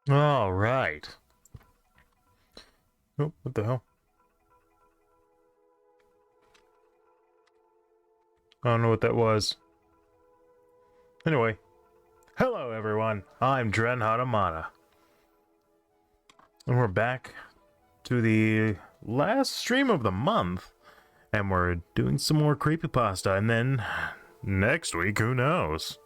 All right. Oh, what the hell? I don't know what that was. Anyway, hello everyone. I'm Dren Hatamata. And we're back to the last stream of the month. And we're doing some more Creepypasta. And then next week, who knows?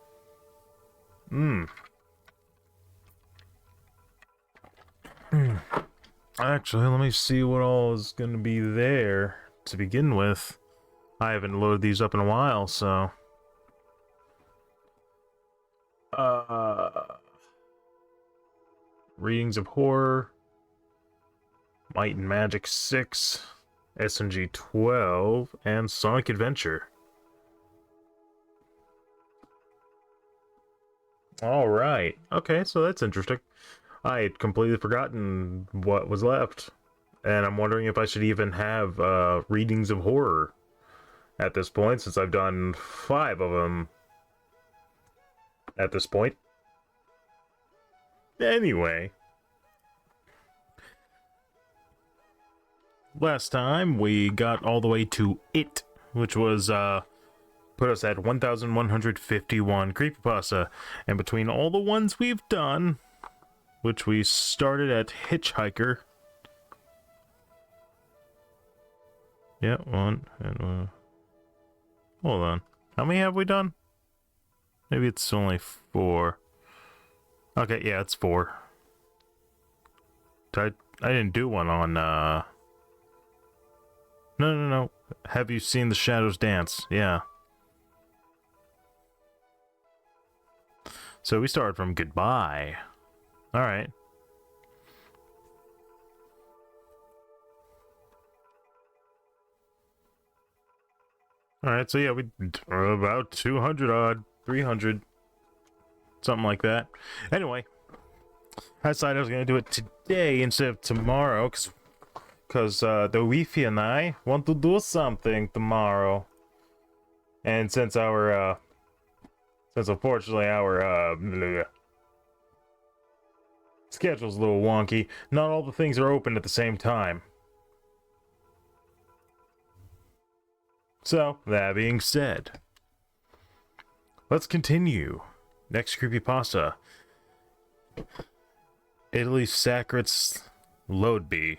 Actually, let me see what all is going to be there to begin with. I haven't loaded these up in a while, so... Readings of Horror, Might and Magic 6, SNG 12, and Sonic Adventure. Alright, okay, so that's interesting. I had completely forgotten what was left, and I'm wondering if I should even have Readings of Horror at this point, since I've done 5 of them at this point. Anyway, last time we got all the way to It, which was put us at 1,151 Creepypasta, and between all the ones we've done, which we started at Hitchhiker. Yeah, one and hold on. How many have we done? Maybe it's only 4. Okay, yeah, it's 4. I didn't do one on No. Have you seen the Shadows Dance? Yeah. So we started from Goodbye. Alright. Alright, so yeah, we about 200 odd, 300, something like that. Anyway, I decided I was going to do it today instead of tomorrow, because the Wi-Fi and I want to do something tomorrow. And since unfortunately our schedule's a little wonky, not all the things are open at the same time. So, that being said, let's continue. Next creepypasta. Italy Sacred's Loadby.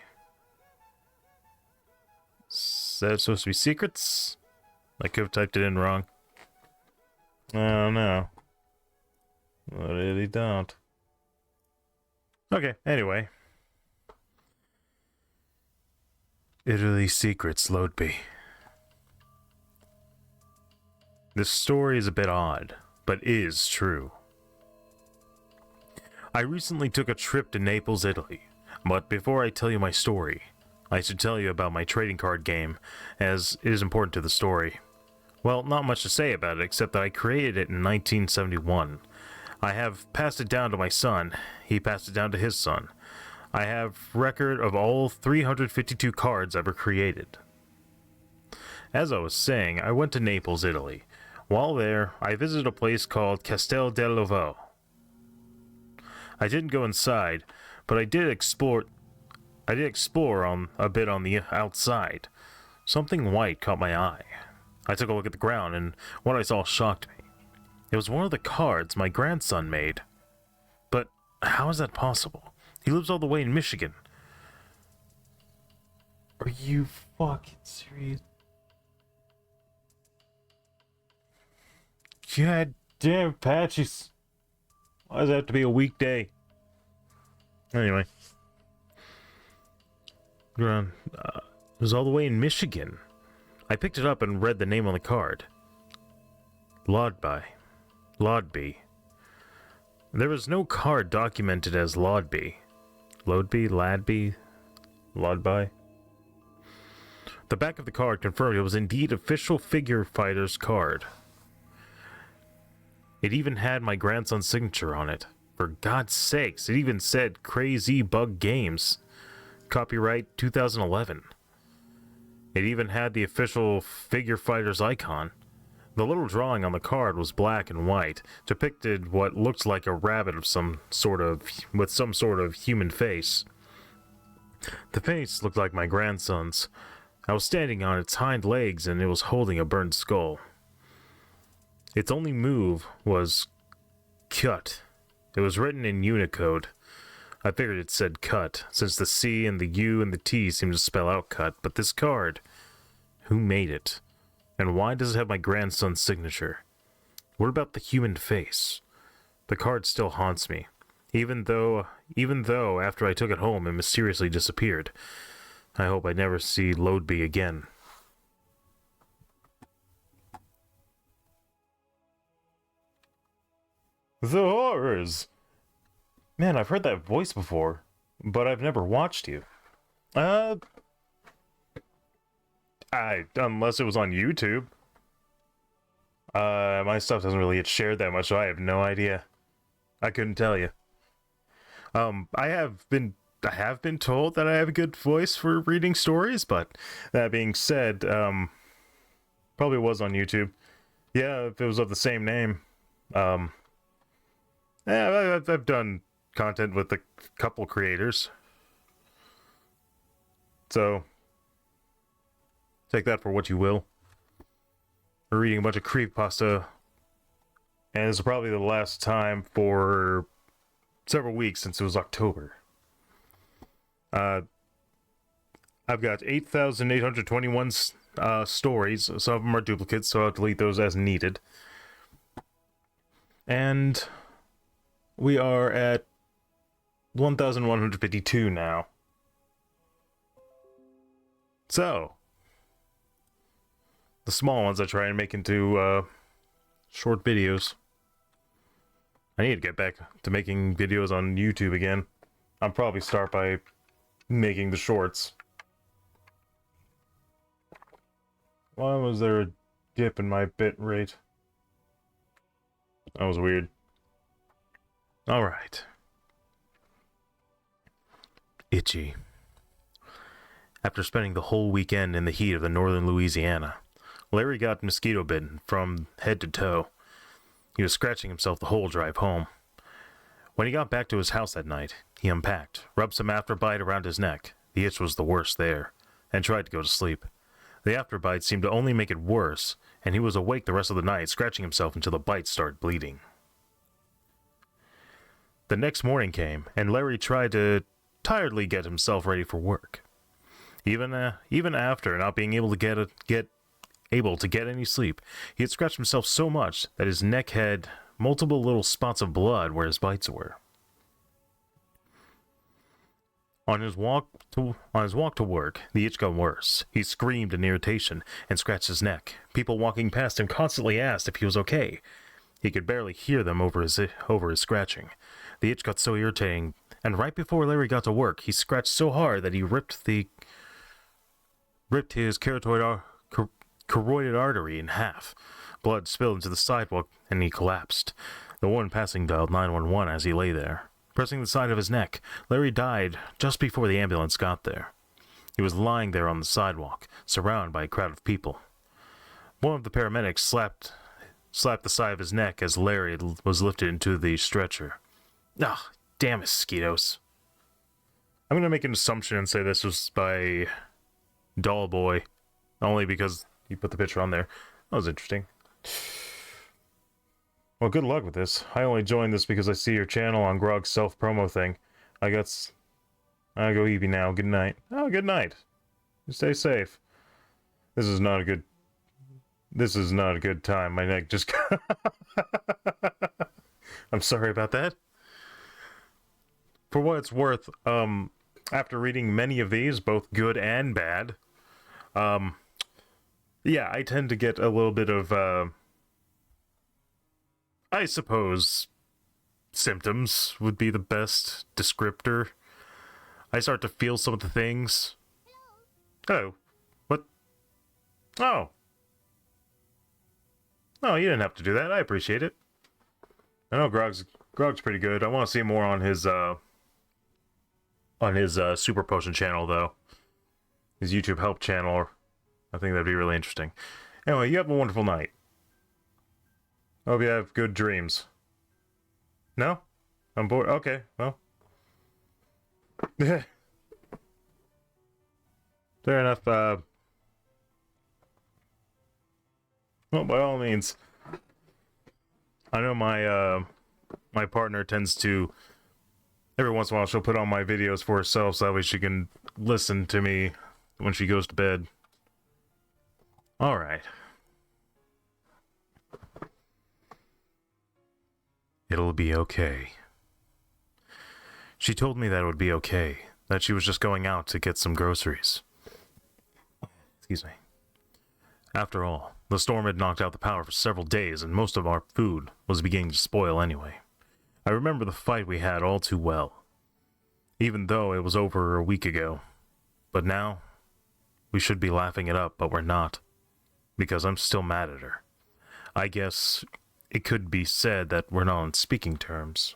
Is that supposed to be secrets? I could have typed it in wrong. I don't know. I really don't. Okay, anyway. Italy Secrets Loadby. This story is a bit odd, but is true. I recently took a trip to Naples, Italy, but before I tell you my story, I should tell you about my trading card game, as it is important to the story. Well, not much to say about it, except that I created it in 1971. I have passed it down to my son, he passed it down to his son. I have record of all 352 cards ever created. As I was saying, I went to Naples, Italy. While there, I visited a place called Castel dell'Ovo. I didn't go inside, but I did explore a bit on the outside. Something white caught my eye. I took a look at the ground, and what I saw shocked me. It was one of the cards my grandson made. But how is that possible? He lives all the way in Michigan. Are you fucking serious? God damn, Patches. Why does it have to be a weekday? Anyway. It was all the way in Michigan. I picked it up and read the name on the card. Lodby. There was no card documented as Lodby. Lodby? The back of the card confirmed it was indeed official Figure Fighter's card. It even had my grandson's signature on it. For God's sakes, it even said Crazy Bug Games. Copyright 2011. It even had the official Figure Fighter's icon. The little drawing on the card was black and white, depicted what looked like a rabbit with some sort of human face. The face looked like my grandson's. I was standing on its hind legs and it was holding a burned skull. Its only move was cut. It was written in Unicode. I figured it said cut, since the C and the U and the T seemed to spell out cut, but this card, who made it? And why does it have my grandson's signature? What about the human face? The card still haunts me, even though after I took it home it mysteriously disappeared. I hope I never see Lodeby again. The horrors! Man, I've heard that voice before, but I've never watched you. Unless it was on YouTube. My stuff doesn't really get shared that much, so I have no idea. I couldn't tell you. I have been told that I have a good voice for reading stories, but that being said, probably was on YouTube. Yeah, if it was of the same name. Yeah, I've done content with a couple creators. So, take that for what you will. We're reading a bunch of Creepypasta, and this is probably the last time for several weeks since it was October. I've got 8,821 stories. Some of them are duplicates, so I'll delete those as needed. And we are at 1,152 now. So, the small ones I try and make into short videos. I need to get back to making videos on YouTube again. I'll probably start by making the shorts. Why was there a dip in my bit rate? That was weird. Alright. Itchy. After spending the whole weekend in the heat of the northern Louisiana, Larry got mosquito bitten from head to toe. He was scratching himself the whole drive home. When he got back to his house that night, he unpacked, rubbed some afterbite around his neck, the itch was the worst there, and tried to go to sleep. The afterbite seemed to only make it worse, and he was awake the rest of the night, scratching himself until the bite started bleeding. The next morning came, and Larry tried to tiredly get himself ready for work. Even after not being able to get any sleep, he had scratched himself so much that his neck had multiple little spots of blood where his bites were. On his walk to work, the itch got worse. He screamed in irritation and scratched his neck. People walking past him constantly asked if he was okay. He could barely hear them over his scratching. The itch got so irritating, and right before Larry got to work, he scratched so hard that he ripped his carotid artery in half. Blood spilled into the sidewalk, and he collapsed. The woman passing dialed 911 as he lay there. Pressing the side of his neck, Larry died just before the ambulance got there. He was lying there on the sidewalk, surrounded by a crowd of people. One of the paramedics slapped the side of his neck as Larry was lifted into the stretcher. Ah, damn mosquitoes. I'm going to make an assumption and say this was by Doll Boy, only because he put the picture on there. That was interesting. Well, good luck with this. I only joined this because I see your channel on Grog's self-promo thing. I'll go easy now. Good night. Oh, good night. You stay safe. This is not a good time. My neck just... I'm sorry about that. For what it's worth, after reading many of these, both good and bad, yeah, I tend to get a little bit of, I suppose symptoms would be the best descriptor. I start to feel some of the things. Hello. What? Oh. Oh, you didn't have to do that. I appreciate it. I know Grog's pretty good. I want to see more on his Super Potion channel, though. His YouTube help channel. I think that'd be really interesting. Anyway, you have a wonderful night. Hope you have good dreams. No? I'm bored. Okay, well. Fair enough. Well, by all means. I know my partner tends to, every once in a while, she'll put on my videos for herself so that way she can listen to me when she goes to bed. Alright. It'll be okay. She told me that it would be okay, that she was just going out to get some groceries. Excuse me. After all, the storm had knocked out the power for several days, and most of our food was beginning to spoil anyway. I remember the fight we had all too well, even though it was over a week ago. But now, we should be laughing it up, but we're not, because I'm still mad at her. I guess it could be said that we're not on speaking terms.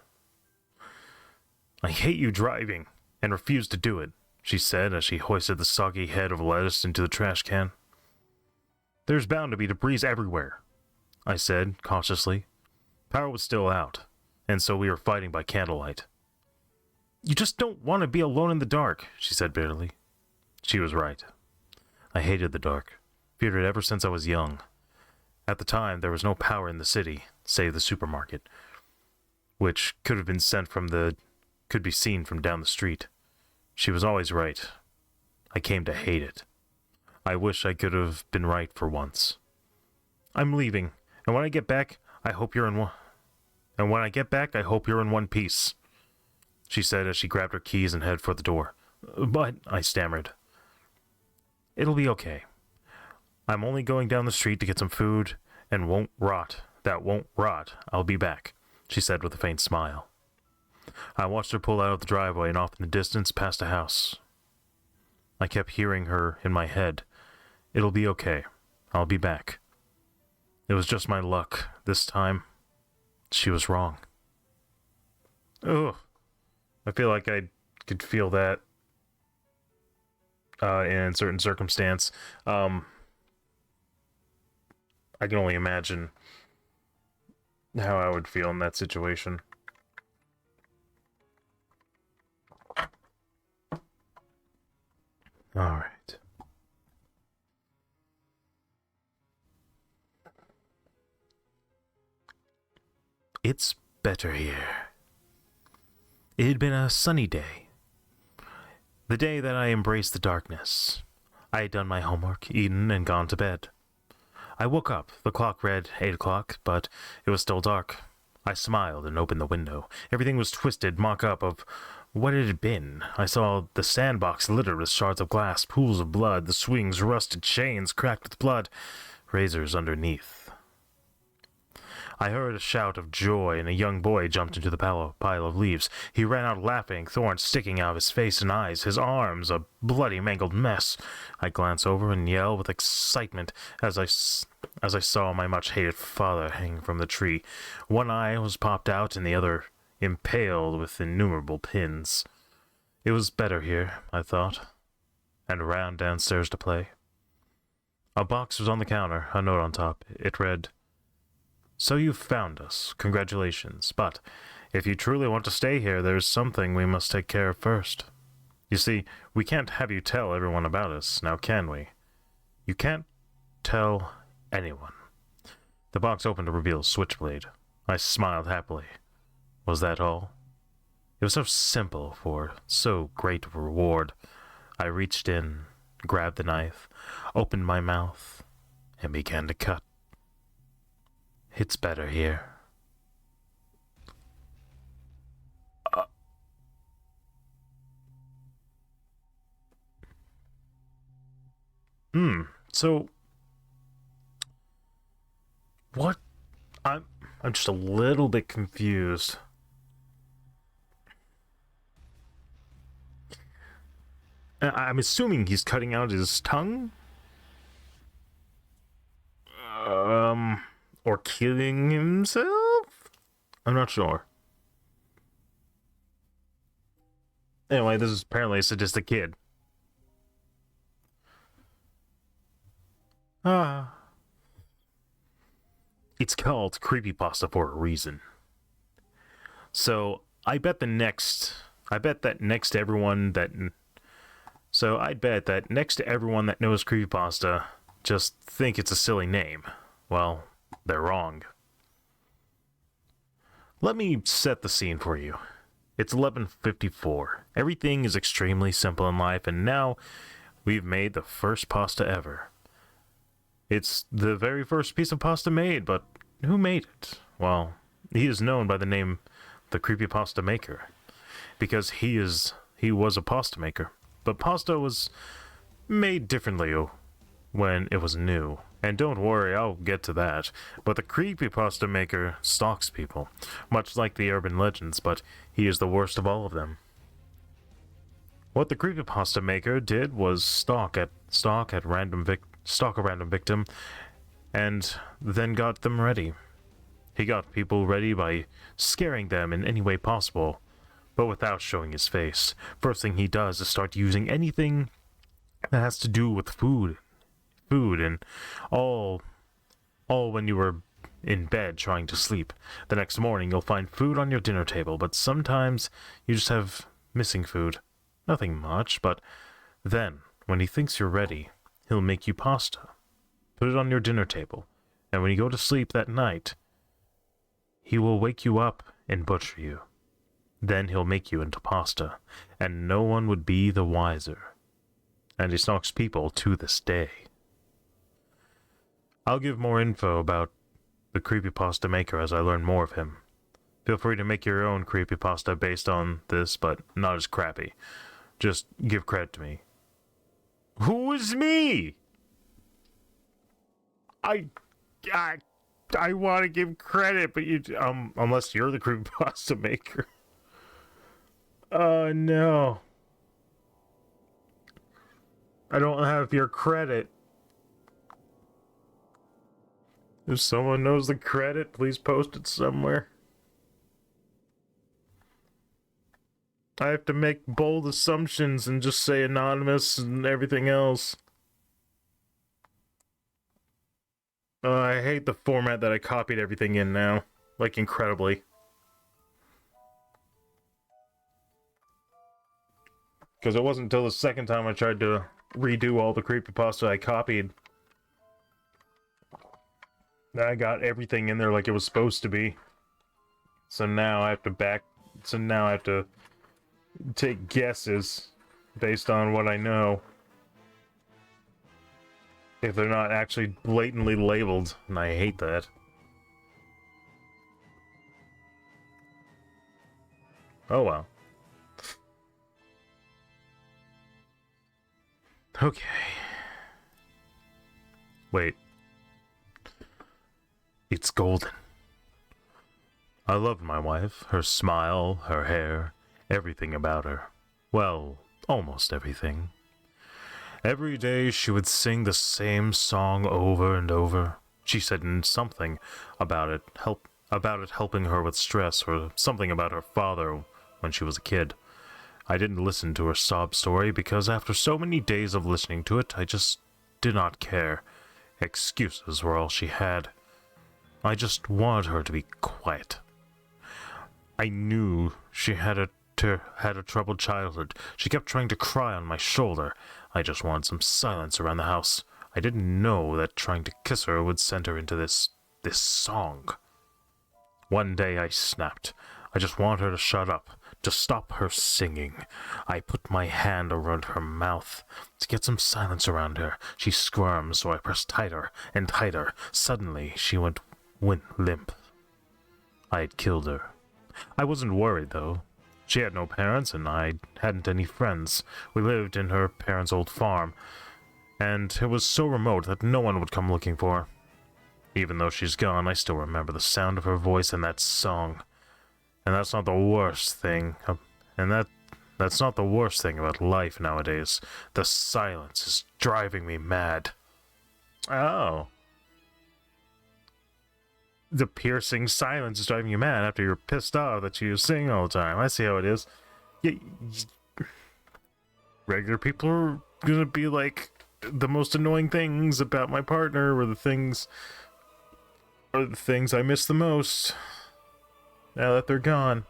I hate you driving, and refuse to do it, she said as she hoisted the soggy head of lettuce into the trash can. There's bound to be debris everywhere, I said, cautiously. Power was still out, and so we were fighting by candlelight. You just don't want to be alone in the dark, she said bitterly. She was right. I hated the dark, feared it ever since I was young. At the time, there was no power in the city, save the supermarket, which could have been could be seen from down the street. She was always right. I came to hate it. I wish I could have been right for once. I'm leaving, and when I get back, I hope you're in one piece, she said as she grabbed her keys and headed for the door. But, I stammered. It'll be okay. I'm only going down the street to get some food, and won't rot. I'll be back, she said with a faint smile. I watched her pull out of the driveway and off in the distance past a house. I kept hearing her in my head. It'll be okay. I'll be back. It was just my luck. This time, she was wrong. Ugh. I feel like I could feel that in certain circumstance. I can only imagine how I would feel in that situation. Alright. It's better here. It had been a sunny day. The day that I embraced the darkness. I had done my homework, eaten, and gone to bed. I woke up. The clock read 8 o'clock, but it was still dark. I smiled and opened the window. Everything was twisted mock-up of what it had been. I saw the sandbox littered with shards of glass, pools of blood, the swings, rusted chains cracked with blood, razors underneath. I heard a shout of joy, and a young boy jumped into the pile of leaves. He ran out laughing, thorns sticking out of his face and eyes, his arms a bloody, mangled mess. I glanced over and yelled with excitement as I saw my much-hated father hanging from the tree. One eye was popped out, and the other impaled with innumerable pins. It was better here, I thought, and ran downstairs to play. A box was on the counter, a note on top. It read, "So you've found us. Congratulations. But if you truly want to stay here, there's something we must take care of first. You see, we can't have you tell everyone about us, now can we? You can't tell anyone." The box opened to reveal a switchblade. I smiled happily. Was that all? It was so simple for so great a reward. I reached in, grabbed the knife, opened my mouth, and began to cut. It's better here. So what? I'm just a little bit confused. I'm assuming he's cutting out his tongue? Or killing himself? I'm not sure. Anyway, this is apparently a sadistic kid. It's called Creepypasta for a reason. So I bet that next to everyone that knows Creepypasta just think it's a silly name. Well, they're wrong. Let me set the scene for you. It's 11:54. Everything is extremely simple in life, and now we've made the first pasta ever. It's the very first piece of pasta made, but who made it? Well, he is known by the name the Creepypasta Maker, because he was a pasta maker. But pasta was made differently when it was new. And don't worry, I'll get to that. But the Creepypasta Maker stalks people, much like the urban legends, but he is the worst of all of them. What the Creepypasta Maker did was stalk a random victim, and then got them ready. He got people ready by scaring them in any way possible, but without showing his face. First thing he does is start using anything that has to do with food and all when you were in bed trying to sleep. The next morning you'll find food on your dinner table, but sometimes you just have missing food. Nothing much, but then, when he thinks you're ready, he'll make you pasta. Put it on your dinner table, and when you go to sleep that night, he will wake you up and butcher you. Then he'll make you into pasta, and no one would be the wiser. And he stalks people to this day. I'll give more info about the Creepypasta Maker as I learn more of him. Feel free to make your own creepypasta based on this, but not as crappy. Just give credit to me. Who is me? I want to give credit, but you unless you're the Creepypasta Maker. No. I don't have your credit. If someone knows the credit, please post it somewhere. I have to make bold assumptions and just say anonymous and everything else. I hate the format that I copied everything in now. Like, incredibly. Because it wasn't until the second time I tried to redo all the creepypasta I copied that I got everything in there like it was supposed to be. So now I have to take guesses based on what I know. If they're not actually blatantly labeled, and I hate that. Oh well. Okay. Wait. It's golden. I loved my wife, her smile, her hair, everything about her. Well, almost everything. Every day she would sing the same song over and over. She said something about it helping her with stress, or something about her father when she was a kid. I didn't listen to her sob story because after so many days of listening to it, I just did not care. Excuses were all she had. I just wanted her to be quiet. I knew she had a troubled childhood. She kept trying to cry on my shoulder. I just wanted some silence around the house. I didn't know that trying to kiss her would send her into this song. One day I snapped. I just wanted her to shut up, to stop her singing. I put my hand around her mouth to get some silence around her. She squirmed, so I pressed tighter and tighter. Suddenly, she went limp. I had killed her. I wasn't worried, though. She had no parents, and I hadn't any friends. We lived in her parents' old farm, and it was so remote that no one would come looking for her. Even though she's gone, I still remember the sound of her voice and that song. And that's not the worst thing. That's not the worst thing about life nowadays. The silence is driving me mad. Oh. The piercing silence is driving you mad after you're pissed off that you sing all the time. I see how it is. Regular people are gonna be like, the most annoying things about my partner were the things are the things I miss the most. Now that they're gone.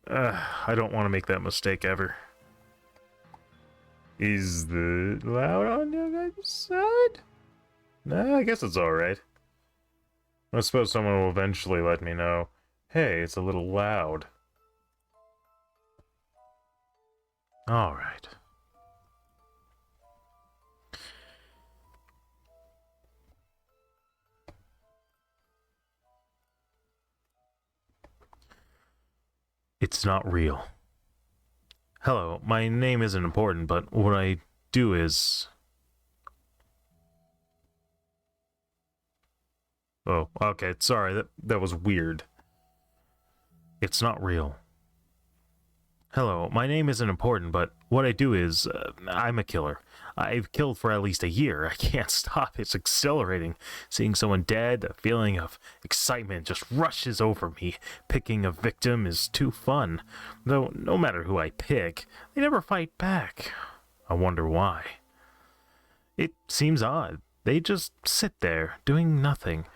I don't want to make that mistake ever. Is the loud on your guys' side? Nah, I guess it's alright. I suppose someone will eventually let me know. Hey, it's a little loud. Alright. It's not real. Hello, my name isn't important, but what I do is... Oh, okay, sorry, that was weird. It's not real. Hello, my name isn't important, but what I do is, I'm a killer. I've killed for at least a year. I can't stop. It's exhilarating. Seeing someone dead, the feeling of excitement just rushes over me. Picking a victim is too fun. Though, no matter who I pick, they never fight back. I wonder why. It seems odd. They just sit there, doing nothing,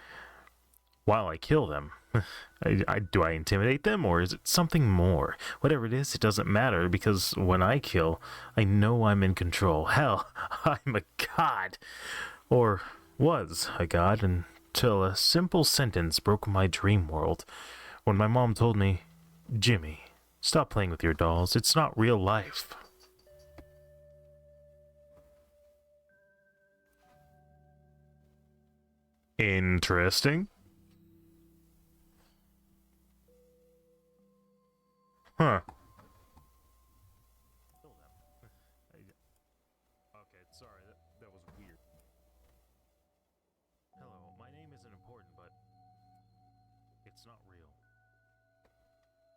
while I kill them. Do I intimidate them, or is it something more? Whatever it is, it doesn't matter, because when I kill, I know I'm in control. Hell, I'm a god. Or was a god until a simple sentence broke my dream world. When my mom told me, Jimmy, stop playing with your dolls. It's not real life. Interesting. Huh. Okay, sorry, that was weird. Hello, my name isn't important, but it's not real.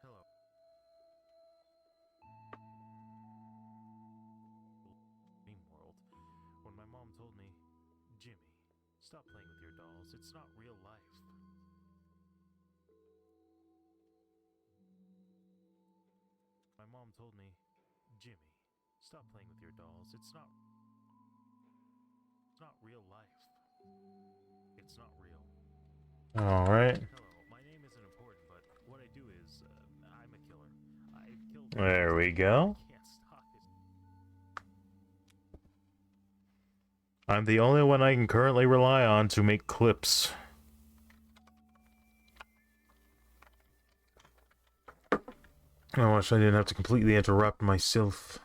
Hello. Dream world. When my mom told me, Jimmy, stop playing with your dolls. It's not real life. My mom told me, Jimmy, stop playing with your dolls. It's not real life. It's not real. All right. Hello, my name isn't important, but what I do is, I'm a killer. I've killed. There we go. I can't stop it. I'm the only one I can currently rely on to make clips. I wish I didn't have to completely interrupt myself.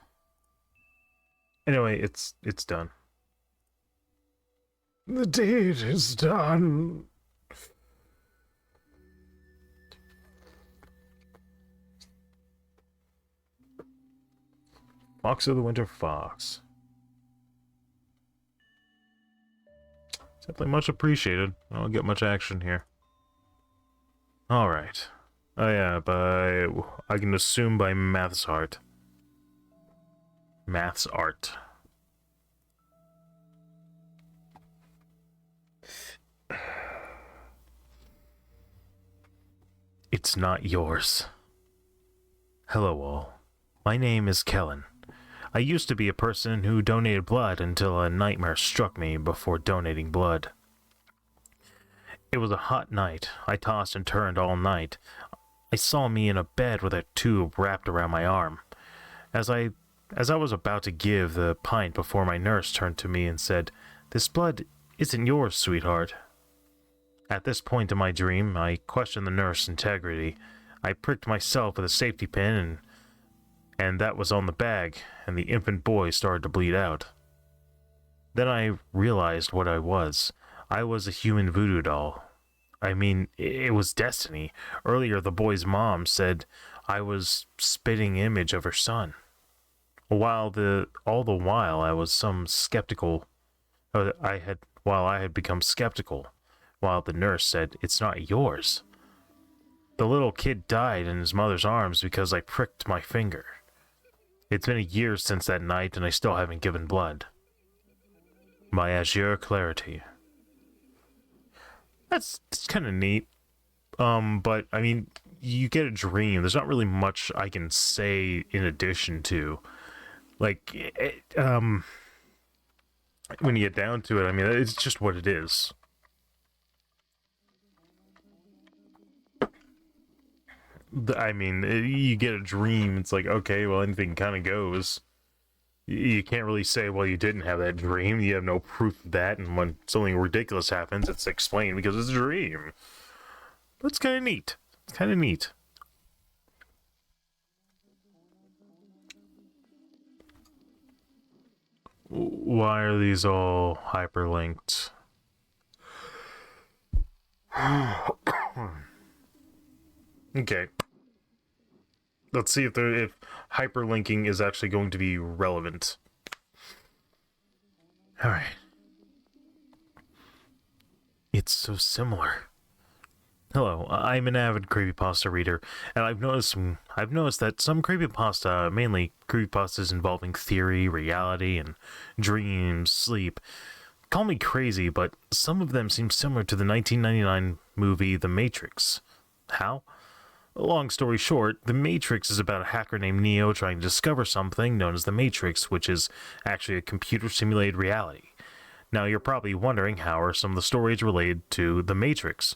Anyway, it's done. The deed is done. Fox of the Winter Fox. Definitely much appreciated. I don't get much action here. Alright. Oh yeah, I can assume by Math's art. Math's art. It's not yours. Hello all. My name is Kellen. I used to be a person who donated blood until a nightmare struck me before donating blood. It was a hot night. I tossed and turned all night. I saw me in a bed with a tube wrapped around my arm. As I was about to give the pint before my nurse turned to me and said, "This blood isn't yours, sweetheart." At this point in my dream, I questioned the nurse's integrity. I pricked myself with a safety pin, and that was on the bag, and the infant boy started to bleed out. Then I realized what I was. I was a human voodoo doll. I mean, it was destiny. Earlier, the boy's mom said I was spitting image of her son. All the while I was skeptical. While I had become skeptical, while the nurse said, "It's not yours." The little kid died in his mother's arms because I pricked my finger. It's been a year since that night, and I still haven't given blood. My azure clarity. That's kind of neat. But, I mean, you get a dream. There's not really much I can say in addition to. Like, when you get down to it, I mean, it's just what it is. I mean, you get a dream, it's like, okay, well, anything kind of goes. You can't really say, well, you didn't have that dream. You have no proof of that, and when something ridiculous happens, it's explained because it's a dream. But it's kind of neat. It's kind of neat. Why are these all hyperlinked? Okay. Let's see if hyperlinking is actually going to be relevant. Alright. It's so similar. Hello, I'm an avid creepypasta reader, and I've noticed that some creepypasta, mainly creepypastas involving theory, reality, and dreams, sleep, call me crazy, but some of them seem similar to the 1999 movie The Matrix. How? Long story short, The Matrix is about a hacker named Neo trying to discover something known as the Matrix, which is actually a computer-simulated reality. Now, you're probably wondering how are some of the stories related to The Matrix.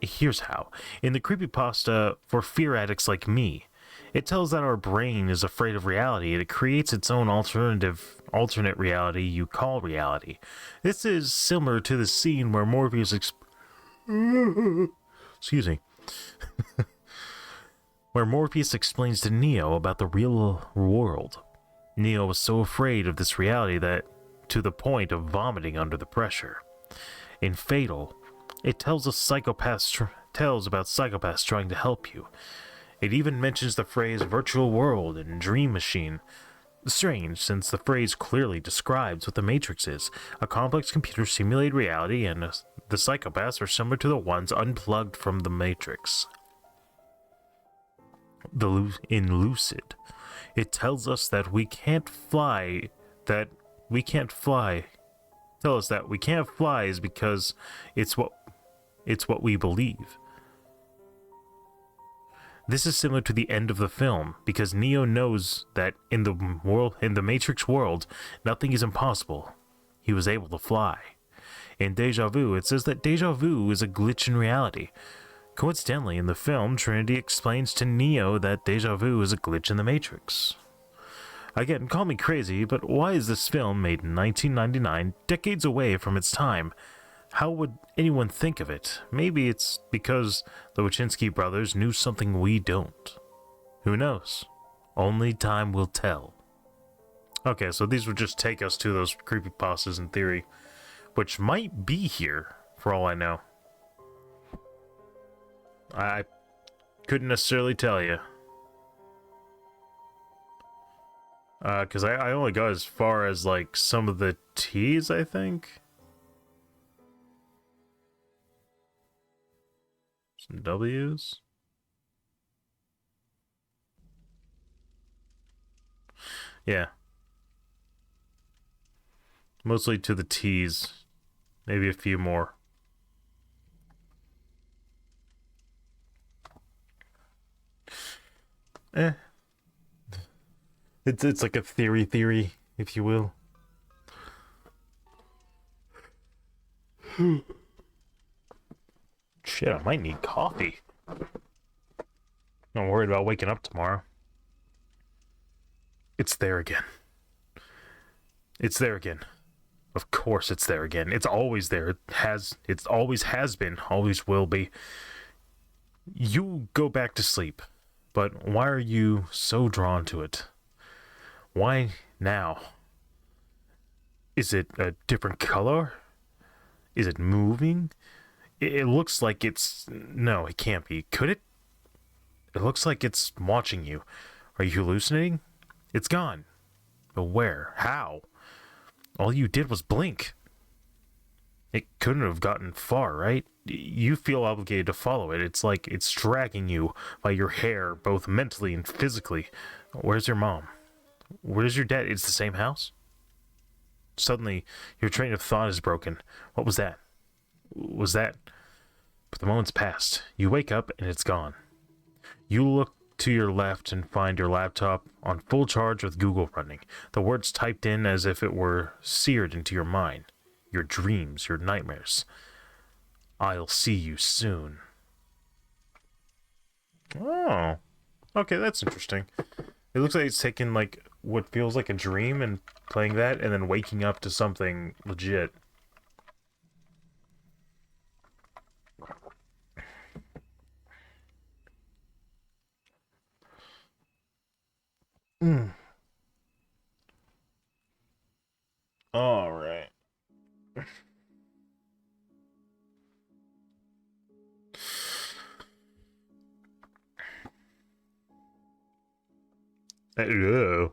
Here's how. In the creepypasta for fear addicts like me, it tells that our brain is afraid of reality and it creates its own alternate reality you call reality. This is similar to the scene where Morpheus excuse me. where Morpheus explains to Neo about the real world. Neo was so afraid of this reality that to the point of vomiting under the pressure. In Fatal, it tells about psychopaths trying to help you. It even mentions the phrase virtual world and dream machine. Strange, since the phrase clearly describes what the Matrix is, a complex computer-simulated reality, and the psychopaths are similar to the ones unplugged from the Matrix. In Lucid, it tells us that we can't fly, Tell us that we can't fly is because it's what we believe. This is similar to the end of the film, because Neo knows that in the Matrix world, nothing is impossible. He was able to fly. In Deja Vu, it says that Deja Vu is a glitch in reality. Coincidentally, in the film, Trinity explains to Neo that Deja Vu is a glitch in the Matrix. Again, call me crazy, but why is this film made in 1999, decades away from its time? How would anyone think of it? Maybe it's because the Wachowski brothers knew something we don't. Who knows? Only time will tell. Okay, so these would just take us to those creepypastas in theory, which might be here, for all I know. I couldn't necessarily tell you. Because I only got as far as, like, some of the T's, I think. Some W's. Yeah. Mostly to the T's. Maybe a few more. It's like a theory, if you will. Shit, I might need coffee. I'm worried about waking up tomorrow. It's there again. It's there again. Of course it's there again. It's always there. It always has been, always will be. You go back to sleep, but why are you so drawn to it? Why now? Is it a different color? Is it moving? It looks like it's... No, it can't be. Could it? It looks like it's watching you. Are you hallucinating? It's gone. But where? How? All you did was blink. It couldn't have gotten far, right? You feel obligated to follow it. It's like it's dragging you by your hair, both mentally and physically. Where's your mom? Where's your dad? It's the same house? Suddenly, your train of thought is broken. What was that? Was that... But the moment's passed. You wake up and it's gone. You look to your left and find your laptop on full charge with Google running. The words typed in as if it were seared into your mind. Your dreams, your nightmares. I'll see you soon. Oh, okay, that's interesting. It looks like it's taking like what feels like a dream and playing that, and then waking up to something legit. Mm. All right. Hello.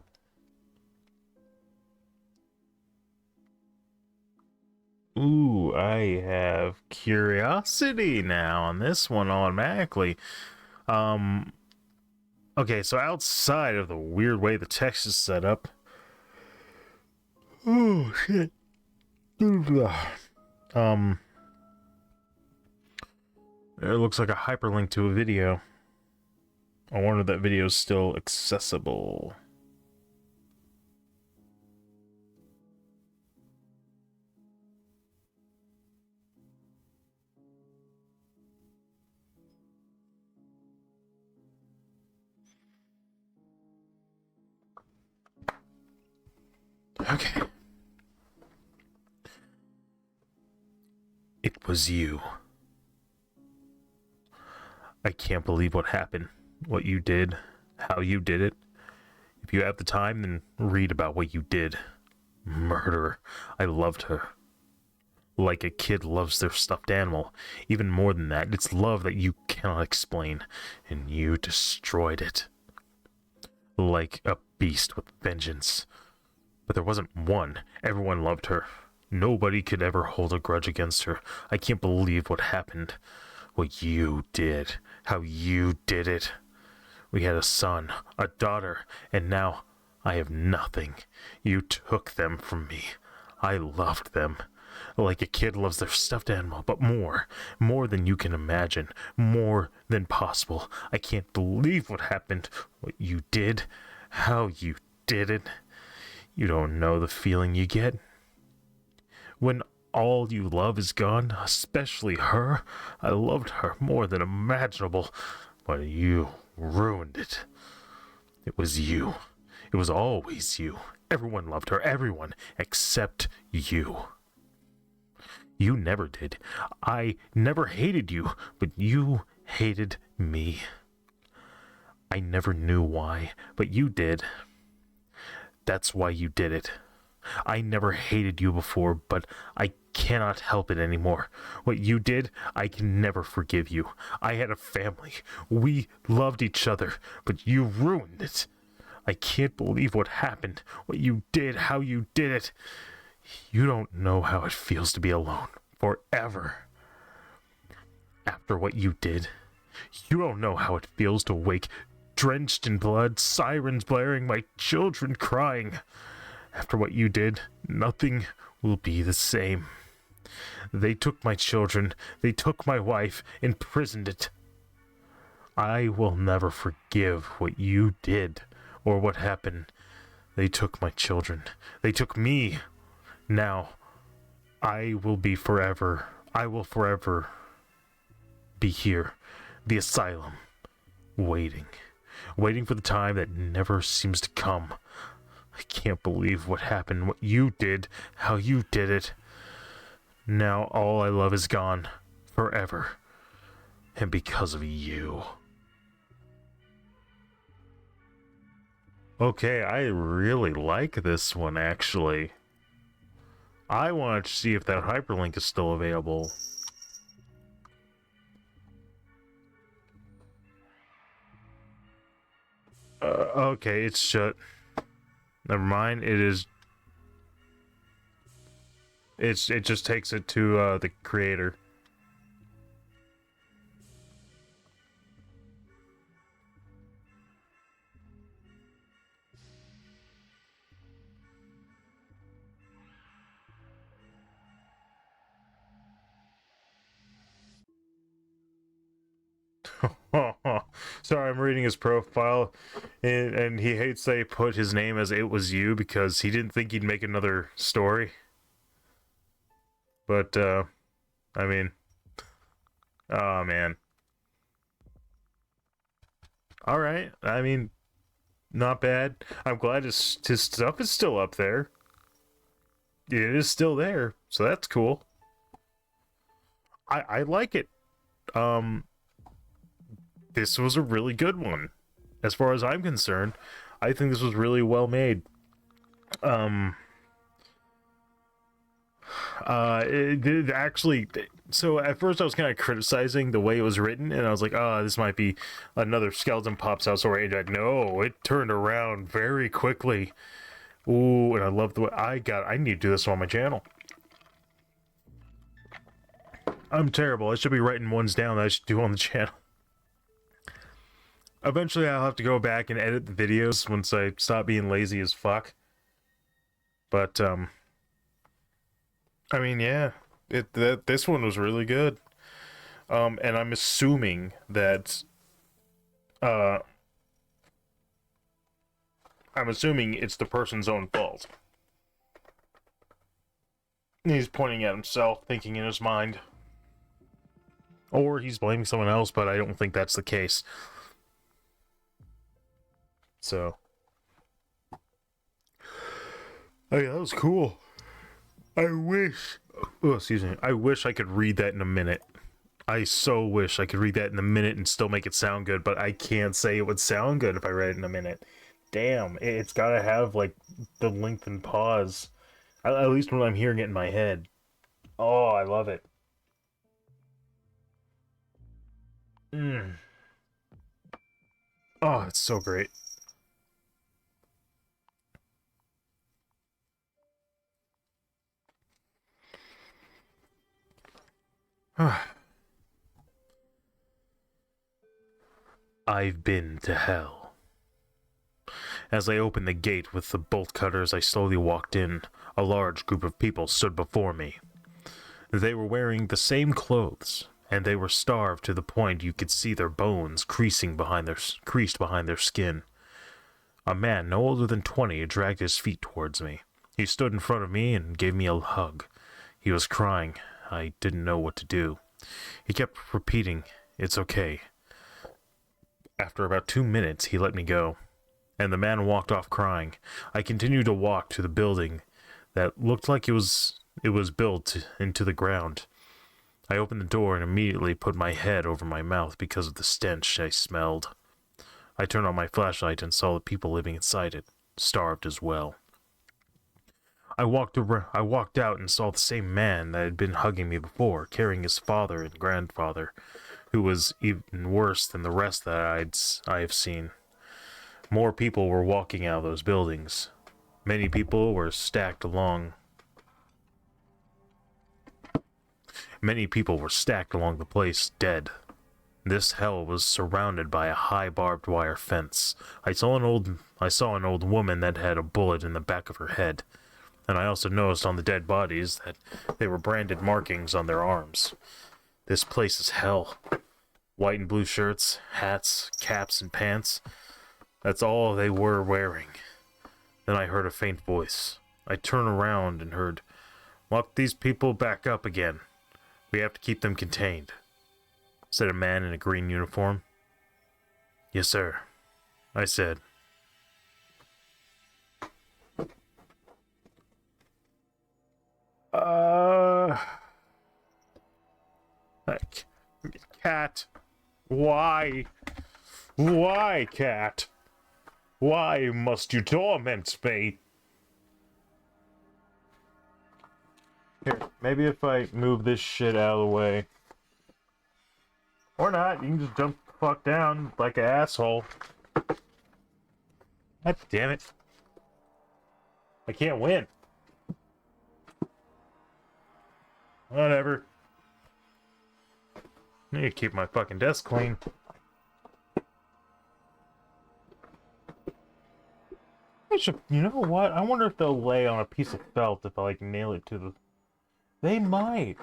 Ooh, I have curiosity now on this one automatically. Um, okay, so outside of the weird way the text is set up. Oh shit. Um, it looks like a hyperlink to a video. I wonder if that video is still accessible. Okay. It was you. I can't believe what happened. What you did. How you did it. If you have the time, then read about what you did. Murderer. I loved her. Like a kid loves their stuffed animal. Even more than that, it's love that you cannot explain. And you destroyed it. Like a beast with vengeance. But there wasn't one. Everyone loved her. Nobody could ever hold a grudge against her. I can't believe what happened. What you did. How you did it. We had a son, a daughter, and now I have nothing. You took them from me. I loved them. Like a kid loves their stuffed animal, but more. More than you can imagine. More than possible. I can't believe what happened. What you did. How you did it. You don't know the feeling you get when all you love is gone, especially her. I loved her more than imaginable, but you ruined it. It was you. It was always you. Everyone loved her, everyone, except you. You never did. I never hated you, but you hated me. I never knew why, but you did. That's why you did it. I never hated you before, but I cannot help it anymore. What you did, I can never forgive you. I had a family. We loved each other, but you ruined it. I can't believe what happened, what you did, how you did it. You don't know how it feels to be alone forever. After what you did, you don't know how it feels to wake drenched in blood, sirens blaring, my children crying. After what you did, nothing will be the same. They took my children, they took my wife, imprisoned it. I will never forgive what you did or what happened. They took my children, they took me. Now, I will forever be here, the asylum, waiting for the time that never seems to come. I can't believe what happened, what you did, how you did it. Now all I love is gone, forever, and because of you. Okay, I really like this one, actually. I want to see if that hyperlink is still available. Okay, it's shut. Never mind, it is... it just takes it to, the creator. Sorry, I'm reading his profile, and he hates that he put his name as It Was You because he didn't think he'd make another story. But, I mean, oh man. All right. I mean, not bad. I'm glad his stuff is still up there. It is still there, so that's cool. I like it. Um, this was a really good one. As far as I'm concerned, I think this was really well made. Um, it actually, so at first I was kind of criticizing the way it was written, and I was like, oh, this might be another skeleton pops out, so like, no, it turned around very quickly. Ooh, and I love the way I need to do this on my channel. I'm terrible. I should be writing ones down that I should do on the channel. Eventually, I'll have to go back and edit the videos once I stop being lazy as fuck. But, I mean, yeah, this one was really good. And I'm assuming that, it's the person's own fault. He's pointing at himself, thinking in his mind. Or he's blaming someone else, but I don't think that's the case. So. Oh yeah, that was cool. I wish I could read that in a minute. I so wish I could read that in a minute and still make it sound good, but I can't say it would sound good if I read it in a minute. Damn, it's gotta have, like, the lengthened pause. At least when I'm hearing it in my head. Oh, I love it. Oh, it's so great. I've been to hell. As I opened the gate with the bolt cutters, I slowly walked in. A large group of people stood before me. They were wearing the same clothes, and they were starved to the point you could see their bones creased behind their skin. A man no older than 20 dragged his feet towards me. He stood in front of me and gave me a hug. He was crying. I didn't know what to do. He kept repeating, "It's okay." After about 2 minutes, he let me go, and the man walked off crying. I continued to walk to the building that looked like it was built into the ground. I opened the door and immediately put my head over my mouth because of the stench I smelled. I turned on my flashlight and saw the people living inside it, starved as well. I walked out and saw the same man that had been hugging me before, carrying his father and grandfather, who was even worse than the rest that I have seen. More people were walking out of those buildings. Many people were stacked along the place, dead. This hell was surrounded by a high barbed wire fence. I saw an old woman that had a bullet in the back of her head, and I also noticed on the dead bodies that they were branded markings on their arms. This place is hell. White and blue shirts, hats, caps, and pants. That's all they were wearing. Then I heard a faint voice. I turned around and heard, "Lock these people back up again. We have to keep them contained," said a man in a green uniform. "Yes, sir," I said. Cat. Why? Why, cat? Why must you torment me? Here, maybe if I move this shit out of the way. Or not, you can just jump the fuck down like an asshole. God damn it. I can't win. Whatever. I need to keep my fucking desk clean. You know what? I wonder if they'll lay on a piece of felt if I, like, nail it to the... They might.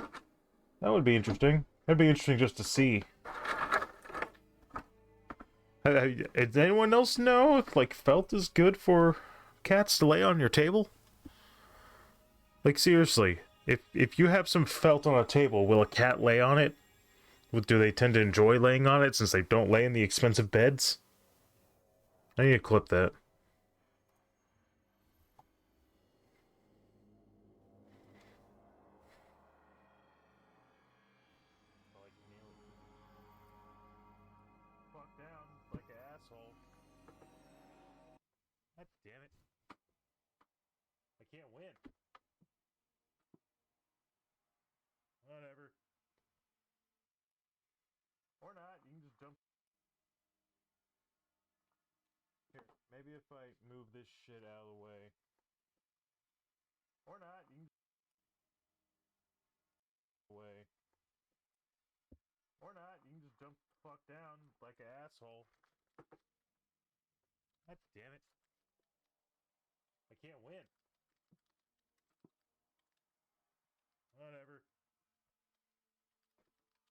That would be interesting. That'd be interesting just to see. Does anyone else know if, like, felt is good for cats to lay on your table? Like, seriously, if you have some felt on a table, will a cat lay on it? Do they tend to enjoy laying on it since they don't lay in the expensive beds? I need to clip that. Fuck down like an asshole. God damn it. I can't win. Whatever. Or not, you can just jump. Here, maybe if I move this shit out of the way. Or not, you can just away. Or not, you can just jump the fuck down like an asshole. God damn it. I can't win. Whatever.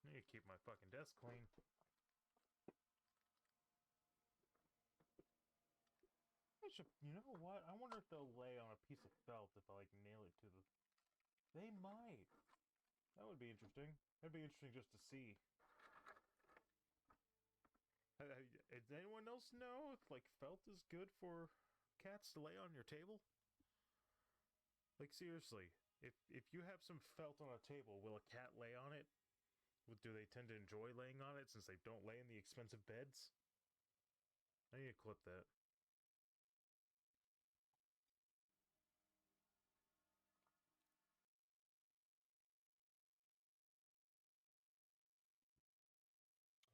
I need to keep my fucking desk clean. I should, you know what? I wonder if they'll lay on a piece of felt if I like nail it to the. They might. That would be interesting. That'd be interesting just to see. Does anyone else know if like felt is good for cats to lay on your table? Like seriously, if you have some felt on a table, will a cat lay on it? Do they tend to enjoy laying on it since they don't lay in the expensive beds? I need to clip that.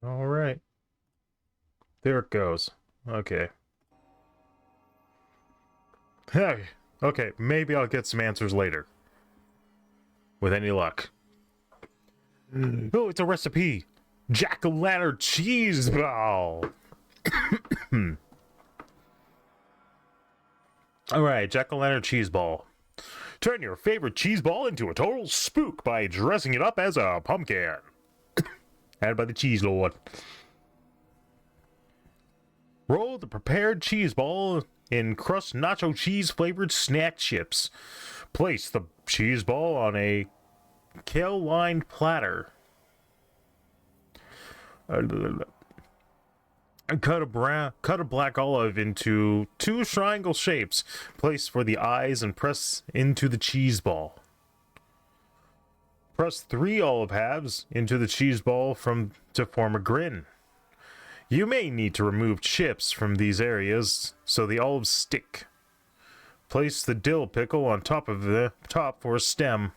All right. There it goes. Okay. Hey. Okay, maybe I'll get some answers later. With any luck. Oh, it's a recipe! Jack-o'-lantern cheese ball! Alright, jack-o'-lantern cheese ball. Turn your favorite cheese ball into a total spook by dressing it up as a pumpkin. Added by the cheese lord. Roll the prepared cheese ball in crust nacho cheese flavored snack chips. Place the cheese ball on a kale lined platter. Cut a black olive into 2 triangle shapes. Place for the eyes and press into the cheese ball. Press 3 olive halves into the cheese ball to form a grin. You may need to remove chips from these areas so the olives stick. Place the dill pickle on top of the top for a stem.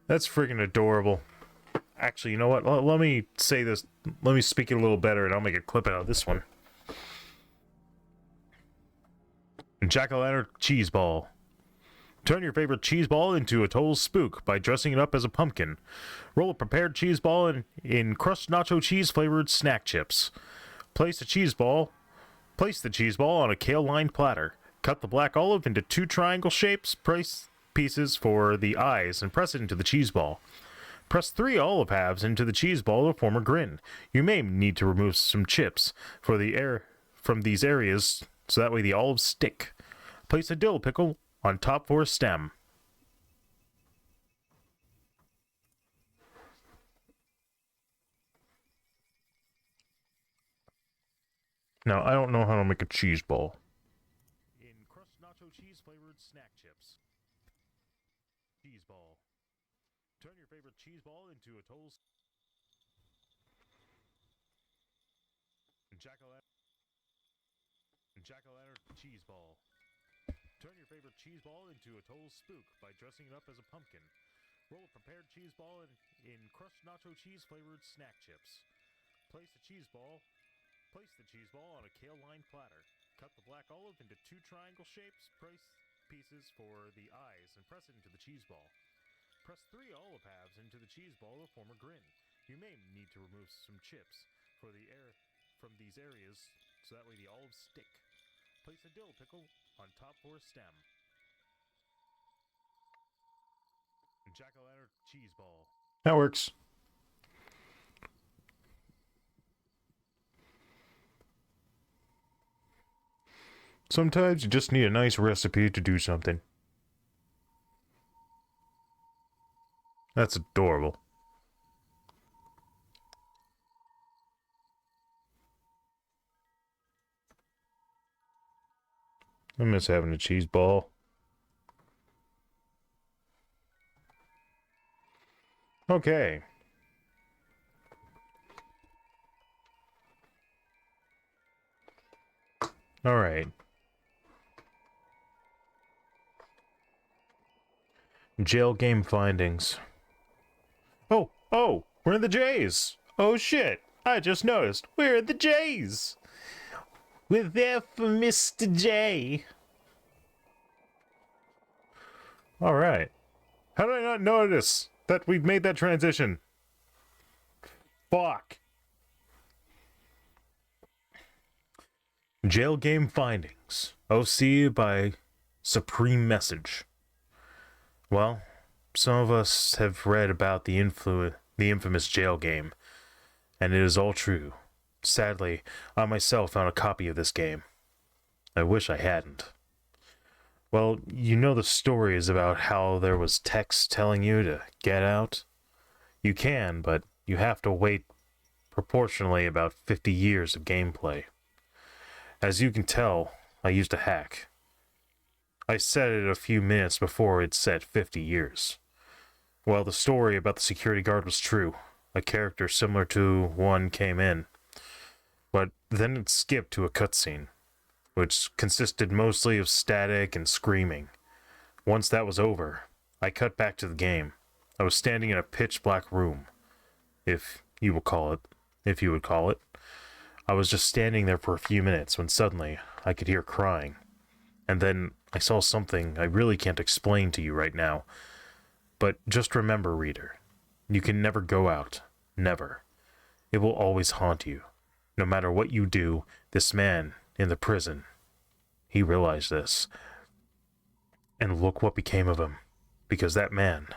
That's freaking adorable. Actually, you know what? Let me say this. Let me speak it a little better and I'll make a clip out of this one. Jack-o'-lantern cheese ball. Turn your favorite cheese ball into a total spook by dressing it up as a pumpkin. Roll a prepared cheese ball in crushed nacho cheese flavored snack chips. Place the cheese ball on a kale-lined platter. Cut the black olive into 2 triangle shapes, pieces for the eyes, and press it into the cheese ball. Press 3 olive halves into the cheese ball to form a grin. You may need to remove some chips from these areas so that way the olives stick. Place a dill pickle on top for a stem. Now, I don't know how to make a cheese ball. In crushed nacho cheese flavored snack chips. Cheese ball. Turn your favorite cheese ball into a total Jack-o'-lantern cheese ball. Turn your favorite cheese ball into a total spook by dressing it up as a pumpkin. Roll a prepared cheese ball in crushed nacho cheese flavored snack chips. Place the cheese ball on a kale-lined platter. Cut the black olive into 2 triangle shapes, pieces for the eyes, and press it into the cheese ball. Press 3 olive halves into the cheese ball to form a grin. You may need to remove some chips from these areas so that way the olives stick. Place a dill pickle on top for a stem. Jack-o'-lantern cheese ball. That works. Sometimes you just need a nice recipe to do something. That's adorable. I miss having a cheese ball. Okay. Alright. Jail game findings. Oh, we're in the J's. Oh shit, I just noticed. We're in the J's. We're there for Mr. J. Alright. How did I not notice that we've made that transition? Fuck. Jail game findings. OC by Supreme Message. Well, some of us have read about the infamous jail game, and it is all true. Sadly, I myself found a copy of this game. I wish I hadn't. Well, you know the stories about how there was text telling you to get out? You can, but you have to wait proportionally about 50 years of gameplay. As you can tell, I used a hack. I set it a few minutes before it set 50 years. Well, the story about the security guard was true. A character similar to one came in. But then it skipped to a cutscene, which consisted mostly of static and screaming. Once that was over, I cut back to the game. I was standing in a pitch-black room, if you would call it. I was just standing there for a few minutes when suddenly I could hear crying. And then I saw something I really can't explain to you right now. But just remember, reader, you can never go out. Never. It will always haunt you. No matter what you do, this man in the prison, he realized this. And look what became of him. Because that man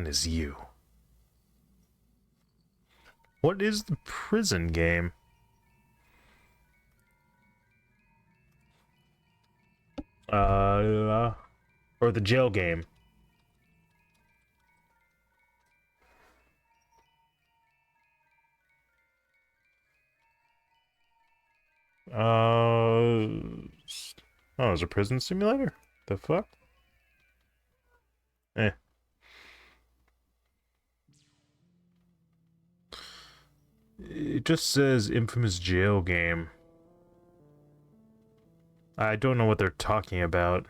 is you. What is the prison game? Or the jail game. Oh, it's a prison simulator? The fuck? Eh. It just says infamous jail game. I don't know what they're talking about.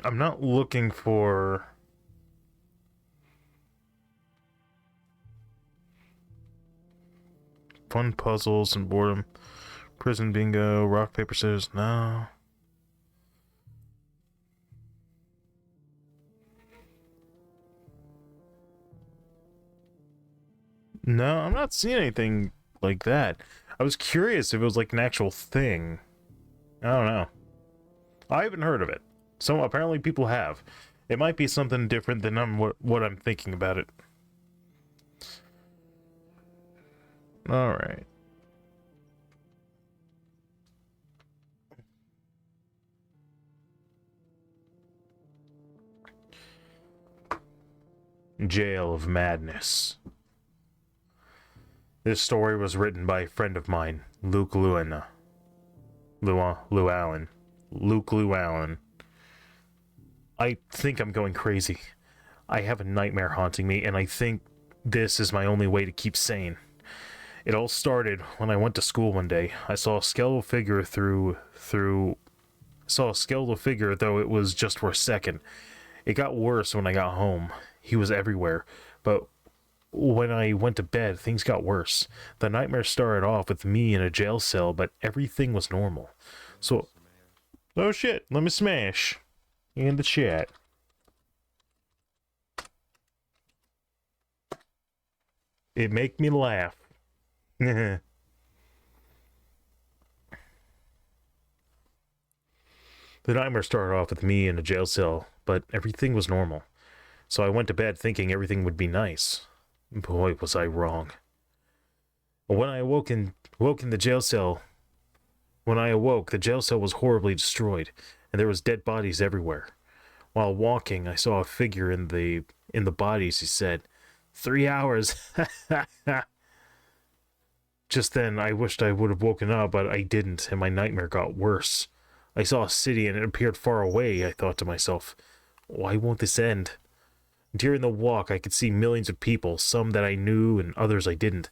I'm not looking for... fun puzzles and boredom. Prison bingo, rock, paper, scissors, no. No, I'm not seeing anything like that. I was curious if it was like an actual thing. I don't know. I haven't heard of it. So apparently people have. It might be something different than what I'm thinking about it. Alright. Jail of Madness. This story was written by a friend of mine, Luke Llewellyn. Luke Llewellyn. I think I'm going crazy. I have a nightmare haunting me, and I think this is my only way to keep sane. It all started when I went to school one day. I saw a skeletal figure though it was just for a second. It got worse when I got home. He was everywhere, but when I went to bed, things got worse. The nightmare started off with me in a jail cell, but everything was normal. So, oh shit, let me smash in the chat. It make me laugh. The nightmare started off with me in a jail cell, but everything was normal. So I went to bed thinking everything would be nice. Boy, was I wrong. When I woke in the jail cell, the jail cell was horribly destroyed, and there was dead bodies everywhere. While walking, I saw a figure in the bodies. He said, 3 hours. Just then, I wished I would have woken up, but I didn't, and my nightmare got worse. I saw a city, and it appeared far away. I thought to myself, why won't this end? During the walk, I could see millions of people, some that I knew and others I didn't.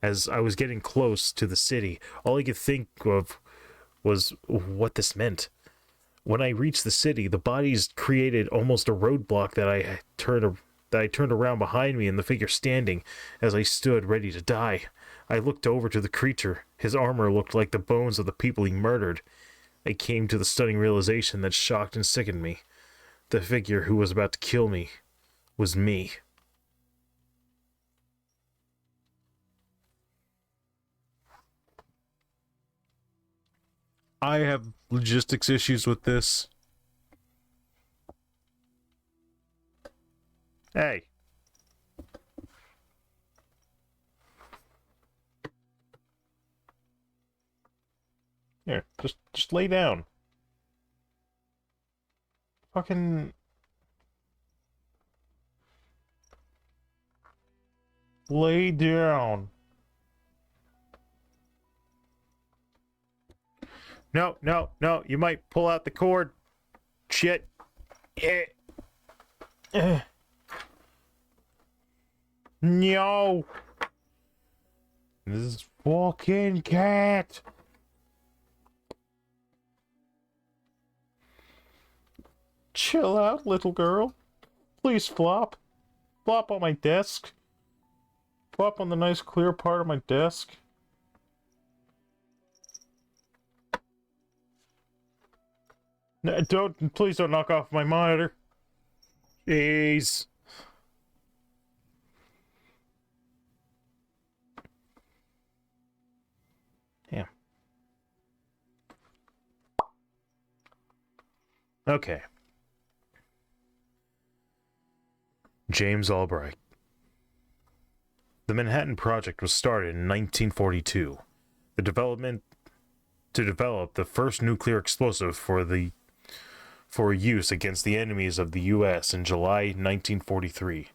As I was getting close to the city, all I could think of was what this meant. When I reached the city, the bodies created almost a roadblock that I turned around behind me, and the figure standing as I stood ready to die. I looked over to the creature. His armor looked like the bones of the people he murdered. I came to the stunning realization that shocked and sickened me. The figure who was about to kill me was me. I have logistics issues with this. Hey. Here, just lay down. Fucking lay down. No, no, no, you might pull out the cord. Shit. No. This fucking cat. Chill out, little girl. Please flop. Flop on my desk. Flop on the nice clear part of my desk. No, please don't knock off my monitor. Jeez. Damn. Okay. James Albright. The Manhattan Project was started in 1942. To develop the first nuclear explosive for use against the enemies of the U.S. in July 1943.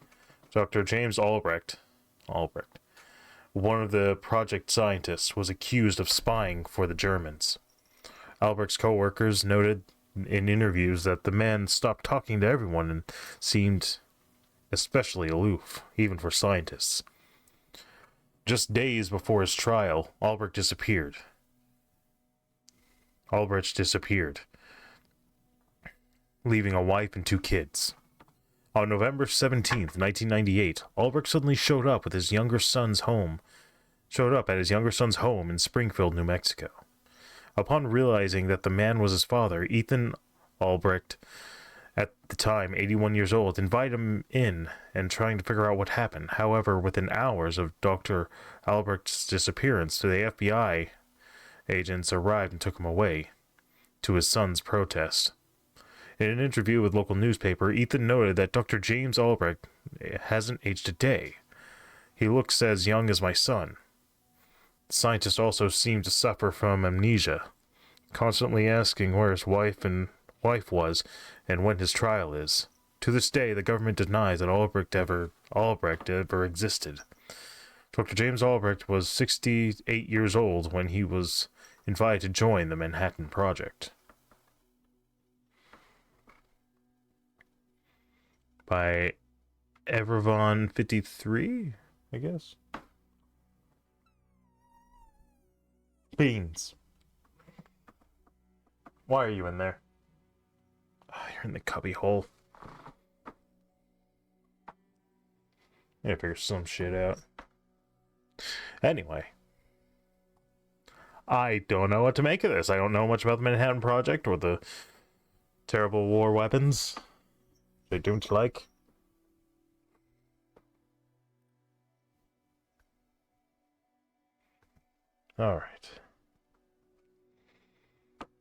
Dr. James Albrecht, one of the project scientists, was accused of spying for the Germans. Albrecht's co-workers noted in interviews that the man stopped talking to everyone and seemed especially aloof, even for scientists. Just days before his trial, Albrecht disappeared. Leaving a wife and 2 kids. On November 17th, 1998, Albrecht suddenly showed up at his younger son's home in Springfield, New Mexico. Upon realizing that the man was his father, Ethan Albrecht, at the time 81 years old, invited him in and trying to figure out what happened. However, within hours of Dr. Albrecht's disappearance, the FBI agents arrived and took him away, to his son's protest. In an interview with local newspaper, Ethan noted that Dr. James Albrecht hasn't aged a day. He looks as young as my son. The scientist also seemed to suffer from amnesia, constantly asking where his wife was and when his trial is. To this day, the government denies that Albrecht ever existed. Dr. James Albrecht was 68 years old when he was invited to join the Manhattan Project. By Evervon 53, I guess. Beans. Why are you in there? Oh, you're in the cubby hole. I gotta figure some shit out. Anyway. I don't know what to make of this. I don't know much about the Manhattan Project or the terrible war weapons they don't like. Alright.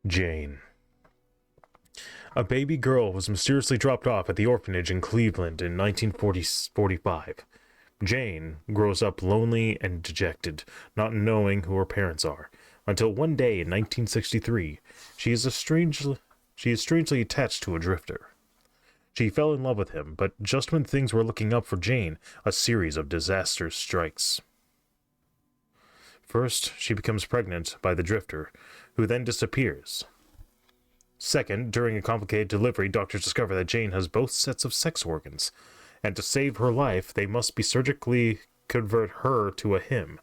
Jane. A baby girl was mysteriously dropped off at the orphanage in Cleveland in 1945. Jane grows up lonely and dejected, not knowing who her parents are, until one day in 1963, she is strangely attached to a drifter. She fell in love with him, but just when things were looking up for Jane, a series of disasters strikes. First, she becomes pregnant by the Drifter, who then disappears. Second, during a complicated delivery, doctors discover that Jane has both sets of sex organs, and to save her life, they must be surgically convert her to a him.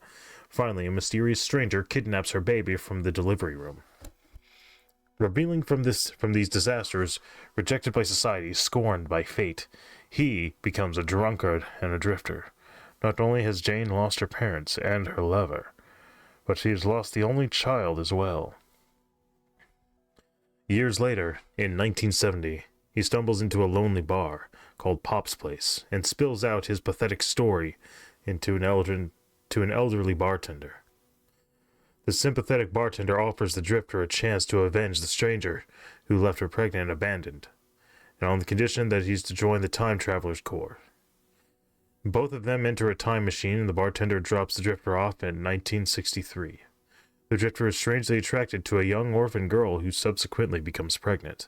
Finally, a mysterious stranger kidnaps her baby from the delivery room. Revealing from these disasters, rejected by society, scorned by fate, he becomes a drunkard and a drifter. Not only has Jane lost her parents and her lover, but she has lost the only child as well. Years later, in 1970, he stumbles into a lonely bar called Pop's Place and spills out his pathetic story into an elderly bartender. The sympathetic bartender offers the Drifter a chance to avenge the stranger who left her pregnant and abandoned, and on the condition that he's to join the Time Traveler's Corps. Both of them enter a time machine, and the bartender drops the Drifter off in 1963. The Drifter is strangely attracted to a young orphan girl who subsequently becomes pregnant.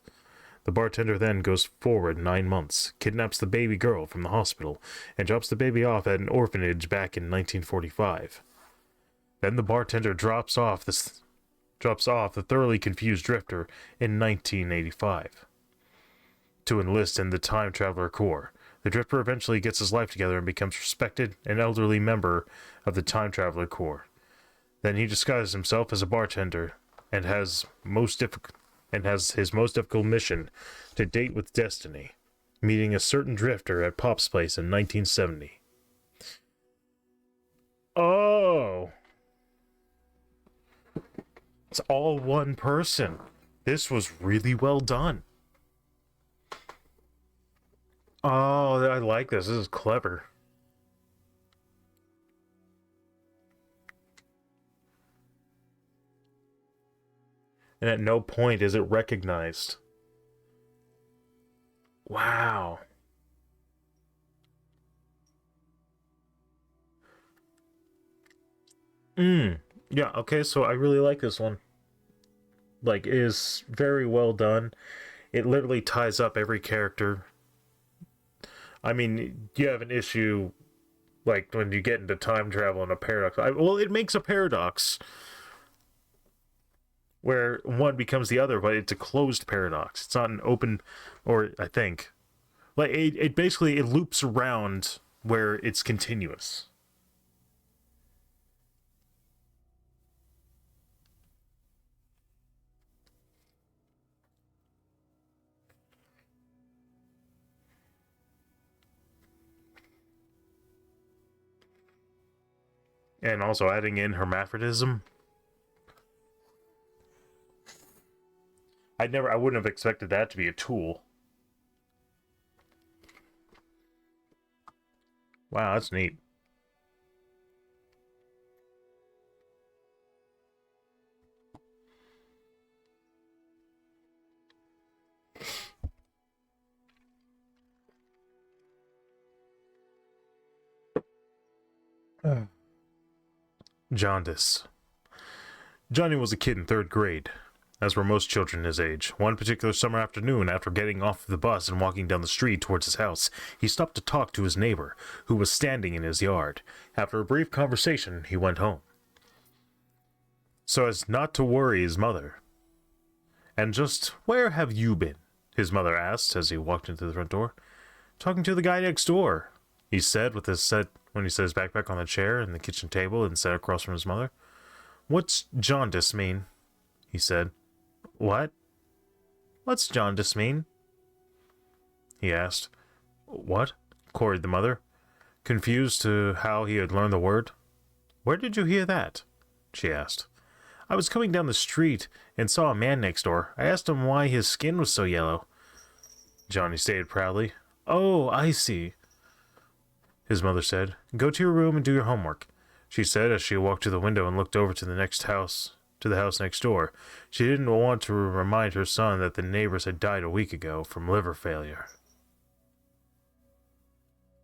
The bartender then goes forward 9 months, kidnaps the baby girl from the hospital, and drops the baby off at an orphanage back in 1945. Then the bartender drops off the thoroughly confused Drifter in 1985. To enlist in the Time Traveler Corps, the Drifter eventually gets his life together and becomes a respected and elderly member of the Time Traveler Corps. Then he disguises himself as a bartender and has his most difficult mission to date with destiny, meeting a certain Drifter at Pop's Place in 1970. Oh! It's all one person. This was really well done. Oh, I like this. This is clever. And at no point is it recognized. Wow. Yeah, okay, so I really like this one. Like, it is very well done. It literally ties up every character. I mean, you have an issue, like, when you get into time travel and a paradox. Well, it makes a paradox where one becomes the other, but it's a closed paradox. It's not an open, or I think. Like, it basically, it loops around where it's continuous. And also adding in hermaphroditism. I wouldn't have expected that to be a tool. Wow, that's neat. Jaundice. Johnny was a kid in 3rd grade, as were most children his age. One particular summer afternoon, after getting off the bus and walking down the street towards his house, he stopped to talk to his neighbor, who was standing in his yard. After a brief conversation, he went home, so as not to worry his mother. "And just where have you been?" his mother asked as he walked into the front door. "Talking to the guy next door," he said when he set his backpack on the chair and the kitchen table and sat across from his mother. "What's jaundice mean?" he said. "What? What's jaundice mean?" he asked. "What?" queried the mother, confused to how he had learned the word. "Where did you hear that?" she asked. "I was coming down the street and saw a man next door. I asked him why his skin was so yellow," Johnny stated proudly. "Oh, I see," his mother said. "Go to your room and do your homework," she said as she walked to the window and looked over to the house next door. She didn't want to remind her son that the neighbors had died a week ago from liver failure.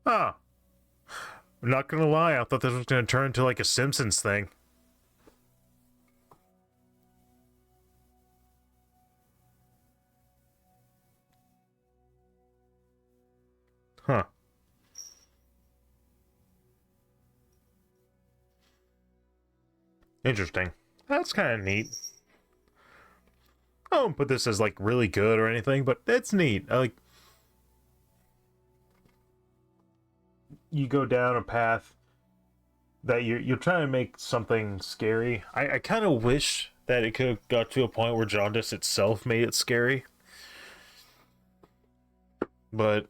Ah, I'm not gonna lie, I thought this was gonna turn into like a Simpsons thing. Huh. Interesting. That's kind of neat. I don't put this as like really good or anything, but it's neat. I like you go down a path that you're trying to make something scary. I kind of wish that it could have got to a point where jaundice itself made it scary, but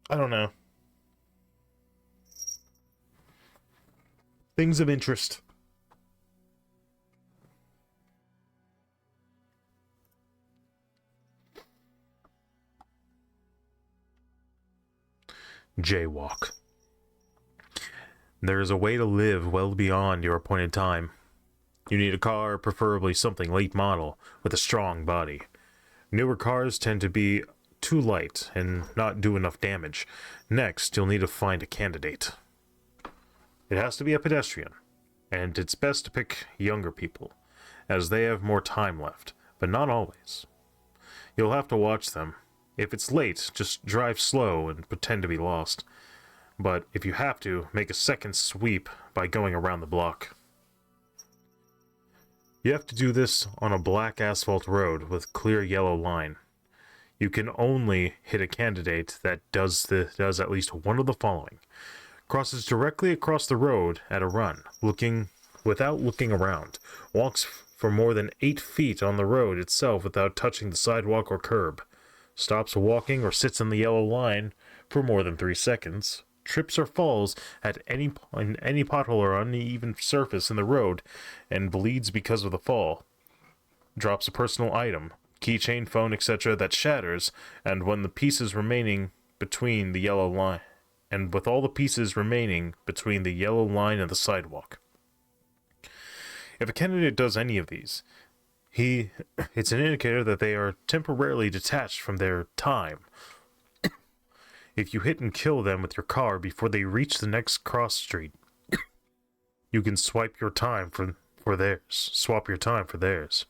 I don't know. Things of interest. Jaywalk. There is a way to live well beyond your appointed time. You need a car, preferably something late model, with a strong body. Newer cars tend to be too light and not do enough damage. Next, you'll need to find a candidate. It has to be a pedestrian, and it's best to pick younger people, as they have more time left, but not always. You'll have to watch them. If it's late, just drive slow and pretend to be lost. But if you have to, make a second sweep by going around the block. You have to do this on a black asphalt road with clear yellow line. You can only hit a candidate that does at least one of the following. Crosses directly across the road at a run, without looking around. Walks for more than 8 feet on the road itself without touching the sidewalk or curb. Stops walking or sits on the yellow line for more than 3 seconds. Trips or falls at any pothole or uneven surface in the road and bleeds because of the fall. Drops a personal item, keychain, phone, etc. that shatters, and when the pieces remaining between the yellow line, and with all the pieces remaining between the yellow line and the sidewalk. If a candidate does any of these, it's an indicator that they are temporarily detached from their time. If you hit and kill them with your car before they reach the next cross street, you can swap your time for theirs.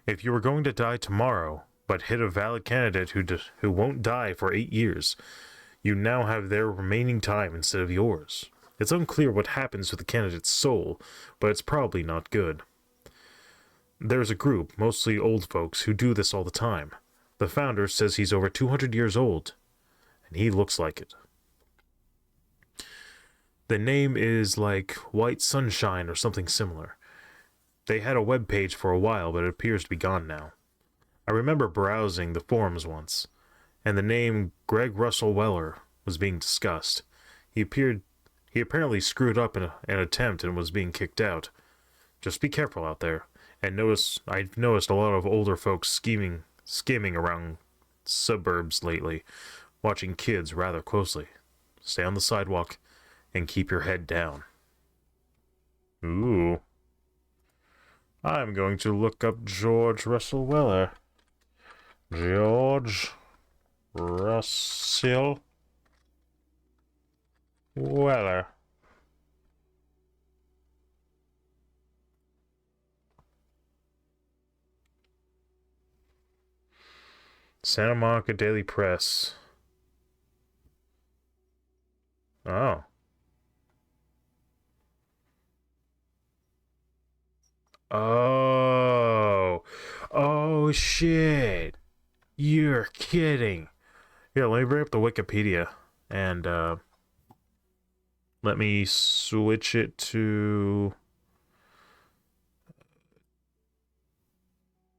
If you were going to die tomorrow, but hit a valid candidate who won't die for 8 years, you now have their remaining time instead of yours. It's unclear what happens to the candidate's soul, but it's probably not good. There's a group, mostly old folks, who do this all the time. The founder says he's over 200 years old, and he looks like it. The name is like White Sunshine or something similar. They had a web page for a while, but it appears to be gone now. I remember browsing the forums once, and the name Greg Russell Weller was being discussed. He apparently screwed up in an attempt and was being kicked out. Just be careful out there. And I've noticed a lot of older folks skimming around suburbs lately, watching kids rather closely. Stay on the sidewalk and keep your head down. Ooh. I'm going to look up George Russell Weller. George Russell Weller. Santa Monica Daily Press. Oh. Oh. Oh, shit. You're kidding. Yeah, let me bring up the Wikipedia and let me switch it to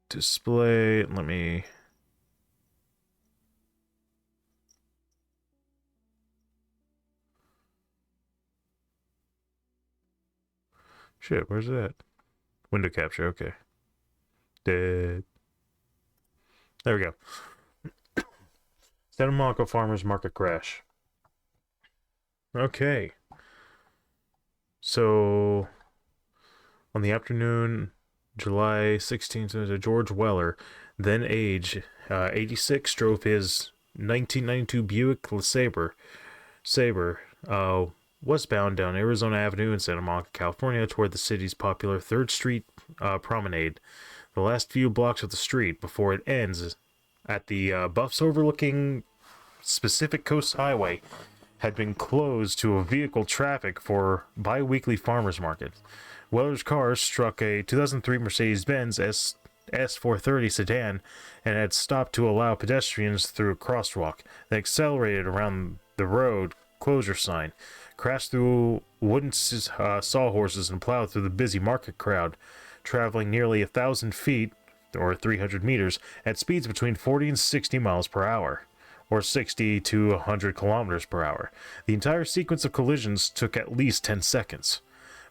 display. Let me shit, where's that? Window capture, okay. Dead. There we go. Santa Monica Farmers Market crash. Okay. So, on the afternoon, July 16th, George Weller, then age 86, drove his 1992 Buick Sabre, westbound down Arizona Avenue in Santa Monica, California, toward the city's popular 3rd Street promenade. The last few blocks of the street before it ends at the Buffs overlooking Pacific Coast Highway had been closed to a vehicle traffic for bi-weekly farmers market. Weller's car struck a 2003 Mercedes-Benz S430 sedan and had stopped to allow pedestrians through a crosswalk, then accelerated around the road closure sign, crashed through wooden sawhorses, and plowed through the busy market crowd, traveling nearly 1,000 feet, or 300 meters, at speeds between 40 and 60 miles per hour, or 60 to 100 kilometers per hour. The entire sequence of collisions took at least 10 seconds.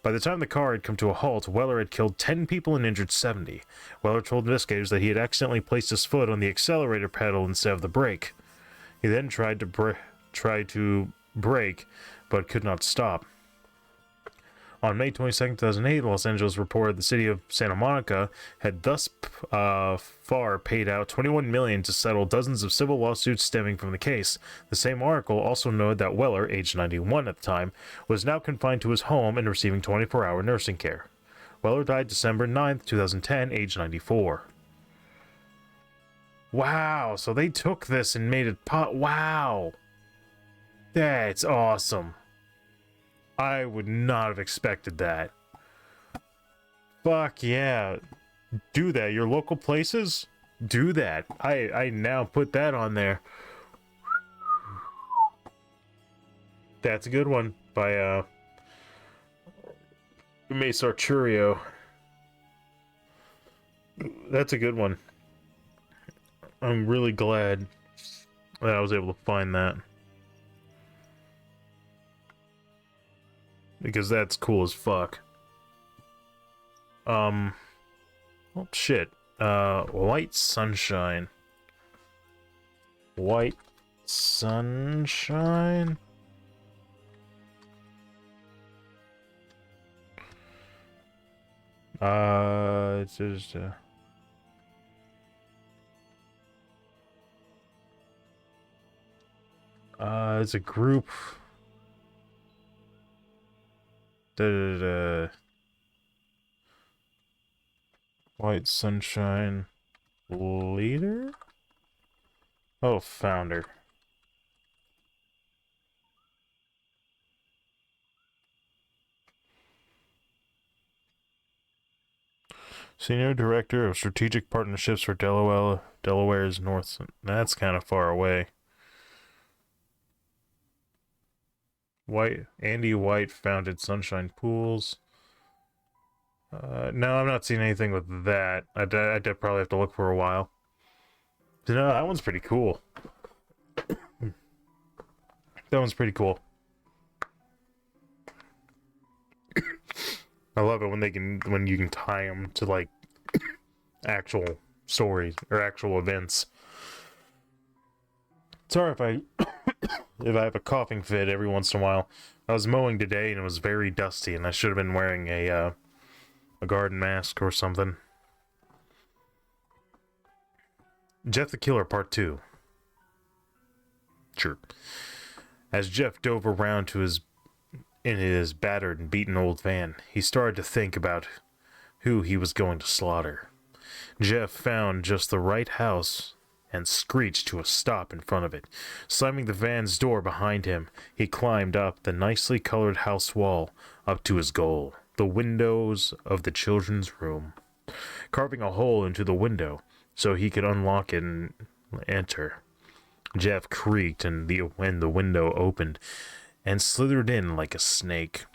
By the time the car had come to a halt, Weller had killed 10 people and injured 70. Weller told investigators that he had accidentally placed his foot on the accelerator pedal instead of the brake. He then tried to brake, but could not stop. On May 22, 2008, Los Angeles reported the city of Santa Monica had thus far paid out $21 million to settle dozens of civil lawsuits stemming from the case. The same article also noted that Weller, aged 91 at the time, was now confined to his home and receiving 24-hour nursing care. Weller died December 9, 2010, aged 94. Wow, so they took this and made it wow. That's awesome. I would not have expected that. Fuck yeah. Do that. Your local places? Do that. I now put that on there. That's a good one by Mace Arturio. That's a good one. I'm really glad that I was able to find that. Because that's cool as fuck. Oh shit. White Sunshine. White Sunshine? It's just it's a group. White Sunshine leader? Oh, founder. Senior Director of Strategic Partnerships for Delaware's North. That's kind of far away. Andy White founded Sunshine Pools. No, I'm not seeing anything with that. I'd probably have to look for a while. No, that one's pretty cool. That one's pretty cool. I love it when you can tie them to like actual stories or actual events. Sorry if I have a coughing fit every once in a while. I was mowing today and it was very dusty, and I should have been wearing a garden mask or something. Jeff the Killer Part 2. Sure. As Jeff dove around in his battered and beaten old van, he started to think about who he was going to slaughter. Jeff found just the right house and screeched to a stop in front of it. Slamming the van's door behind him, he climbed up the nicely colored house wall up to his goal, the windows of the children's room. Carving a hole into the window so he could unlock it and enter. Jeff creaked when the window opened and slithered in like a snake.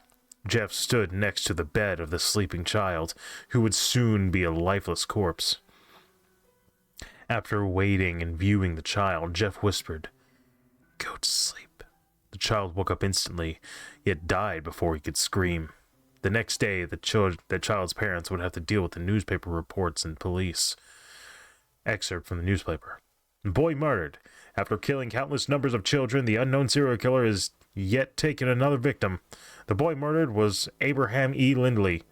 Jeff stood next to the bed of the sleeping child, who would soon be a lifeless corpse. After waiting and viewing the child, Jeff whispered, "Go to sleep." The child woke up instantly, yet died before he could scream. The next day, the child's parents would have to deal with the newspaper reports and police. Excerpt from the newspaper. Boy murdered. After killing countless numbers of children, the unknown serial killer has yet taken another victim. The boy murdered was Abraham E. Lindley,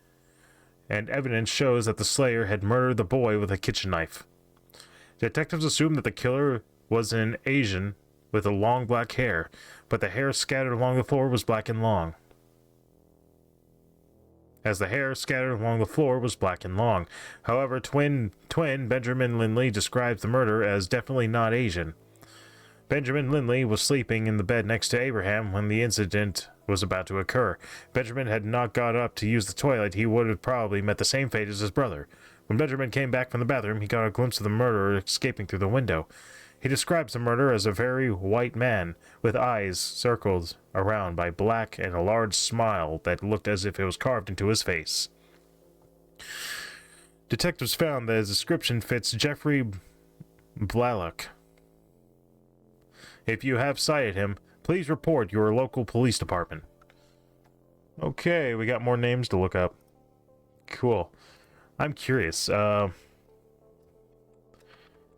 and evidence shows that the slayer had murdered the boy with a kitchen knife. Detectives assumed that the killer was an Asian with a long black hair, but the hair scattered along the floor was black and long. as the hair scattered along the floor was black and long. However, twin Benjamin Lindley describes the murder as definitely not Asian. Benjamin Lindley was sleeping in the bed next to Abraham when the incident was about to occur. Benjamin had not got up to use the toilet. He would have probably met the same fate as his brother. When Benjamin came back from the bathroom, he got a glimpse of the murderer escaping through the window. He describes the murderer as a very white man, with eyes circled around by black and a large smile that looked as if it was carved into his face. Detectives found that his description fits Jeffrey Blalock. If you have sighted him, please report your local police department. Okay, we got more names to look up. Cool. I'm curious,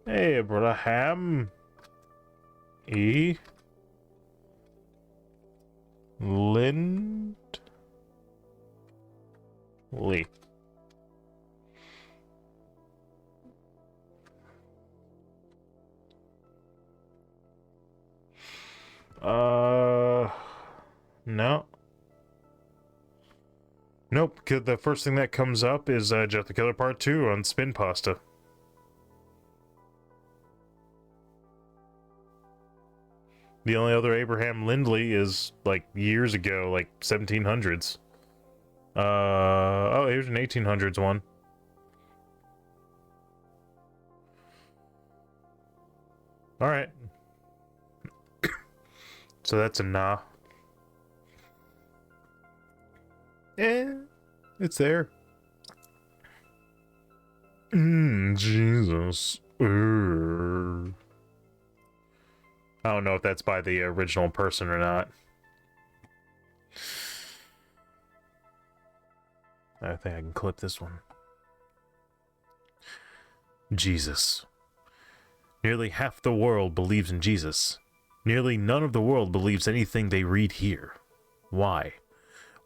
Hey, Abraham E. Lindley. No. Nope, the first thing that comes up is Jeff the Killer Part 2 on Spin Pasta. The only other Abraham Lindley is, like, years ago, like, 1700s. Oh, here's an 1800s one. Alright. So that's a nah. It's there. Jesus. I don't know if that's by the original person or not. I think I can clip this one. Jesus. Nearly half the world believes in Jesus. Nearly none of the world believes anything they read here. Why?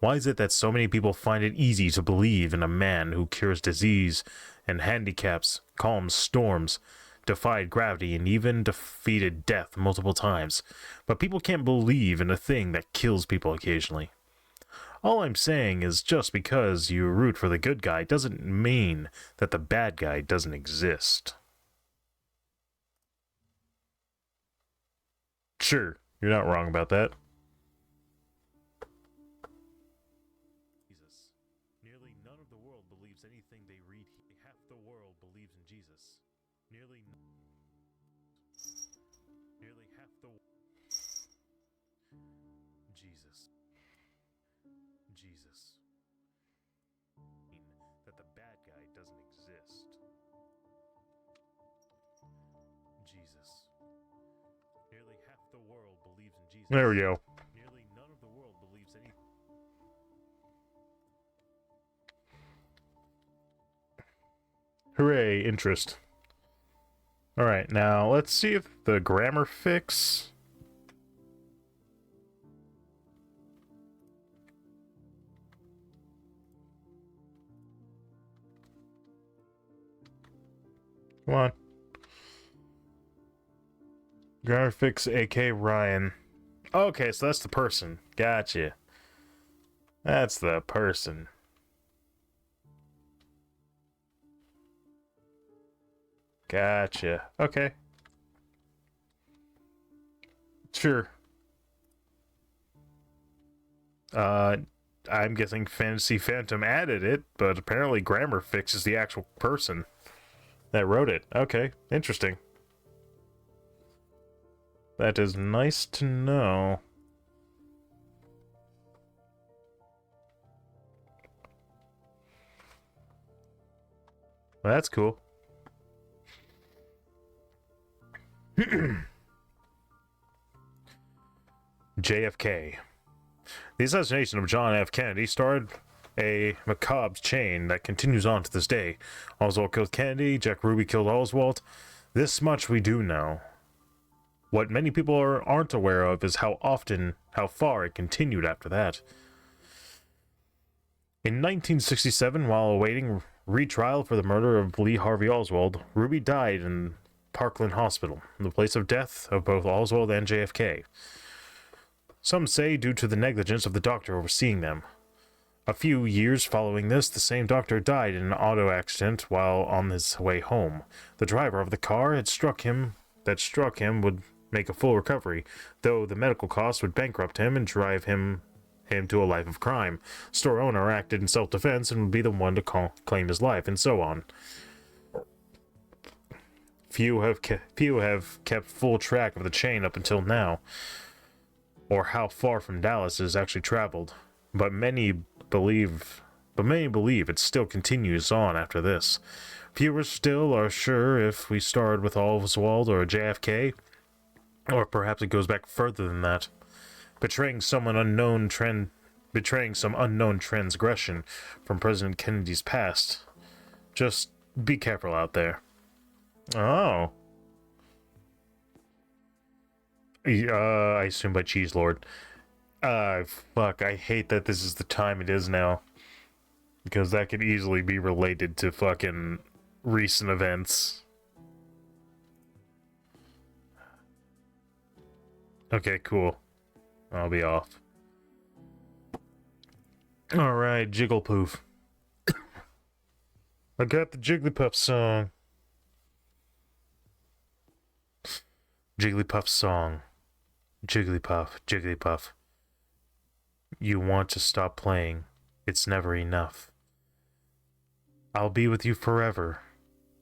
Why is it that so many people find it easy to believe in a man who cures disease and handicaps, calms storms, defied gravity, and even defeated death multiple times, but people can't believe in a thing that kills people occasionally? All I'm saying is just because you root for the good guy doesn't mean that the bad guy doesn't exist. Sure, you're not wrong about that. Jesus. Nearly none of the world believes anything they read. Half the world believes in Jesus. Nearly half the Jesus. That the bad guy doesn't exist. Jesus. Nearly half the world believes in Jesus. There we go. Nearly none of the world believes any. Hooray, interest. Alright, now let's see if the grammar fix. Come on. Grammar fix, AK Ryan. Okay, so that's the person. Gotcha. That's the person. Gotcha. Okay. Sure. I'm guessing Fantasy Phantom added it, but apparently Grammar Fix is the actual person that wrote it. Okay, interesting. That is nice to know. Well, that's cool. JFK. The assassination of John F. Kennedy started a macabre chain that continues on to this day. Oswald killed Kennedy, Jack Ruby killed Oswald. This much we do know. What many people aren't aware of is how far it continued after that. In 1967, while awaiting retrial for the murder of Lee Harvey Oswald, Ruby died in Parkland Hospital, the place of death of both Oswald and JFK. Some say due to the negligence of the doctor overseeing them. A few years following this, the same doctor died in an auto accident while on his way home. The driver of the car that struck him would make a full recovery, though the medical costs would bankrupt him and drive him to a life of crime. Store owner acted in self-defense and would be the one to claim his life, and so on. Few have kept full track of the chain up until now, or how far from Dallas it has actually traveled. But many believe it still continues on after this. Fewer still are sure if we started with Oswald or JFK, or perhaps it goes back further than that, betraying some unknown transgression from President Kennedy's past. Just be careful out there. Oh. I assume by Cheese Lord. Fuck, I hate that this is the time it is now. Because that could easily be related to fucking recent events. Okay, cool. I'll be off. Alright, Jigglypoof. I got the Jigglypuff song. Jigglypuff song. Jigglypuff, Jigglypuff. You want to stop playing. It's never enough. I'll be with you forever.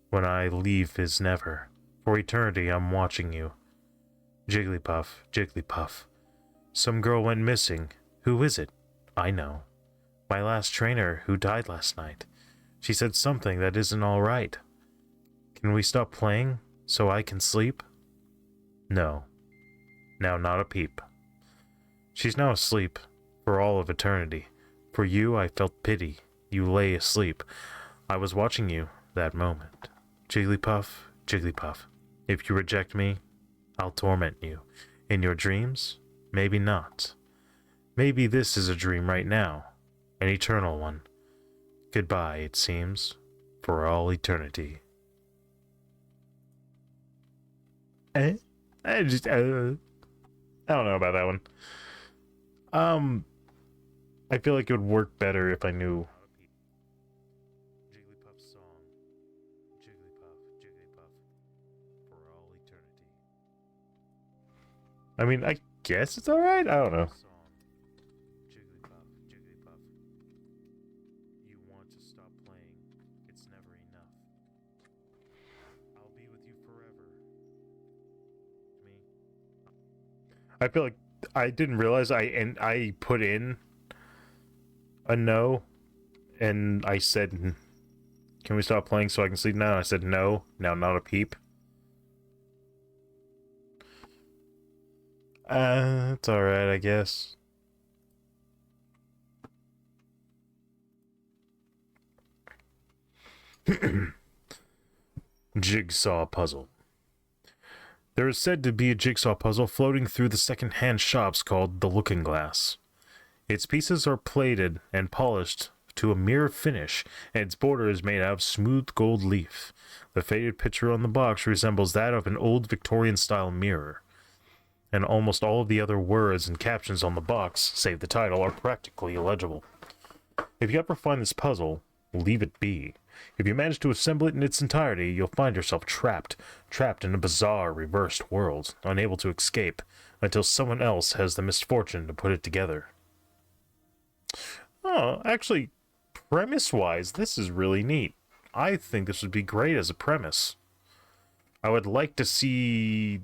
When I leave is never. For eternity I'm watching you. Jigglypuff, Jigglypuff. Some girl went missing. Who is it? I know. My last trainer who died last night. She said something that isn't all right. Can we stop playing so I can sleep? No. Now not a peep. She's now asleep for all of eternity. For you I felt pity. You lay asleep. I was watching you that moment. Jigglypuff, Jigglypuff. If you reject me, I'll torment you. In your dreams? Maybe not. Maybe this is a dream right now. An eternal one. Goodbye, it seems. For all eternity. I don't know about that one. I feel like it would work better if I knew. Jigglypuff song. Jigglypuff, Jigglypuff. For all eternity. I mean, I guess it's alright? I don't know. Jigglypuff, Jigglypuff. You want to stop playing. It's never enough. I'll be with you forever. Me. I feel like I didn't realize I put in a no, and I said, can we stop playing so I can sleep now? And I said no. Now not a peep. It's alright, I guess. Jigsaw puzzle. There is said to be a jigsaw puzzle floating through the second-hand shops called the Looking Glass. Its pieces are plated and polished to a mirror finish, and its border is made out of smooth gold leaf. The faded picture on the box resembles that of an old Victorian-style mirror, and almost all of the other words and captions on the box, save the title, are practically illegible. If you ever find this puzzle, leave it be. If you manage to assemble it in its entirety, you'll find yourself trapped in a bizarre, reversed world, unable to escape, until someone else has the misfortune to put it together. Oh, actually, premise-wise, this is really neat. I think this would be great as a premise. I would like to see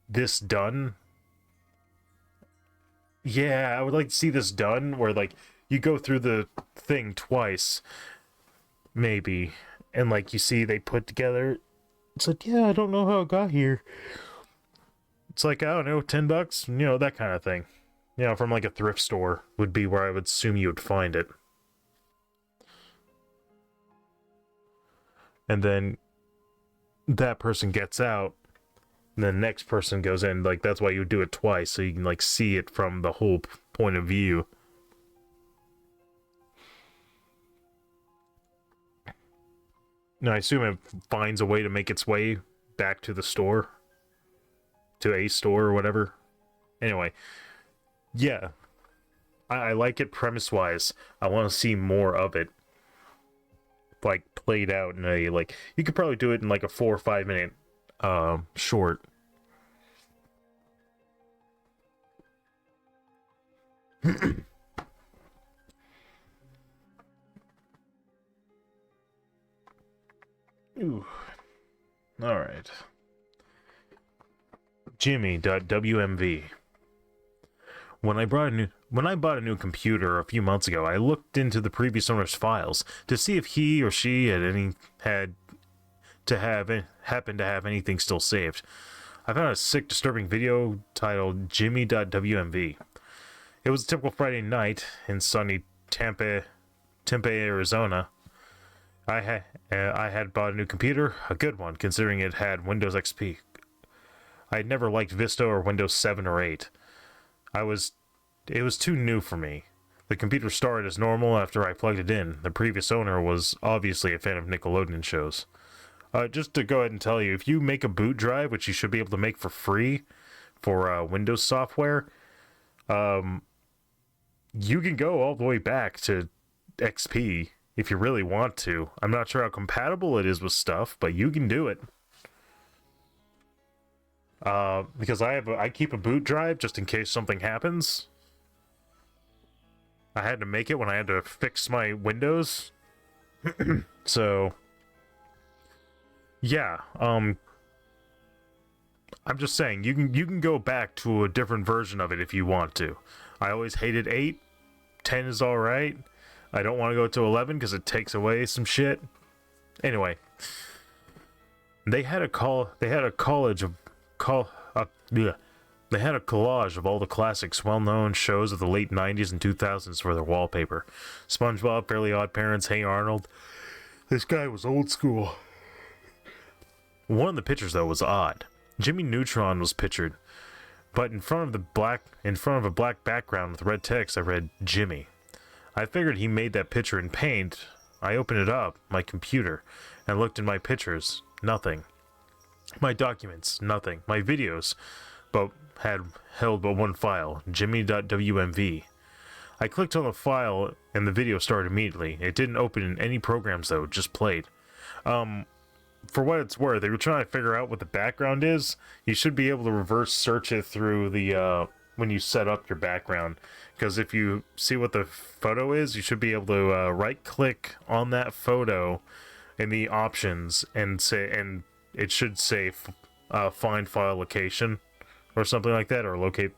this done. Yeah, I would like to see this done, where, like, you go through the thing twice, maybe, and, like, you see they put together, it's like, yeah, I don't know how it got here. It's like, I don't know, $10, you know, that kind of thing. You know, from, like, a thrift store would be where I would assume you would find it. And then that person gets out, and the next person goes in. Like, that's why you do it twice, so you can, like, see it from the whole point of view. Now, I assume it finds a way to make its way back to the store. To a store or whatever. Anyway. Yeah. I like it premise-wise. I want to see more of it, like, played out in a, like, you could probably do it in, like, a 4 or 5 minute, short. Ooh. Alright. Jimmy.wmv. When I bought a new computer a few months ago, I looked into the previous owner's files to see if he or she happened to have anything still saved. I found a sick, disturbing video titled Jimmy.wmv. It was a typical Friday night in sunny Tempe, Arizona. I had bought a new computer, a good one, considering it had Windows XP. I had never liked Vista or Windows 7 or 8. It was too new for me. The computer started as normal after I plugged it in. The previous owner was obviously a fan of Nickelodeon shows. Just to go ahead and tell you, if you make a boot drive, which you should be able to make for free for Windows software, you can go all the way back to XP if you really want to. I'm not sure how compatible it is with stuff, but you can do it. Because I keep a boot drive just in case something happens. I had to make it when I had to fix my Windows. So yeah, I'm just saying you can go back to a different version of it if you want to. I always hated 8. 10 is all right. I don't want to go to 11 because it takes away some shit. Anyway, they had a collage of all the classics, well-known shows of the late 90s and 2000s for their wallpaper. SpongeBob, Fairly Odd Parents, Hey Arnold. This guy was old school. One of the pictures, though, was odd. Jimmy Neutron was pictured, but in front of a black background with red text, I read Jimmy. I figured he made that picture in paint. I opened it up, my computer, and looked in my pictures. Nothing. My documents, nothing. My videos, but had held but one file, Jimmy.wmv. I clicked on the file and the video started immediately. It didn't open in any programs though, just played. For what it's worth, if you're trying to figure out what the background is, you should be able to reverse search it through the, when you set up your background. Because if you see what the photo is, you should be able to right click on that photo in the options and it should say find file location or something like that, or locate,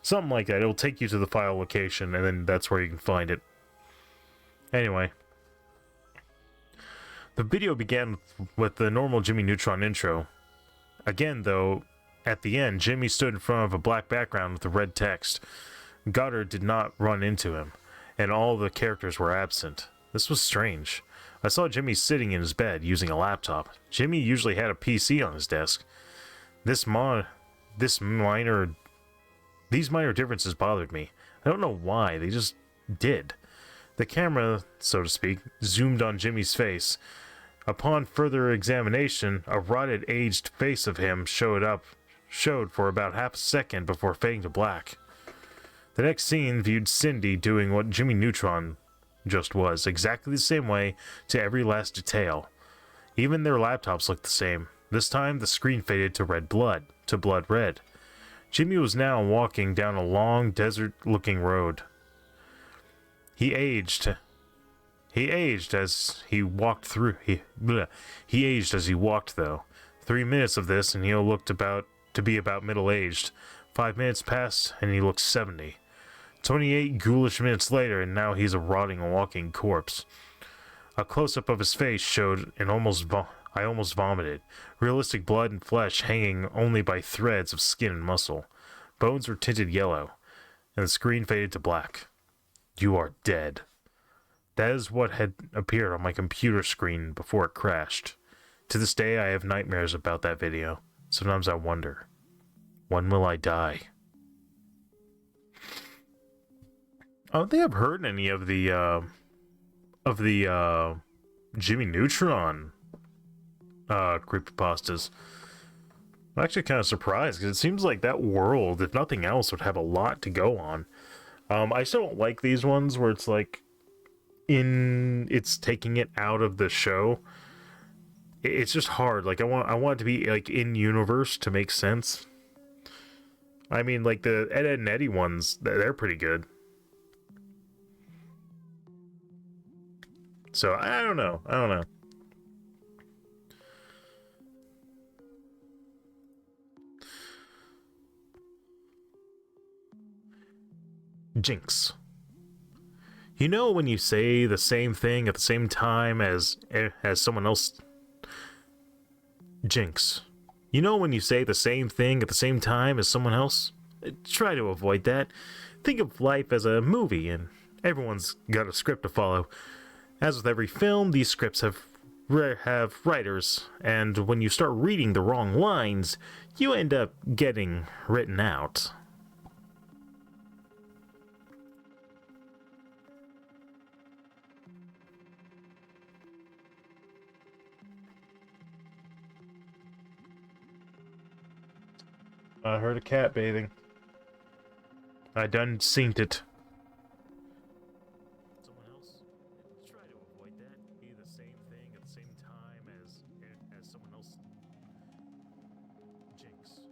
something like that. It'll take you to the file location and then that's where you can find it. Anyway, the video began with the normal Jimmy Neutron intro. Again though, at the end, Jimmy stood in front of a black background with the red text. Goddard did not run into him, and all the characters were absent. This was strange. I saw Jimmy sitting in his bed using a laptop. Jimmy usually had a PC on his desk. These minor differences bothered me. I don't know why, they just did. The camera, so to speak, zoomed on Jimmy's face. Upon further examination, a rotted, aged face of him showed for about half a second before fading to black. The next scene viewed Cindy doing what Jimmy Neutron just was, exactly the same way to every last detail. Even their laptops looked the same. This time, the screen faded to blood red. Jimmy was now walking down a long, desert-looking road. He aged as he walked through. He aged as he walked, though. 3 minutes of this, and he looked to be about middle-aged. 5 minutes passed, and he looked 70. 28 ghoulish minutes later, and now he's a rotting, walking corpse. A close-up of his face showed I almost vomited. Realistic blood and flesh hanging only by threads of skin and muscle. Bones were tinted yellow, and the screen faded to black. You are dead. That is what had appeared on my computer screen before it crashed. To this day, I have nightmares about that video. Sometimes I wonder, when will I die? I don't think I've heard any of the Jimmy Neutron creepypastas. I'm actually kind of surprised because it seems like that world, if nothing else, would have a lot to go on. I still don't like these ones where it's like it's taking it out of the show. It's just hard. Like I want it to be like in universe to make sense. I mean, like the Ed, Ed and Eddie ones, they're pretty good. So I don't know. I don't know. Jinx. You know when you say the same thing at the same time as someone else. Jinx. You know when you say the same thing at the same time as someone else? Try to avoid that. Think of life as a movie, and everyone's got a script to follow. As with every film, these scripts have writers, and when you start reading the wrong lines, you end up getting written out. I heard a cat bathing. I done seen it. Someone else? Try to avoid that. Be the same thing at the same time as someone else. Jinx.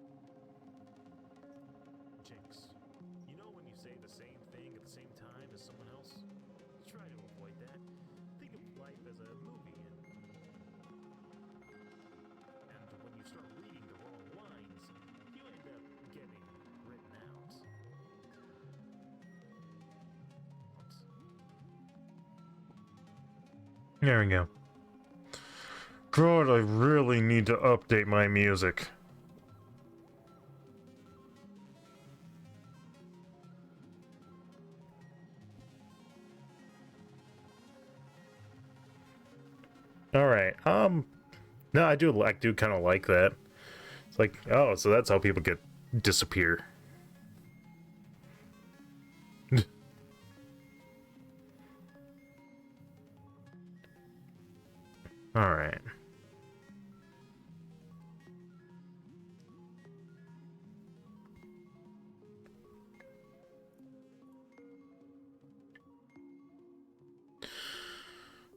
Jinx. You know when you say the same thing at the same time as someone else? Try to avoid that. Think of life as a movie, and when you start reading the wrong lines, you end up getting written out. There we go. God, I really need to update my music. Alright, no, I do kind of like that. It's like, oh, so that's how people get disappear. Alright.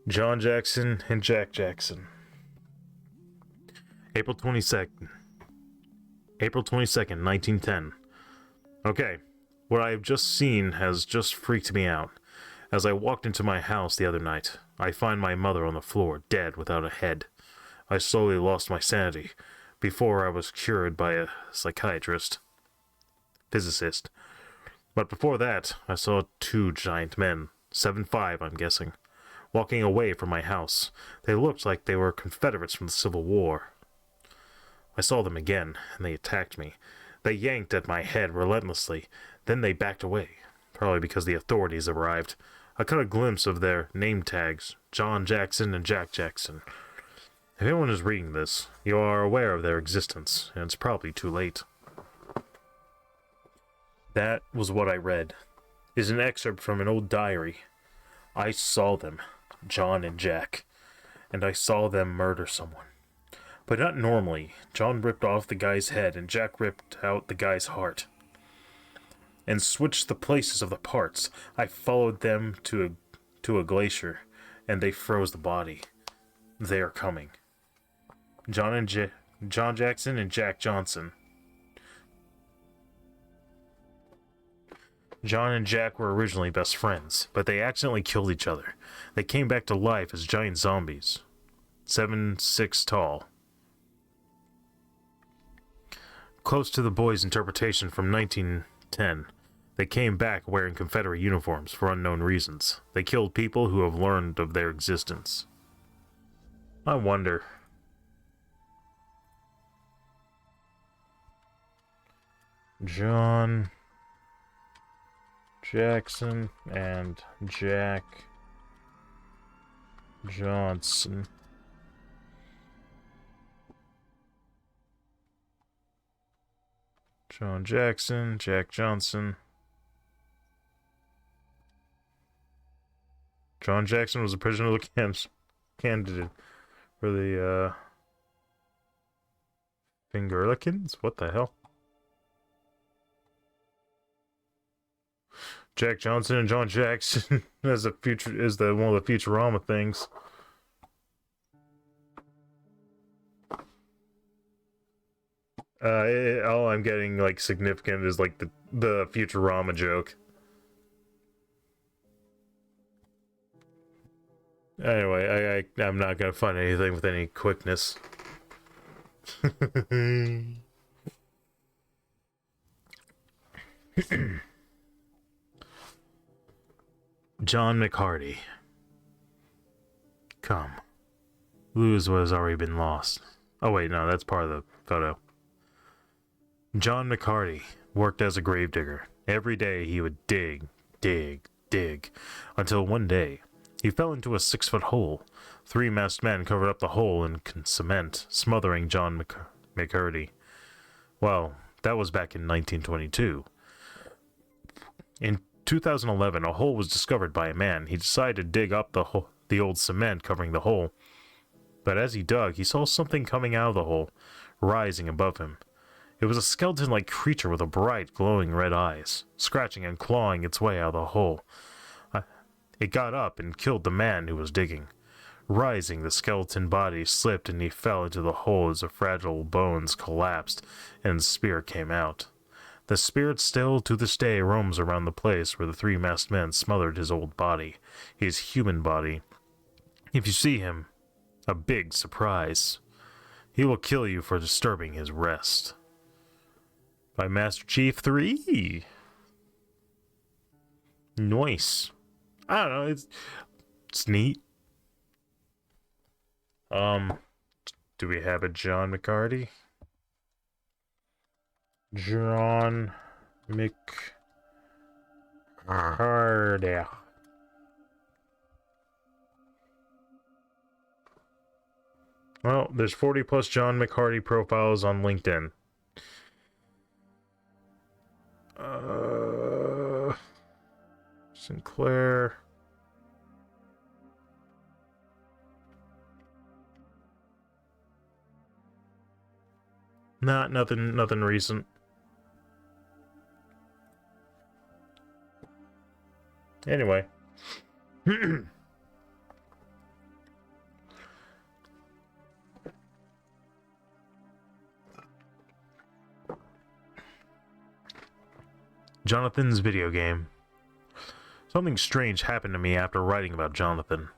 John Jackson and Jack Jackson. April 22nd. April 22nd, 1910. Okay, what I have just seen has just freaked me out. As I walked into my house the other night, I find my mother on the floor, dead without a head. I slowly lost my sanity before I was cured by a psychiatrist, physicist. But before that, I saw two giant men, 7'5", I'm guessing, walking away from my house. They looked like they were Confederates from the Civil War. I saw them again, and they attacked me. They yanked at my head relentlessly, then they backed away, probably because the authorities arrived. I caught a glimpse of their name tags, John Jackson and Jack Jackson. If anyone is reading this, you are aware of their existence, and it's probably too late. That was what I read. It is an excerpt from an old diary. I saw them, John and Jack, and I saw them murder someone. But not normally. John ripped off the guy's head, and Jack ripped out the guy's heart and switched the places of the parts. I followed them to a glacier, and they froze the body. They are coming. John Jackson and Jack Johnson. John and Jack were originally best friends, but they accidentally killed each other. They came back to life as giant zombies. 7'6" tall. Close to the boys' interpretation from 1910, they came back wearing Confederate uniforms for unknown reasons. They killed people who have learned of their existence. I wonder. John Jackson and Jack Johnson. John Jackson, Jack Johnson. John Jackson was a presidential candidate for the Fingerlikins? What the hell? Jack Johnson and John Jackson as a future is the one of the Futurama things. All I'm getting like significant is like the Futurama joke. Anyway, I'm not gonna find anything with any quickness. John McHardy. Come. Lose what has already been lost. Oh wait, no, that's part of the photo. John McHardy worked as a gravedigger. Every day he would dig, until one day he fell into a 6-foot hole. 3 masked men covered up the hole in cement, smothering John McHardy. Well, that was back in 1922. In 2011, a hole was discovered by a man. He decided to dig up the old cement covering the hole. But as he dug, he saw something coming out of the hole, rising above him. It was a skeleton-like creature with a bright, glowing red eyes, scratching and clawing its way out of the hole. It got up and killed the man who was digging. Rising, the skeleton body slipped and he fell into the hole as the fragile bones collapsed and the spirit came out. The spirit still to this day roams around the place where the 3 masked men smothered his old body, his human body. If you see him, a big surprise. He will kill you for disturbing his rest. By Master Chief 3. Nice. I don't know, it's neat. Do we have a John McHardy? John McHardy. Well, there's 40 plus John McHardy profiles on LinkedIn. Sinclair. Nothing recent. Anyway. Jonathan's video game. Something strange happened to me after writing about Jonathan.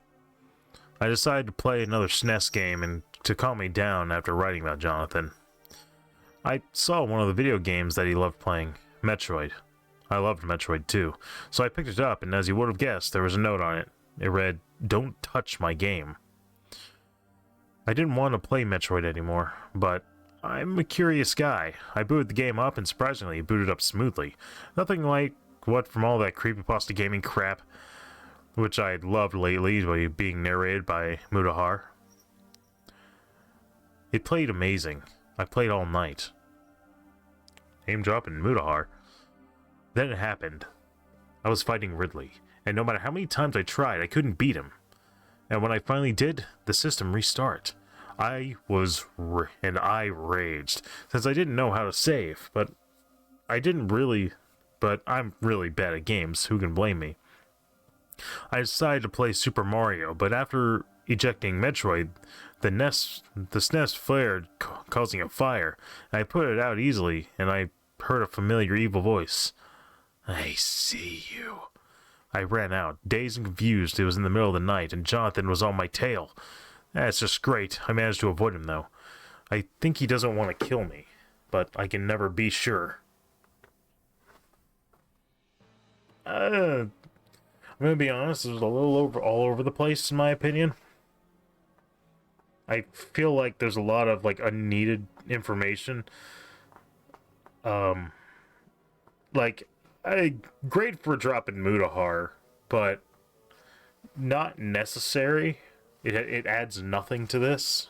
I decided to play another SNES game and to calm me down after writing about Jonathan. I saw one of the video games that he loved playing, Metroid. I loved Metroid too, so I picked it up, and as you would have guessed, there was a note on it. It read, "Don't touch my game." I didn't want to play Metroid anymore, but I'm a curious guy. I booted the game up, and surprisingly, it booted up smoothly. Nothing like what from all that Creepypasta gaming crap, which I loved lately, being narrated by Mutahar. It played amazing. I played all night. Name dropping Mutahar. Then it happened. I was fighting Ridley, and no matter how many times I tried, I couldn't beat him. And when I finally did, the system restart. I raged, since I didn't know how to save, but I'm really bad at games, who can blame me? I decided to play Super Mario, but after ejecting Metroid, the SNES flared, causing a fire. I put it out easily, and I heard a familiar evil voice. "I see you." I ran out, dazed and confused. It was in the middle of the night, and Jonathan was on my tail. That's just great. I managed to avoid him, though. I think he doesn't want to kill me, but I can never be sure. I'm gonna be honest, it was a little all over the place, in my opinion. I feel like there's a lot of, like, unneeded information. Great for dropping Mutahar, but not necessary. It adds nothing to this.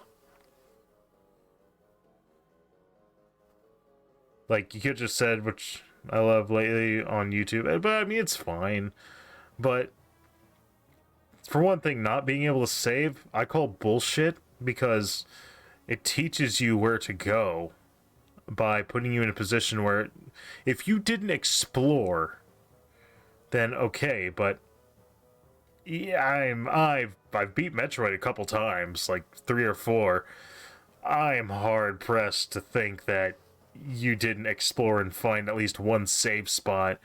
Like, you could just said, which I love lately on YouTube, but I mean, it's fine. But for one thing, not being able to save, I call bullshit, because it teaches you where to go by putting you in a position where if you didn't explore, then okay, but yeah, I've beat Metroid a couple times, like 3 or 4. I am hard pressed to think that you didn't explore and find at least one safe spot,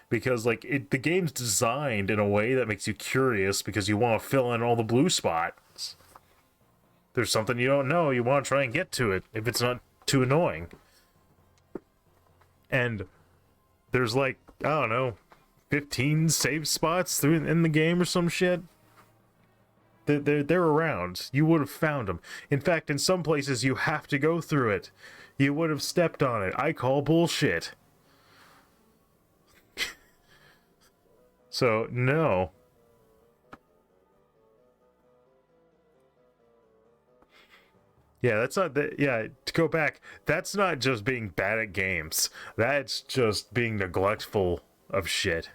because like the game's designed in a way that makes you curious because you want to fill in all the blue spots. There's something you don't know, you want to try and get to it if it's not too annoying. And there's like, I don't know, 15 save spots in the game or some shit. They're around. You would have found them. In fact, in some places you have to go through it. You would have stepped on it. I call bullshit. So, no. Yeah, that's not that. Yeah, to go back, that's not just being bad at games. That's just being neglectful of shit.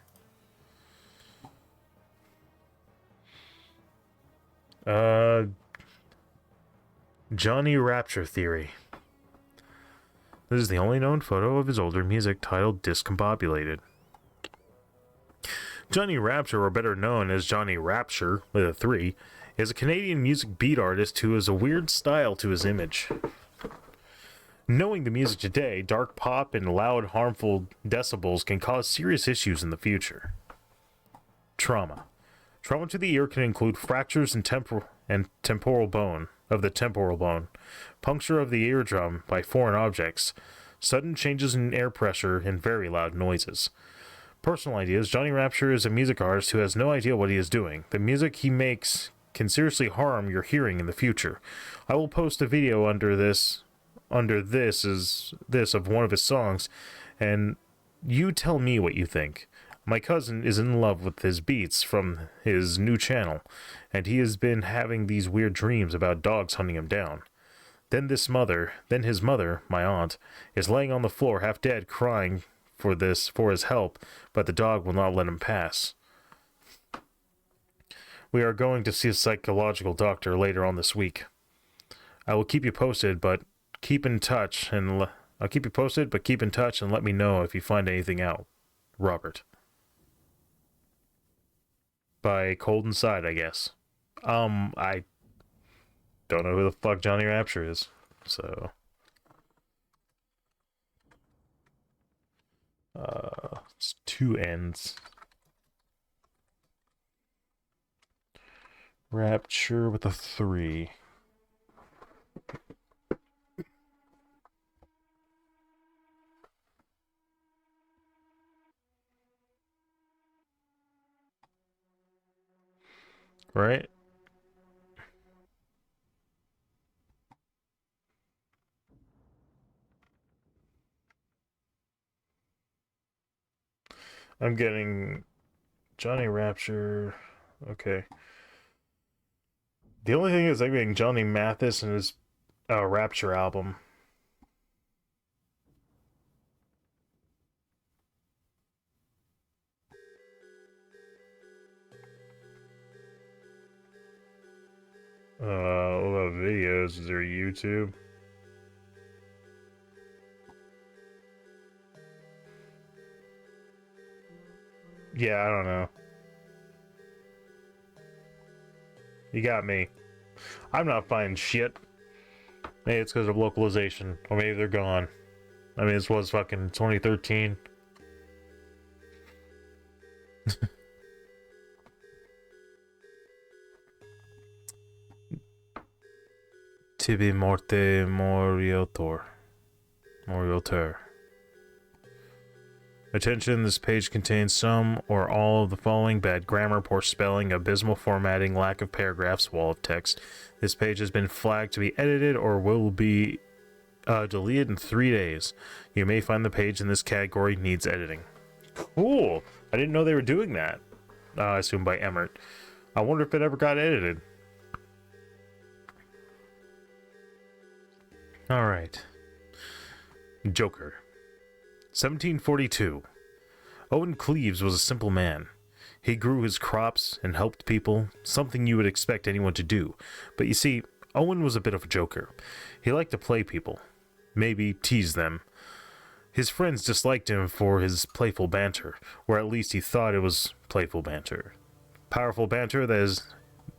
Johnny Rapture Theory. This is the only known photo of his older music titled Discombobulated. Johnny Rapture, or better known as Johnny Rapture with a 3, is a Canadian music beat artist who has a weird style to his image. Knowing the music today, dark pop and loud, harmful decibels can cause serious issues in the future. Trauma. Trauma to the ear can include fractures and temporal bone, puncture of the eardrum by foreign objects, sudden changes in air pressure, and very loud noises. Personal ideas. Johnny Rapture is a music artist who has no idea what he is doing. The music he makes can seriously harm your hearing in the future. I will post a video under this of one of his songs, and you tell me what you think. My cousin is in love with his beats from his new channel, and he has been having these weird dreams about dogs hunting him down. Then his mother, my aunt, is laying on the floor half dead, crying for his help, but the dog will not let him pass. We are going to see a psychological doctor later on this week. I will keep you posted, but keep in touch, and keep in touch and let me know if you find anything out. Robert. By Cold Inside, I guess. I don't know who the fuck Johnny Rapture is, so it's 2 N's. Rapture with a 3. Right? I'm getting Johnny Rapture. Okay. The only thing is I'm getting Johnny Mathis and his Rapture album. What about videos? Is there YouTube? Yeah, I don't know. You got me. I'm not finding shit. Maybe it's because of localization, or maybe they're gone. I mean, this was fucking 2013. Tibi morte moriator. Attention, this page contains some or all of the following: bad grammar, poor spelling, abysmal formatting, lack of paragraphs, wall of text. This page has been flagged to be edited or will be deleted in 3 days. You may find the page in this category needs editing. Cool! I didn't know they were doing that. I assume by Emmert. I wonder if it ever got edited. Alright. Joker. 1742. Owen Cleves was a simple man. He grew his crops and helped people, something you would expect anyone to do. But you see, Owen was a bit of a joker. He liked to play people. Maybe tease them. His friends disliked him for his playful banter, or at least he thought it was playful banter. Powerful banter that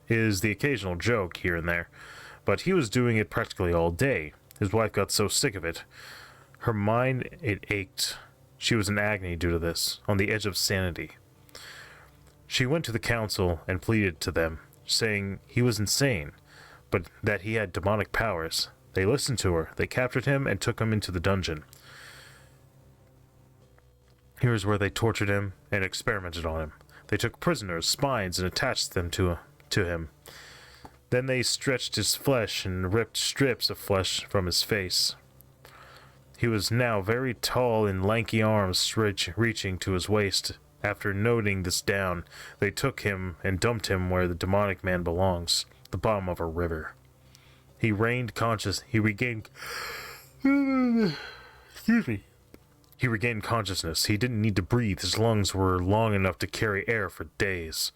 is the occasional joke here and there, but he was doing it practically all day. His wife got so sick of it. Her mind, it ached. She was in agony due to this, on the edge of sanity. She went to the council and pleaded to them, saying he was insane, but that he had demonic powers. They listened to her, they captured him and took him into the dungeon. Here's where they tortured him and experimented on him. They took prisoners' spines and attached them to him. Then they stretched his flesh and ripped strips of flesh from his face. He was now very tall and lanky arms reaching to his waist. After noting this down, they took him and dumped him where the demonic man belongs, the bottom of a river. He regained He regained consciousness. He didn't need to breathe. His lungs were long enough to carry air for days.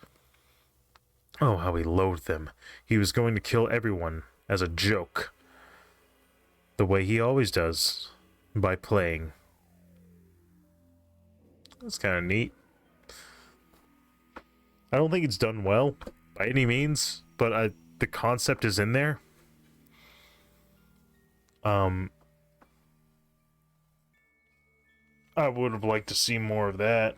Oh, how he loathed them. He was going to kill everyone as a joke. The way he always does, by playing. That's kind of neat. I don't think it's done well, by any means, but the concept is in there. I would have liked to see more of that.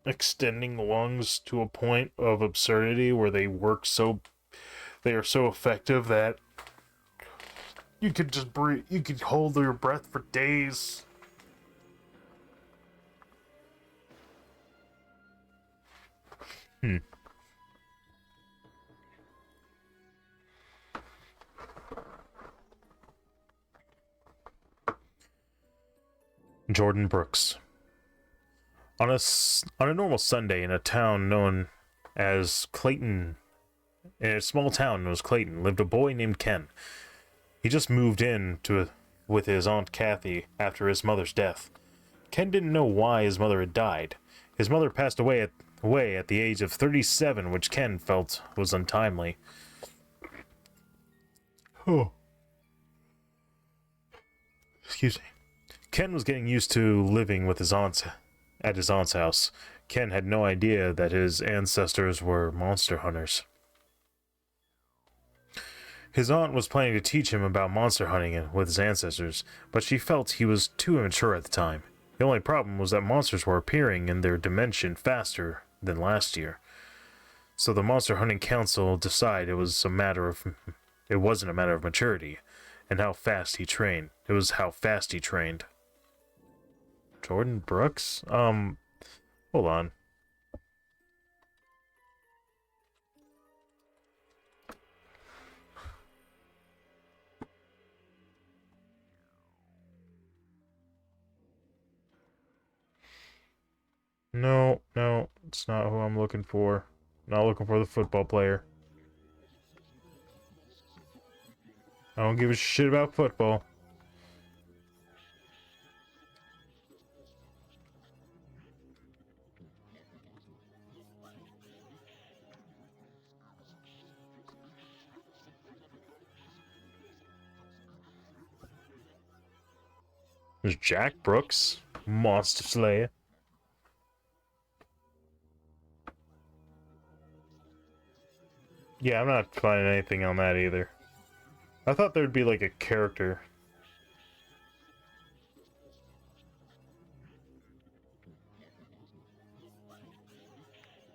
Extending lungs to a point of absurdity where they are so effective that you could just breathe, you could hold your breath for days. Jordan Brooks. On a normal Sunday in a town known as Clayton, in a small town known as Clayton, lived a boy named Ken. He just moved in with his Aunt Kathy after his mother's death. Ken didn't know why his mother had died. His mother passed away at the age of 37, which Ken felt was untimely. Oh. Excuse me. Ken was getting used to living with his aunt's at his aunt's house. Ken had no idea that his ancestors were monster hunters. His aunt was planning to teach him about monster hunting with his ancestors, but she felt he was too immature at the time. The only problem was that monsters were appearing in their dimension faster than last year. So the Monster Hunting Council decided it wasn't a matter of maturity and how fast he trained. It was how fast he trained. Jordan Brooks? Hold on. No, it's not who I'm looking for. Not looking for the football player. I don't give a shit about football. There's Jack Brooks, Monster Slayer. Yeah, I'm not finding anything on that either. I thought there'd be like a character.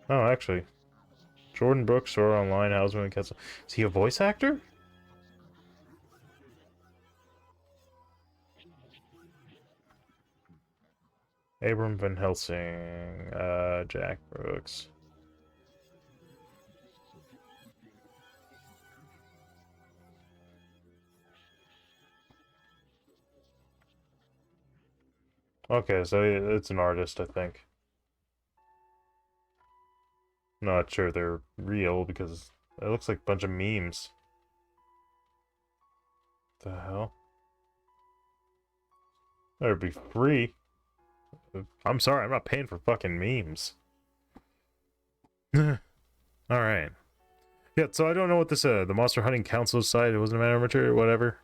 Oh, actually. Jordan Brooks or online Houseman and Castle. Is he a voice actor? Abram Van Helsing, Jack Brooks. Okay, so it's an artist, I think. Not sure they're real because it looks like a bunch of memes. The hell? That'd be free. I'm sorry, I'm not paying for fucking memes. Alright. Yeah, so I don't know what this, the Monster Hunting Council decided it wasn't a matter of material, whatever.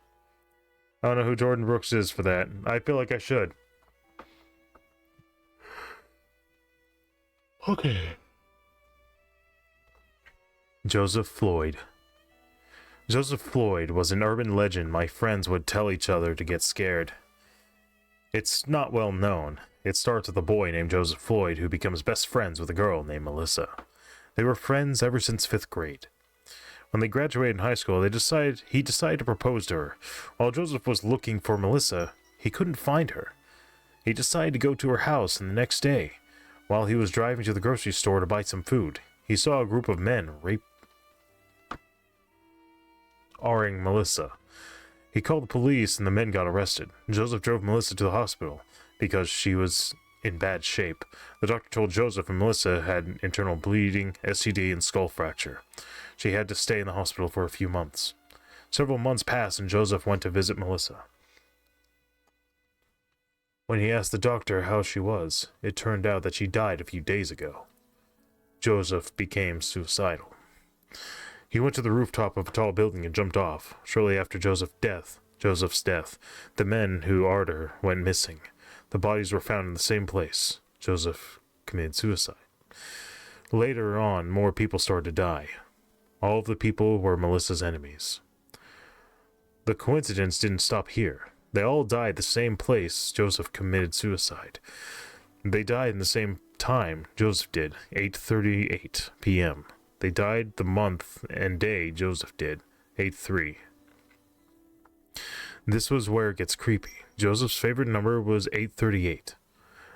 I don't know who Jordan Brooks is for that. I feel like I should. Okay. Joseph Floyd. Joseph Floyd was an urban legend my friends would tell each other to get scared. It's not well known. It starts with a boy named Joseph Floyd who becomes best friends with a girl named Melissa. They were friends ever since 5th grade. When they graduated in high school, he decided to propose to her. While Joseph was looking for Melissa, he couldn't find her. He decided to go to her house, and the next day, while he was driving to the grocery store to buy some food, he saw a group of men raping Melissa. He called the police and the men got arrested. Joseph drove Melissa to the hospital because she was in bad shape. The doctor told Joseph and Melissa had internal bleeding, STD, and skull fracture. She had to stay in the hospital for a few months. Several months passed and Joseph went to visit Melissa. When he asked the doctor how she was, it turned out that she died a few days ago. Joseph became suicidal. He went to the rooftop of a tall building and jumped off. Shortly after Joseph's death, the men who arred her went missing. The bodies were found in the same place. Joseph committed suicide. Later on, more people started to die. All of the people were Melissa's enemies. The coincidence didn't stop here. They all died the same place Joseph committed suicide. They died in the same time Joseph did, 8:38 p.m. They died the month and day Joseph did, 8/3. This was where it gets creepy. Joseph's favorite number was 838.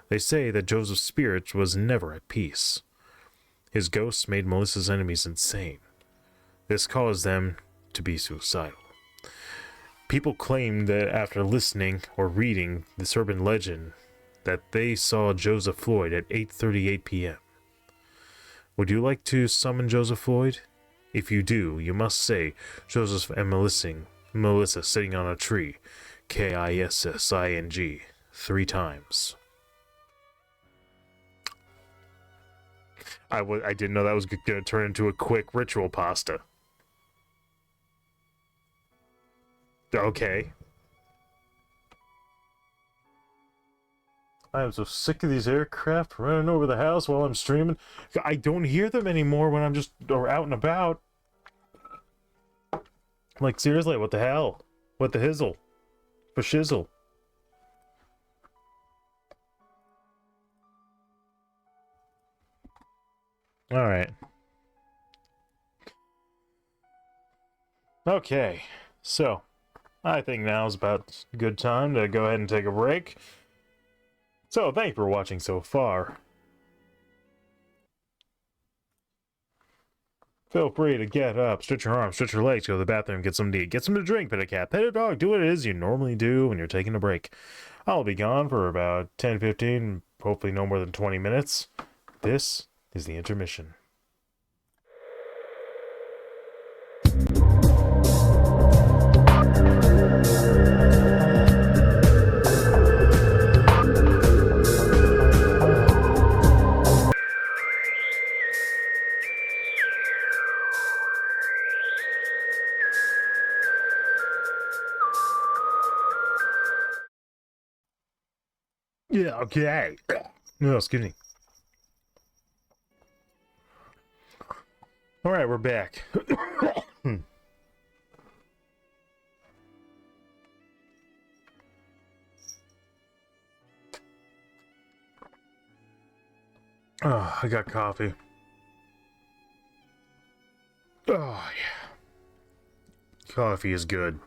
They say that Joseph's spirit was never at peace. His ghosts made Melissa's enemies insane. This caused them to be suicidal. People claim that after listening or reading this urban legend that they saw Joseph Floyd at 8:38 p.m. Would you like to summon Joseph Floyd? If you do, you must say Joseph and Melissa sitting on a tree, KISSING, 3 times. I didn't know that was going to turn into a quick ritual pasta. Okay. I am so sick of these aircraft running over the house while I'm streaming. I don't hear them anymore when I'm just out and about. Like, seriously, what the hell? What the hizzle? For shizzle. Alright. Okay, so I think now is about a good time to go ahead and take a break. So, thank you for watching so far. Feel free to get up, stretch your arms, stretch your legs, go to the bathroom, get something to eat, get something to drink, pet a cat, pet a dog, do what it is you normally do when you're taking a break. I'll be gone for about 10, 15, hopefully no more than 20 minutes. This is the intermission. Yeah, okay. No, excuse me. Alright, we're back. Oh, I got coffee. Oh, yeah. Coffee is good.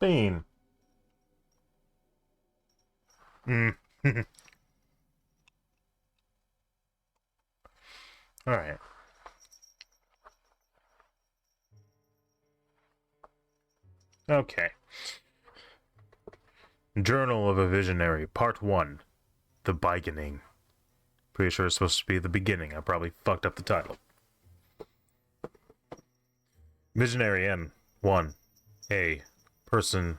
Bean. Alright. Okay. Journal of a Visionary, Part 1. The Beginning. Pretty sure it's supposed to be the beginning. I probably fucked up the title. Visionary N. 1. A person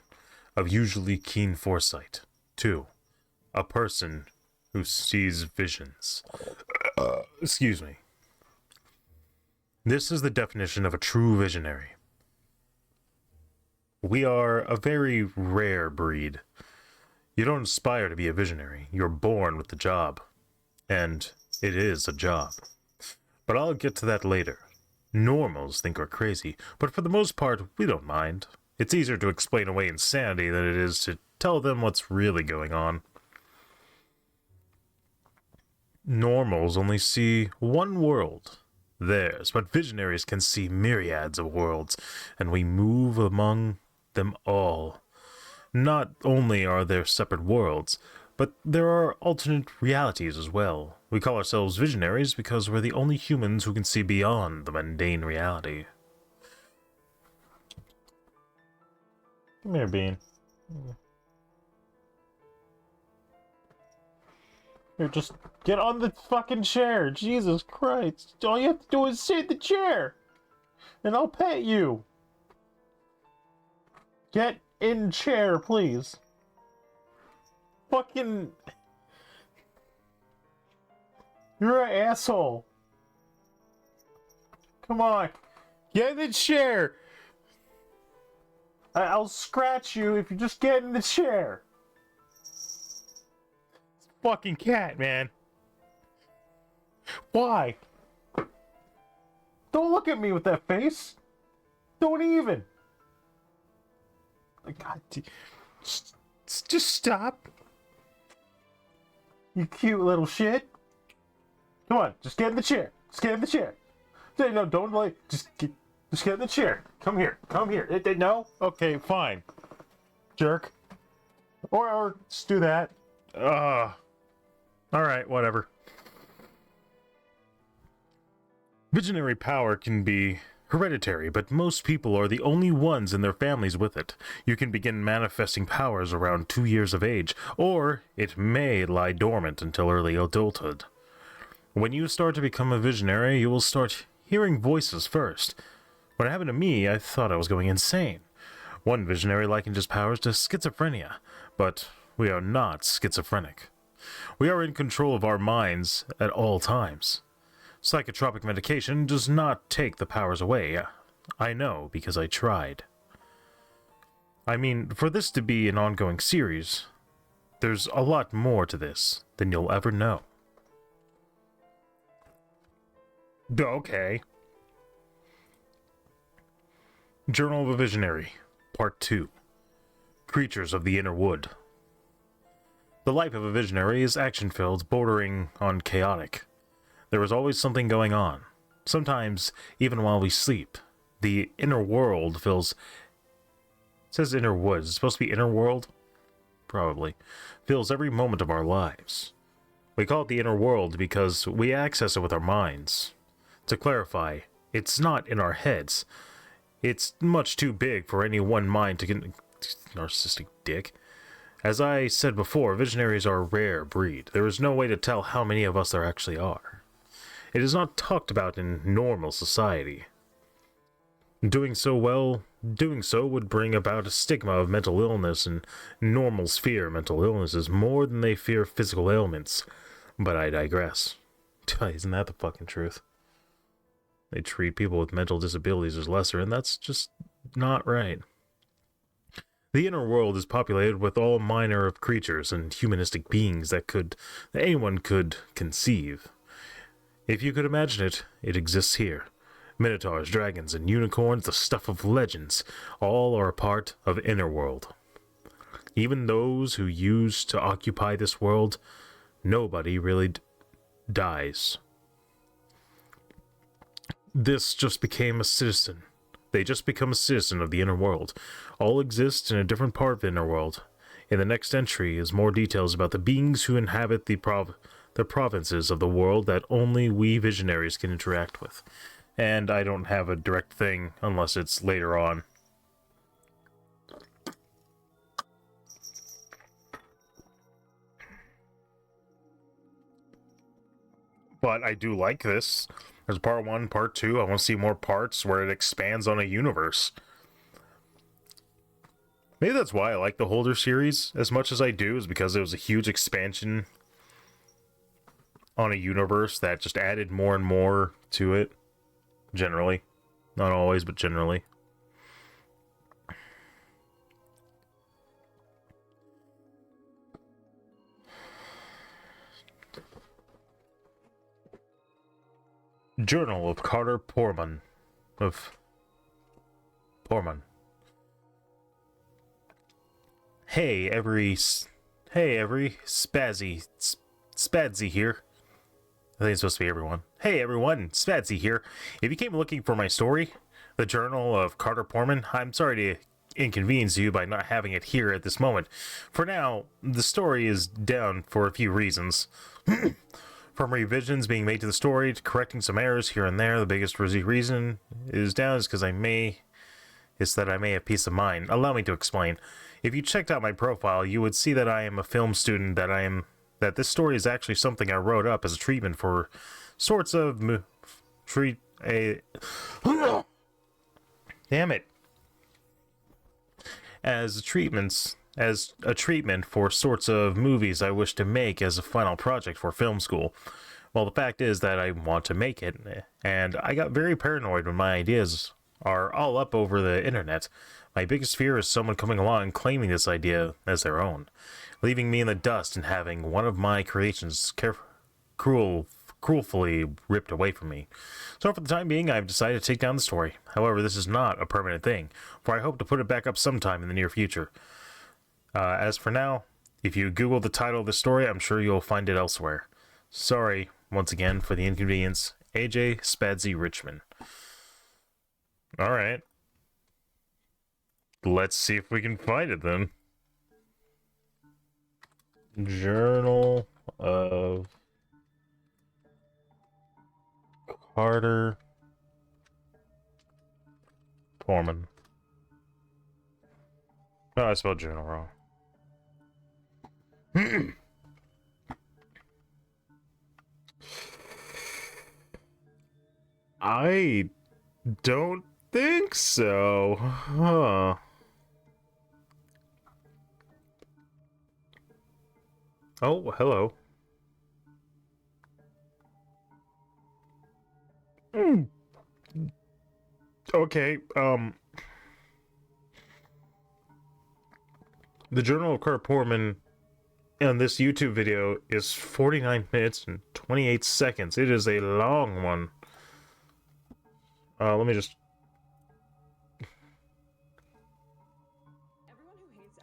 of usually keen foresight. 2. A person who sees visions. Excuse me. This is the definition of a true visionary. We are a very rare breed. You don't aspire to be a visionary. You're born with the job. And it is a job. But I'll get to that later. Normals think we're crazy, but for the most part, we don't mind. It's easier to explain away insanity than it is to tell them what's really going on. Normals only see one world, theirs, but visionaries can see myriads of worlds, and we move among them all. Not only are there separate worlds, but there are alternate realities as well. We call ourselves visionaries because we're the only humans who can see beyond the mundane reality. Come here, Bean. Here, just get on the fucking chair. Jesus Christ. All you have to do is sit in the chair. And I'll pet you. Get in chair, please. Fucking... You're an asshole. Come on. Get in the chair. I'll scratch you if you just get in the chair. Fucking cat, man. Why? Don't look at me with that face. Don't even. God, just stop. You cute little shit. Come on, just get in the chair. Just get in the chair. No, don't like. Just get in the chair. Come here. Come here. No? Okay, fine. Jerk. Or just do that. Alright, whatever. Visionary power can be hereditary, but most people are the only ones in their families with it. You can begin manifesting powers around 2 years of age, or it may lie dormant until early adulthood. When you start to become a visionary, you will start hearing voices first. When it happened to me, I thought I was going insane. One visionary likened his powers to schizophrenia, but we are not schizophrenic. We are in control of our minds at all times. Psychotropic medication does not take the powers away. I know, because I tried. I mean, for this to be an ongoing series, there's a lot more to this than you'll ever know. Okay. Journal of a Visionary, Part 2. Creatures of the Inner Wood. The life of a visionary is action-filled, bordering on chaotic. There is always something going on. Sometimes, even while we sleep, the inner world feels... It says inner woods. It's supposed to be inner world? Probably. Fills every moment of our lives. We call it the inner world because we access it with our minds. To clarify, it's not in our heads. It's much too big for any one mind to get... Narcissistic dick. As I said before, visionaries are a rare breed. There is no way to tell how many of us there actually are. It is not talked about in normal society. Doing so would bring about a stigma of mental illness, and normals fear mental illnesses more than they fear physical ailments. But I digress. Isn't that the fucking truth? They treat people with mental disabilities as lesser, and that's just not right. The inner world is populated with all manner of creatures and humanistic beings that anyone could conceive. If you could imagine it, it exists here. Minotaurs, dragons, and unicorns, the stuff of legends, all are a part of inner world. Even those who used to occupy this world, nobody really dies. This just became a citizen. They just become a citizen of the inner world. All exist in a different part of the inner world. In the next entry is more details about the beings who inhabit the provinces of the world that only we visionaries can interact with. And I don't have a direct thing unless it's later on. But I do like this. There's part 1, part 2. I want to see more parts where it expands on a universe. Maybe that's why I like the Holder series as much as I do, is because it was a huge expansion on a universe that just added more and more to it. Generally. Not always, but generally. Journal of Carter Porman. Hey, Spadsy here. I think it's supposed to be everyone. Hey everyone, Spadsy here. If you came looking for my story, the Journal of Carter Porman, I'm sorry to inconvenience you by not having it here at this moment. For now, the story is down for a few reasons. From revisions being made to the story to correcting some errors here and there, the biggest reason is down is because I may have peace of mind. Allow me to explain. If you checked out my profile, you would see that I am a film student, that this story is actually something I wrote up as a treatment for sorts of damn it. As a treatment for sorts of movies I wish to make as a final project for film school. Well, the fact is that I want to make it, and I got very paranoid when my ideas are all up over the internet. My biggest fear is someone coming along and claiming this idea as their own, leaving me in the dust and having one of my creations cruelly ripped away from me. So for the time being, I've decided to take down the story. However, this is not a permanent thing, for I hope to put it back up sometime in the near future. As for now, if you Google the title of the story, I'm sure you'll find it elsewhere. Sorry, once again, for the inconvenience. AJ Spadsy Richmond. Alright. Let's see if we can find it then. Journal of Carter Porman. Oh, I spelled journal wrong. I don't think so. Huh. Oh, hello. Okay, the Journal of Carter Porman in this YouTube video is 49 minutes and 28 seconds. It is a long one. Let me just...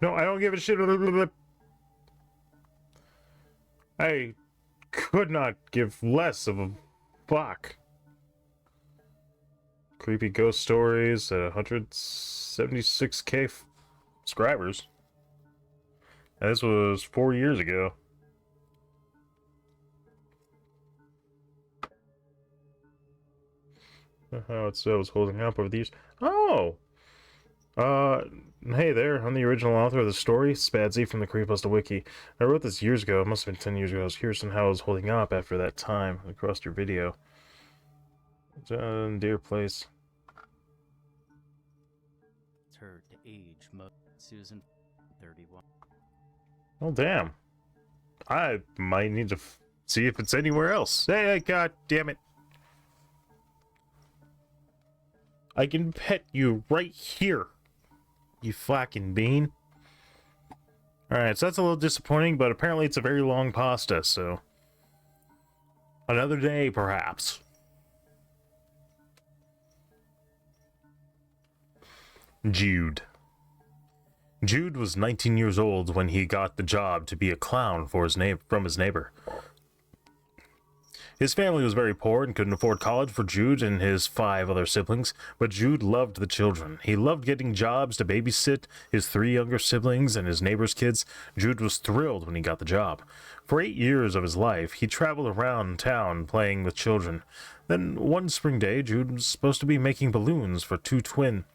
No, I don't give a shit. I could not give less of a fuck. Creepy ghost stories at 176k subscribers. And this was 4 years ago. How it was holding up over the years. Oh! Hey there, I'm the original author of the story, Spadsy from the Creepypasta wiki. I wrote this years ago, it must have been 10 years ago. I was curious on how I was holding up after that time across your video. Dear place. It's her to age mode. Susan, 31. Oh, damn. I might need to see if it's anywhere else. Hey, god damn it. I can pet you right here. You fucking bean. Alright, so that's a little disappointing, but apparently it's a very long pasta, so... another day, perhaps. Jude. Jude was 19 years old when he got the job to be a clown for from his neighbor. His family was very poor and couldn't afford college for Jude and his 5 other siblings, but Jude loved the children. He loved getting jobs to babysit his 3 younger siblings and his neighbor's kids. Jude was thrilled when he got the job. For 8 years of his life, he traveled around town playing with children. Then one spring day, Jude was supposed to be making balloons for two twins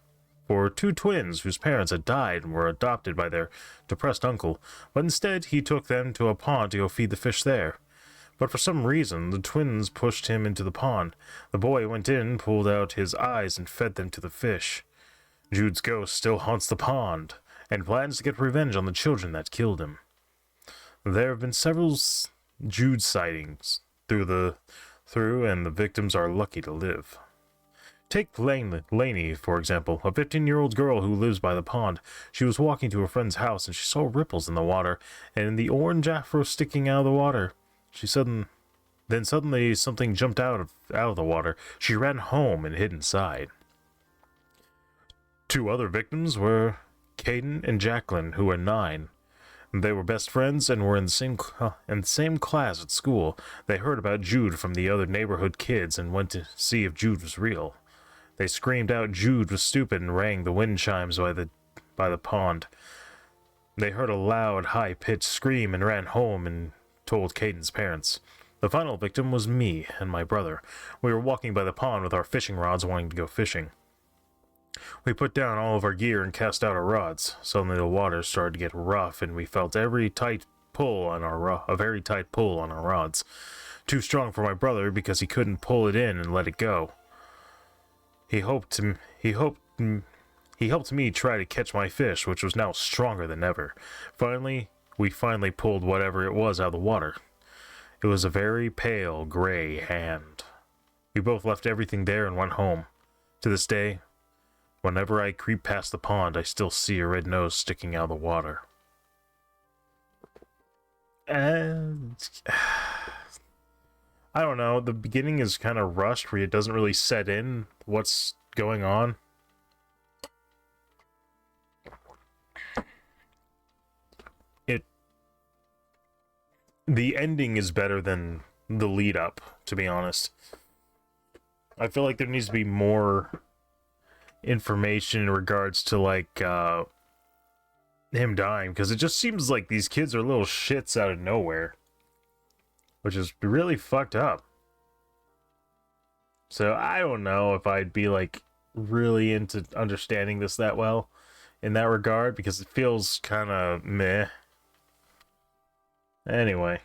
whose parents had died and were adopted by their depressed uncle, but instead he took them to a pond to go feed the fish there. But for some reason, the twins pushed him into the pond. The boy went in, pulled out his eyes, and fed them to the fish. Jude's ghost still haunts the pond, and plans to get revenge on the children that killed him. There have been several Jude sightings and the victims are lucky to live. Take Lainey, for example, a 15-year-old girl who lives by the pond. She was walking to her friend's house and she saw ripples in the water, and the orange afro sticking out of the water. Then suddenly something jumped out of the water. She ran home and hid inside. 2 other victims were Caden and Jacqueline, who were 9. They were best friends and were in the same class at school. They heard about Jude from the other neighborhood kids and went to see if Jude was real. They screamed out Jude was stupid and rang the wind chimes by the pond. They heard a loud, high-pitched scream and ran home and told Caden's parents. The final victim was me and my brother. We were walking by the pond with our fishing rods wanting to go fishing. We put down all of our gear and cast out our rods. Suddenly the water started to get rough and we felt a very tight pull on our rods. Too strong for my brother because he couldn't pull it in and let it go. He helped me try to catch my fish, which was now stronger than ever. We finally pulled whatever it was out of the water. It was a very pale gray hand. We both left everything there and went home. To this day, whenever I creep past the pond, I still see a red nose sticking out of the water. And I don't know, the beginning is kind of rushed where it doesn't really set in what's going on. The ending is better than the lead up, to be honest. I feel like there needs to be more information in regards to like him dying, because it just seems like these kids are little shits out of nowhere, which is really fucked up. So I don't know if I'd be like really into understanding this that well in that regard, because it feels kind of meh. Anyway.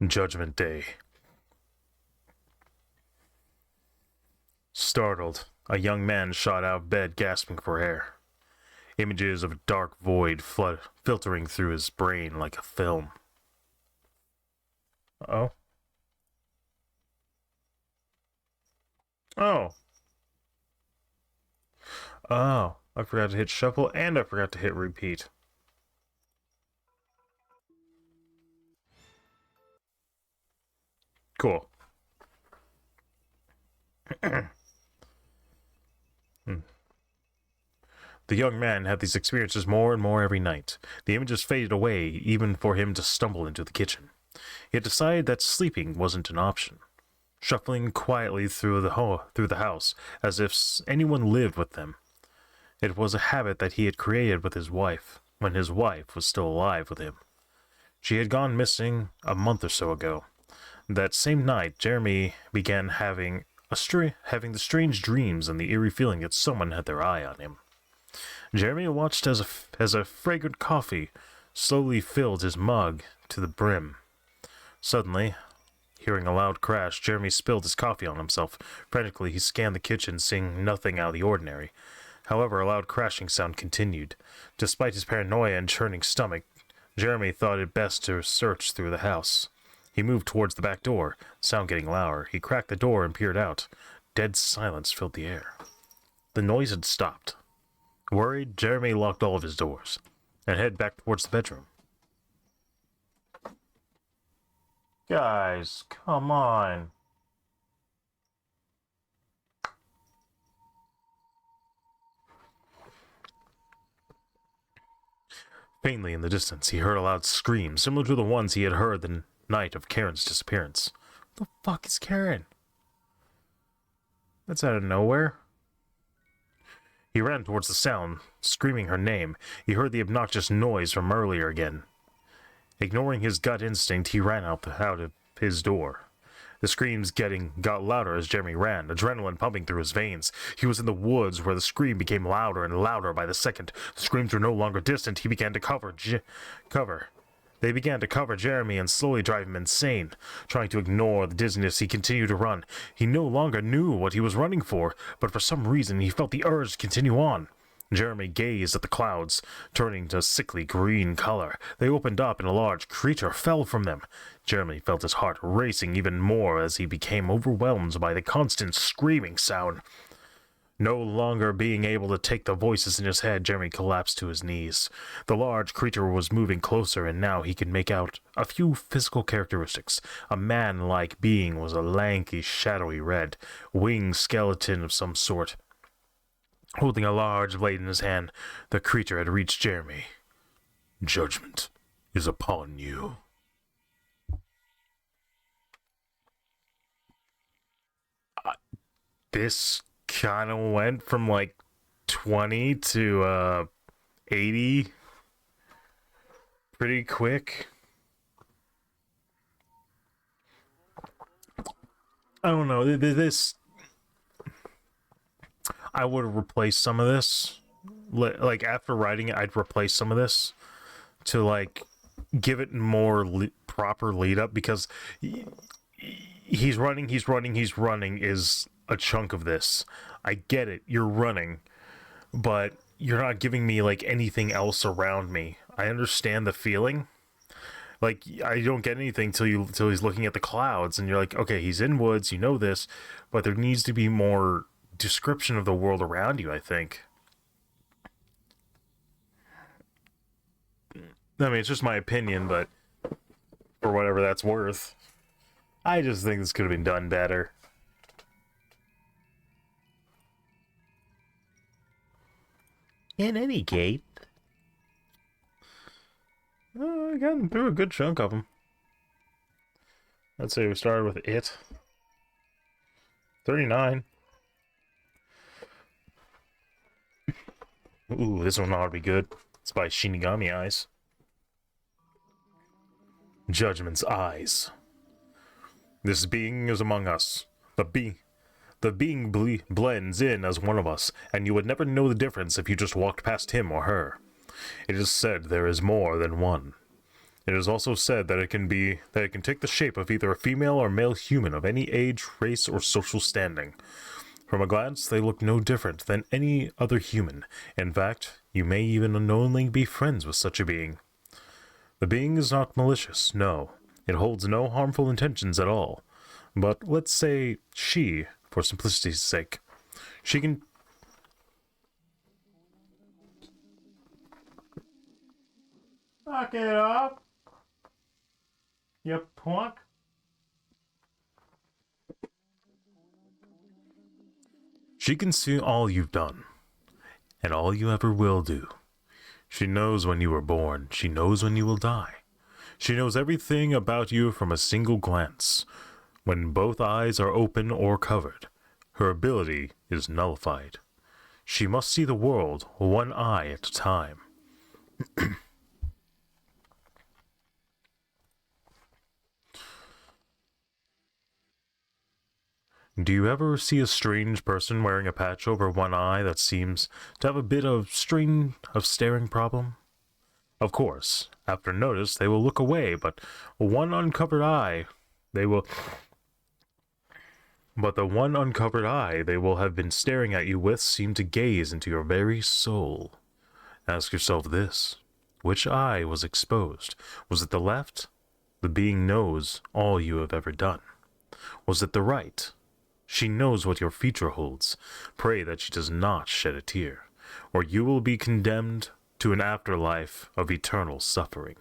Judgment Day. Startled, a young man shot out of bed, gasping for air. Images of a dark void filtering through his brain like a film. Uh-oh. Oh. Oh, I forgot to hit shuffle and I forgot to hit repeat. Cool. The young man had these experiences more and more every night. The images faded away, even for him to stumble into the kitchen. He had decided that sleeping wasn't an option. Shuffling quietly through the house, as if anyone lived with them. It was a habit that he had created with his wife, when his wife was still alive with him. She had gone missing a month or so ago. That same night, Jeremy began having the strange dreams and the eerie feeling that someone had their eye on him. Jeremy watched as a fragrant coffee slowly filled his mug to the brim. Suddenly, hearing a loud crash, Jeremy spilled his coffee on himself. Frantically, he scanned the kitchen, seeing nothing out of the ordinary. However, a loud crashing sound continued. Despite his paranoia and churning stomach, Jeremy thought it best to search through the house. He moved towards the back door, the sound getting louder. He cracked the door and peered out. Dead silence filled the air. The noise had stopped. Worried, Jeremy locked all of his doors and headed back towards the bedroom. Guys, come on. Faintly in the distance, he heard a loud scream, similar to the ones he had heard the night of Karen's disappearance. The fuck is Karen? That's out of nowhere. He ran towards the sound, screaming her name. He heard the obnoxious noise from earlier again. Ignoring his gut instinct, he ran out of his door. The screams got louder as Jeremy ran, adrenaline pumping through his veins. He was in the woods where the scream became louder and louder by the second. The screams were no longer distant. He began to cover. They began to cover Jeremy and slowly drive him insane. Trying to ignore the dizziness, he continued to run. He no longer knew what he was running for, but for some reason he felt the urge to continue on. Jeremy gazed at the clouds, turning to sickly green color. They opened up and a large creature fell from them. Jeremy felt his heart racing even more as he became overwhelmed by the constant screaming sound. No longer being able to take the voices in his head, Jeremy collapsed to his knees. The large creature was moving closer, and now he could make out a few physical characteristics. A man-like being was a lanky, shadowy red, winged skeleton of some sort. Holding a large blade in his hand, the creature had reached Jeremy. "Judgment is upon you." This kind of went from like 20 to 80 pretty quick. I don't know, this I would have replaced some of this. Like, after writing it, I'd replace some of this to, like, give it more proper lead up, because he's running is a chunk of this. I get it, you're running, but you're not giving me, like, anything else around me. I understand the feeling. Like, I don't get anything till he's looking at the clouds, and you're like, okay, he's in woods, you know this, but there needs to be more description of the world around you, I think. I mean, it's just my opinion, but for whatever that's worth, I just think this could have been done better. In any case, I got through a good chunk of them. Let's say we started with It. 39. Ooh, this one ought to be good. It's by Shinigami Eyes. Judgment's Eyes. This being is among us. The being blends in as one of us, and you would never know the difference if you just walked past him or her. It is said there is more than one. It is also said that it can take the shape of either a female or male human of any age, race, or social standing. From a glance, they look no different than any other human. In fact, you may even unknowingly be friends with such a being. The being is not malicious, no. It holds no harmful intentions at all. But let's say she, for simplicity's sake, she can... Knock it off, you punk. She can see all you've done, and all you ever will do. She knows when you were born. She knows when you will die. She knows everything about you from a single glance. When both eyes are open or covered, her ability is nullified. She must see the world one eye at a time. Do you ever see a strange person wearing a patch over one eye that seems to have a bit of staring problem? Of course, after notice they will look away, but the one uncovered eye they will have been staring at you with seem to gaze into your very soul. Ask yourself this: which eye was exposed? Was it the left? The being knows all you have ever done. Was it the right? She knows what your future holds. Pray that she does not shed a tear, or you will be condemned to an afterlife of eternal suffering.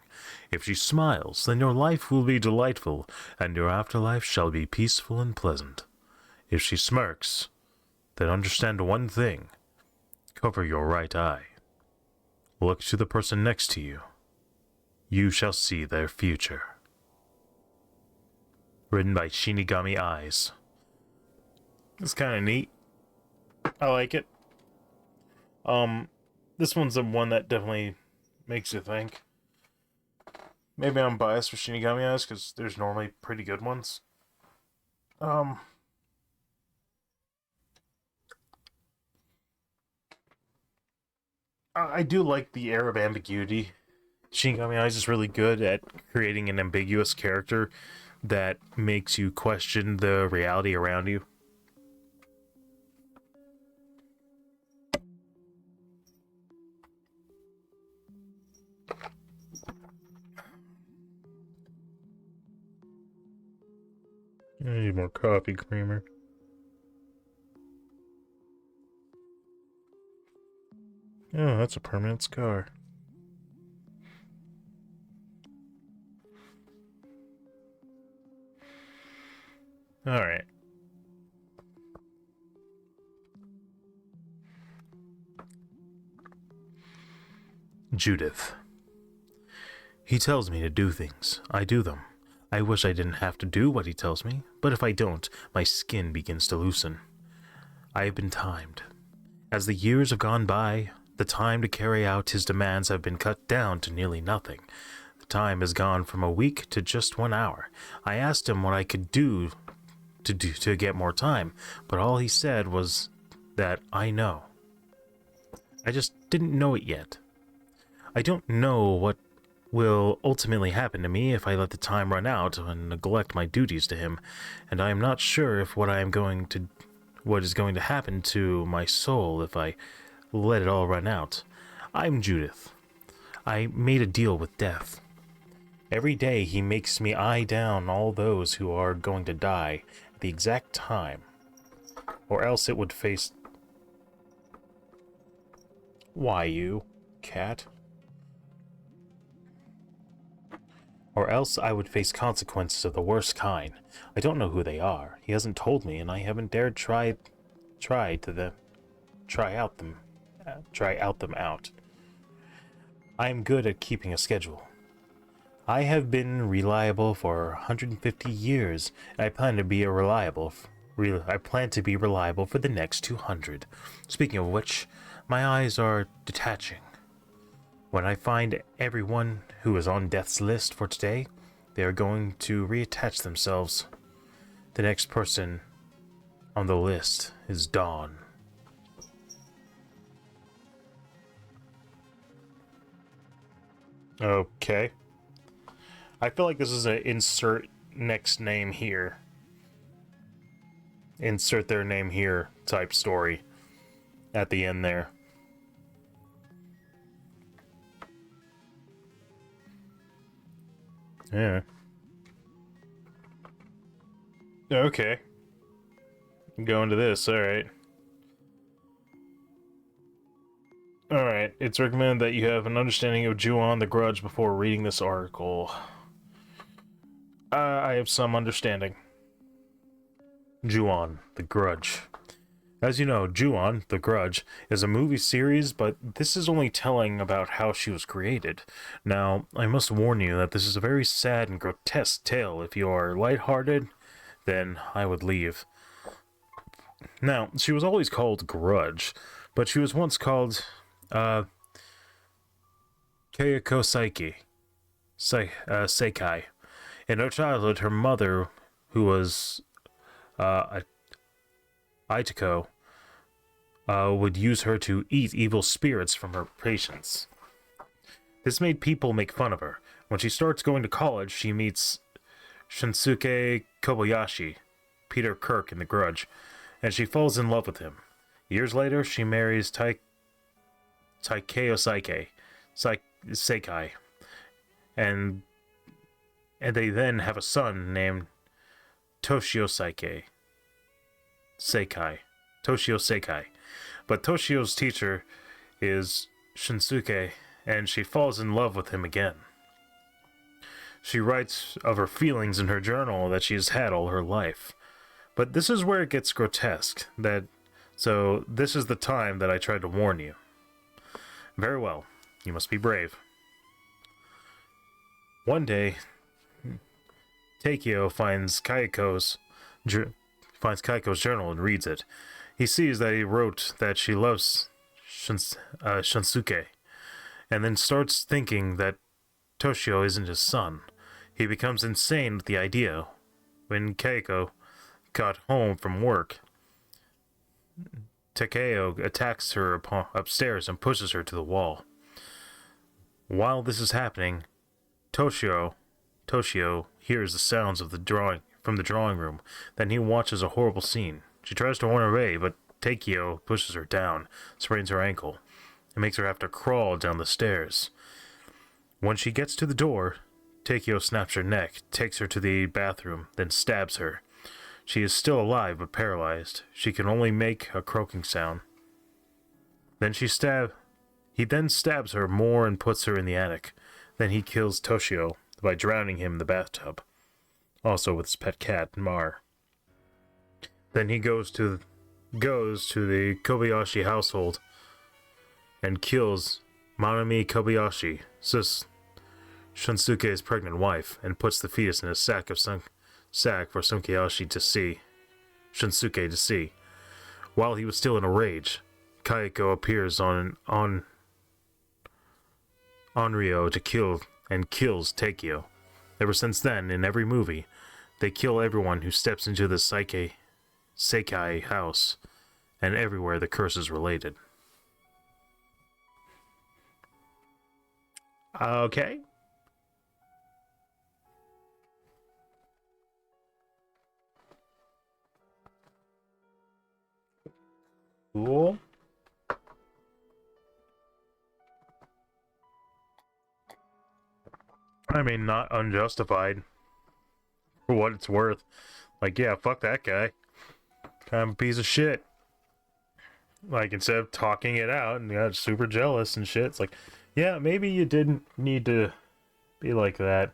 If she smiles, then your life will be delightful, and your afterlife shall be peaceful and pleasant. If she smirks, then understand one thing. Cover your right eye. Look to the person next to you. You shall see their future. Written by Shinigami Eyes. It's kind of neat. I like it. This one's the one that definitely makes you think. Maybe I'm biased for Shinigami Eyes because there's normally pretty good ones. I do like the air of ambiguity Shin Megami Eyes is really good at creating an ambiguous character that makes you question the reality around you. I need more coffee creamer. Oh, that's a permanent scar. Alright. Judith. He tells me to do things. I do them. I wish I didn't have to do what he tells me, but if I don't, my skin begins to loosen. I have been timed. As the years have gone by, the time to carry out his demands have been cut down to nearly nothing. The time has gone from a week to just 1 hour. I asked him what I could do to get more time, but all he said was that I know. I just didn't know it yet. I don't know what will ultimately happen to me if I let the time run out and neglect my duties to him, and I am not sure if what is going to happen to my soul if I let it all run out. I'm Judith. I made a deal with death. Every day he makes me eye down all those who are going to die at the exact time, or else it would face... Why you, cat? Or else I would face consequences of the worst kind. I don't know who they are. He hasn't told me, and I haven't dared try out them out. I am good at keeping a schedule. I have been reliable for 150 years, and I plan to be reliable for the next 200. Speaking of which, my eyes are detaching. When I find everyone who is on death's list for today, they are going to reattach themselves. The next person on the list is Dawn. Okay. I feel like this is an insert next name here. Insert their name here type story at the end there. Yeah. Okay. Go into this, alright. Alright, it's recommended that you have an understanding of Ju-on the Grudge before reading this article. I have some understanding. Ju-on the Grudge. As you know, Ju-on the Grudge is a movie series, but this is only telling about how she was created. Now, I must warn you that this is a very sad and grotesque tale. If you are lighthearted, then I would leave. Now, she was always called Grudge, but she was once called, Keiko Seikai. In her childhood, her mother, who was, Itako, would use her to eat evil spirits from her patients. This made people make fun of her. When she starts going to college, she meets Shinsuke Kobayashi, Peter Kirk in The Grudge, and she falls in love with him. Years later, she marries Taikeo Seikai, and they then have a son named Toshio Seikai. But Toshio's teacher is Shinsuke, and she falls in love with him again. She writes of her feelings in her journal that she has had all her life. But this is where it gets grotesque, so this is the time that I tried to warn you. Very well, you must be brave. One day, Takeo finds Kaiko's journal and reads it. He sees that he wrote that she loves Shinsuke, and then starts thinking that Toshio isn't his son. He becomes insane with the idea. When Keiko got home from work, Takeo attacks her upstairs and pushes her to the wall. While this is happening, Toshio hears the sounds of the drawing from the drawing room. Then he watches a horrible scene. She tries to run away, but Takeo pushes her down, sprains her ankle, and makes her have to crawl down the stairs. When she gets to the door, Takeo snaps her neck, takes her to the bathroom, then stabs her. She is still alive but paralyzed. She can only make a croaking sound. He then stabs her more and puts her in the attic. Then he kills Toshio by drowning him in the bathtub. Also with his pet cat, Mar. Then he goes to the Kobayashi household and kills Manami Kobayashi, Shunsuke's pregnant wife, and puts the fetus in a sack for Shunsuke to see. While he was still in a rage, Kayako appears on Onryo to kills Takeo. Ever since then, in every movie, they kill everyone who steps into the Seikai house, and everywhere the curse is related. Okay. Cool. I mean, not unjustified. For what it's worth. Like, yeah, fuck that guy. Kind of a piece of shit. Like, instead of talking it out and got super jealous and shit, it's like, yeah, maybe you didn't need to be like that.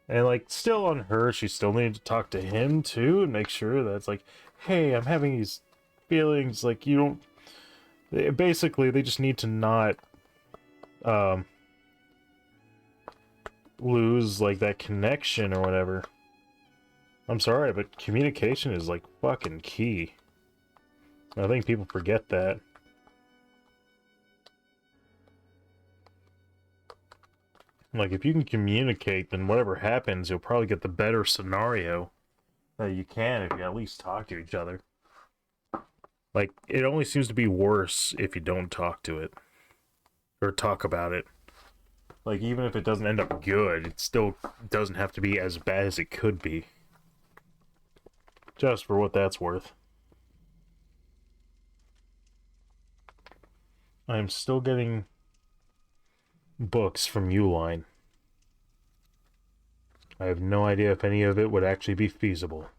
And, like, still on her, she still needed to talk to him, too, and make sure that it's like, hey, I'm having these feelings, like, you don't... Basically, they just need to not, lose, like, that connection or whatever. I'm sorry, but communication is, like, fucking key. I think people forget that. Like, if you can communicate, then whatever happens, you'll probably get the better scenario that you can if you at least talk to each other. Like, it only seems to be worse if you don't talk to it. Or talk about it. Like, even if it doesn't end up good, it still doesn't have to be as bad as it could be. Just for what that's worth. I am still getting books from Uline. I have no idea if any of it would actually be feasible.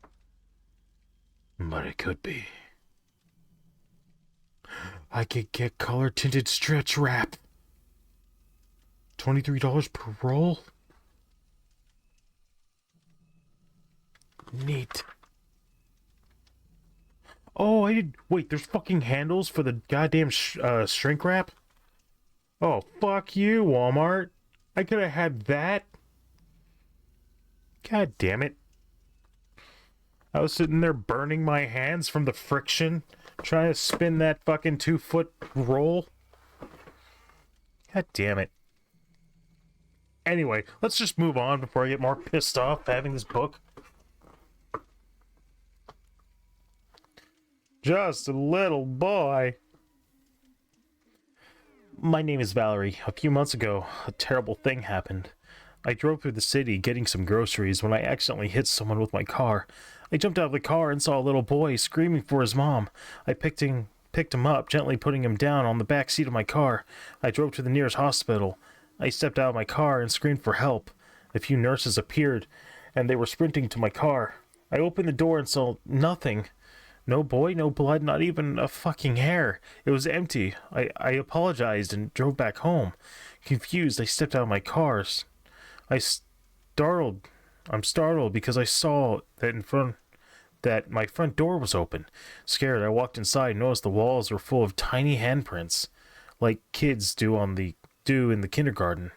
But it could be. I could get color-tinted stretch wrap. $23 per roll? Neat. Oh, wait, there's fucking handles for the goddamn shrink wrap? Oh, fuck you, Walmart. I could have had that. God damn it. I was sitting there burning my hands from the friction, trying to spin that fucking 2-foot roll. God damn it. Anyway, let's just move on before I get more pissed off having this book. Just a little boy. My name is Valerie. A few months ago, a terrible thing happened. I drove through the city getting some groceries when I accidentally hit someone with my car. I jumped out of the car and saw a little boy screaming for his mom. I picked him up, gently putting him down on the back seat of my car. I drove to the nearest hospital. I stepped out of my car and screamed for help. A few nurses appeared, and they were sprinting to my car. I opened the door and saw nothing. No boy, no blood, not even a fucking hair. It was empty. I apologized and drove back home. Confused, I stepped out of my car. I'm startled because I saw that my front door was open. Scared, I walked inside and noticed the walls were full of tiny handprints, like kids do in the kindergarten.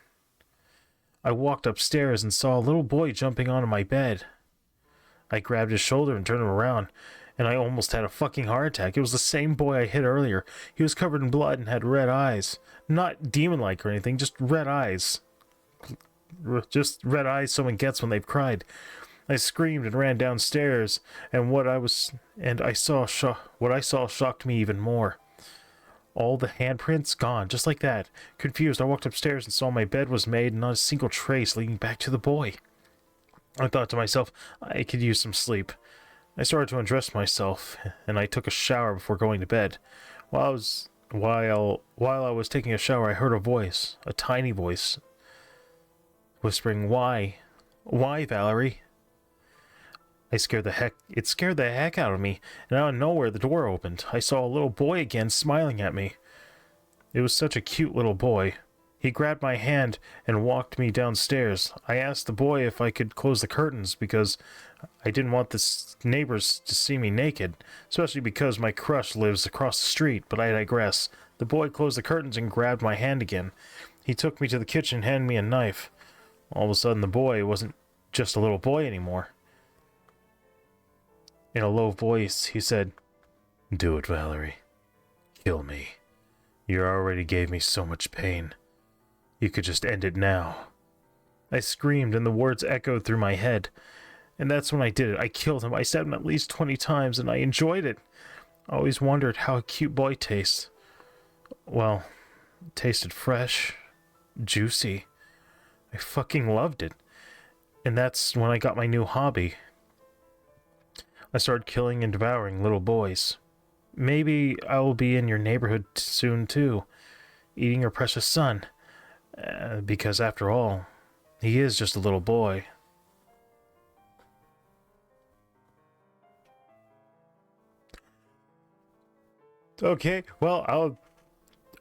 I walked upstairs and saw a little boy jumping onto my bed. I grabbed his shoulder and turned him around, and I almost had a fucking heart attack. It was the same boy I hit earlier. He was covered in blood and had red eyes. Not demon-like or anything, just red eyes. Just red eyes someone gets when they've cried. I screamed and ran downstairs, and what I saw shocked me even more. All the handprints gone, just like that. Confused, I walked upstairs and saw my bed was made and not a single trace leading back to the boy. I thought to myself, I could use some sleep. I started to undress myself, and I took a shower before going to bed. While I was taking a shower, I heard a voice, a tiny voice, whispering, "Why? Why, Valerie?" It scared the heck out of me, and out of nowhere the door opened. I saw a little boy again smiling at me. It was such a cute little boy. He grabbed my hand and walked me downstairs. I asked the boy if I could close the curtains because I didn't want the neighbors to see me naked, especially because my crush lives across the street, but I digress. The boy closed the curtains and grabbed my hand again. He took me to the kitchen and handed me a knife. All of a sudden the boy wasn't just a little boy anymore. In a low voice, he said, "Do it, Valerie. Kill me. You already gave me so much pain. You could just end it now." I screamed, and the words echoed through my head. And that's when I did it. I killed him. I stabbed him at least 20 times, and I enjoyed it. I always wondered how a cute boy tastes. Well, it tasted fresh, juicy. I fucking loved it. And that's when I got my new hobby. I started killing and devouring little boys. Maybe I will be in your neighborhood soon too, eating your precious son. Because after all, he is just a little boy. Okay, well,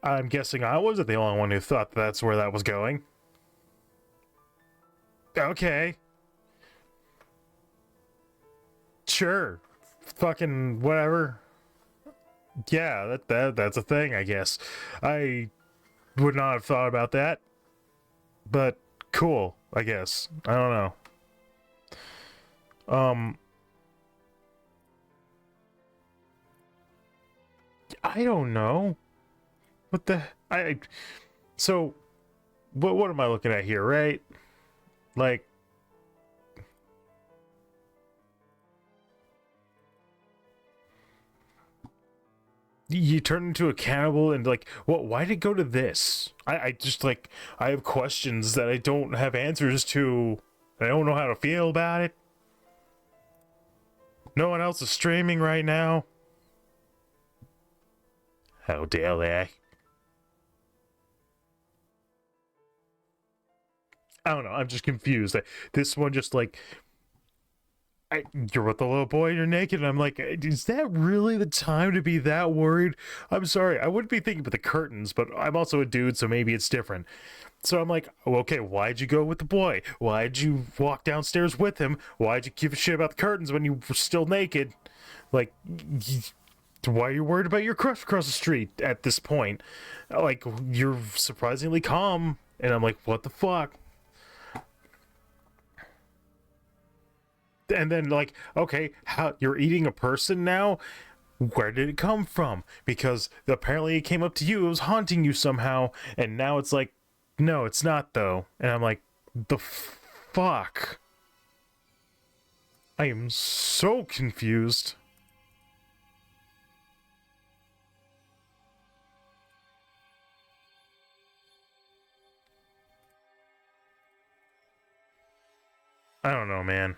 I'm guessing I wasn't the only one who thought that's where that was going. Okay. Sure. Fucking whatever. Yeah, that's a thing, I guess. I would not have thought about that. But cool, I guess. I don't know. I don't know. What the so what am I looking at here, right? Like, you turn into a cannibal and like, why did it go to this? I just like, I have questions that I don't have answers to. I don't know how to feel about it. No one else is streaming right now. How dare they? I don't know, I'm just confused. This one just like, you're with the little boy and you're naked, and I'm like, is that really the time to be that worried? I'm sorry, I wouldn't be thinking about the curtains, but I'm also a dude, so maybe it's different. So I'm like, okay, why'd you go with the boy? Why'd you walk downstairs with him? Why'd you give a shit about the curtains when you were still naked? Like, why are you worried about your crush across the street at this point? Like, you're surprisingly calm, and I'm like, what the fuck? And then like, okay, how you're eating a person now? Where did it come from? Because apparently it came up to you, it was haunting you somehow, and now it's like, no, it's not though. And I'm like, the fuck? I am so confused. I don't know, man.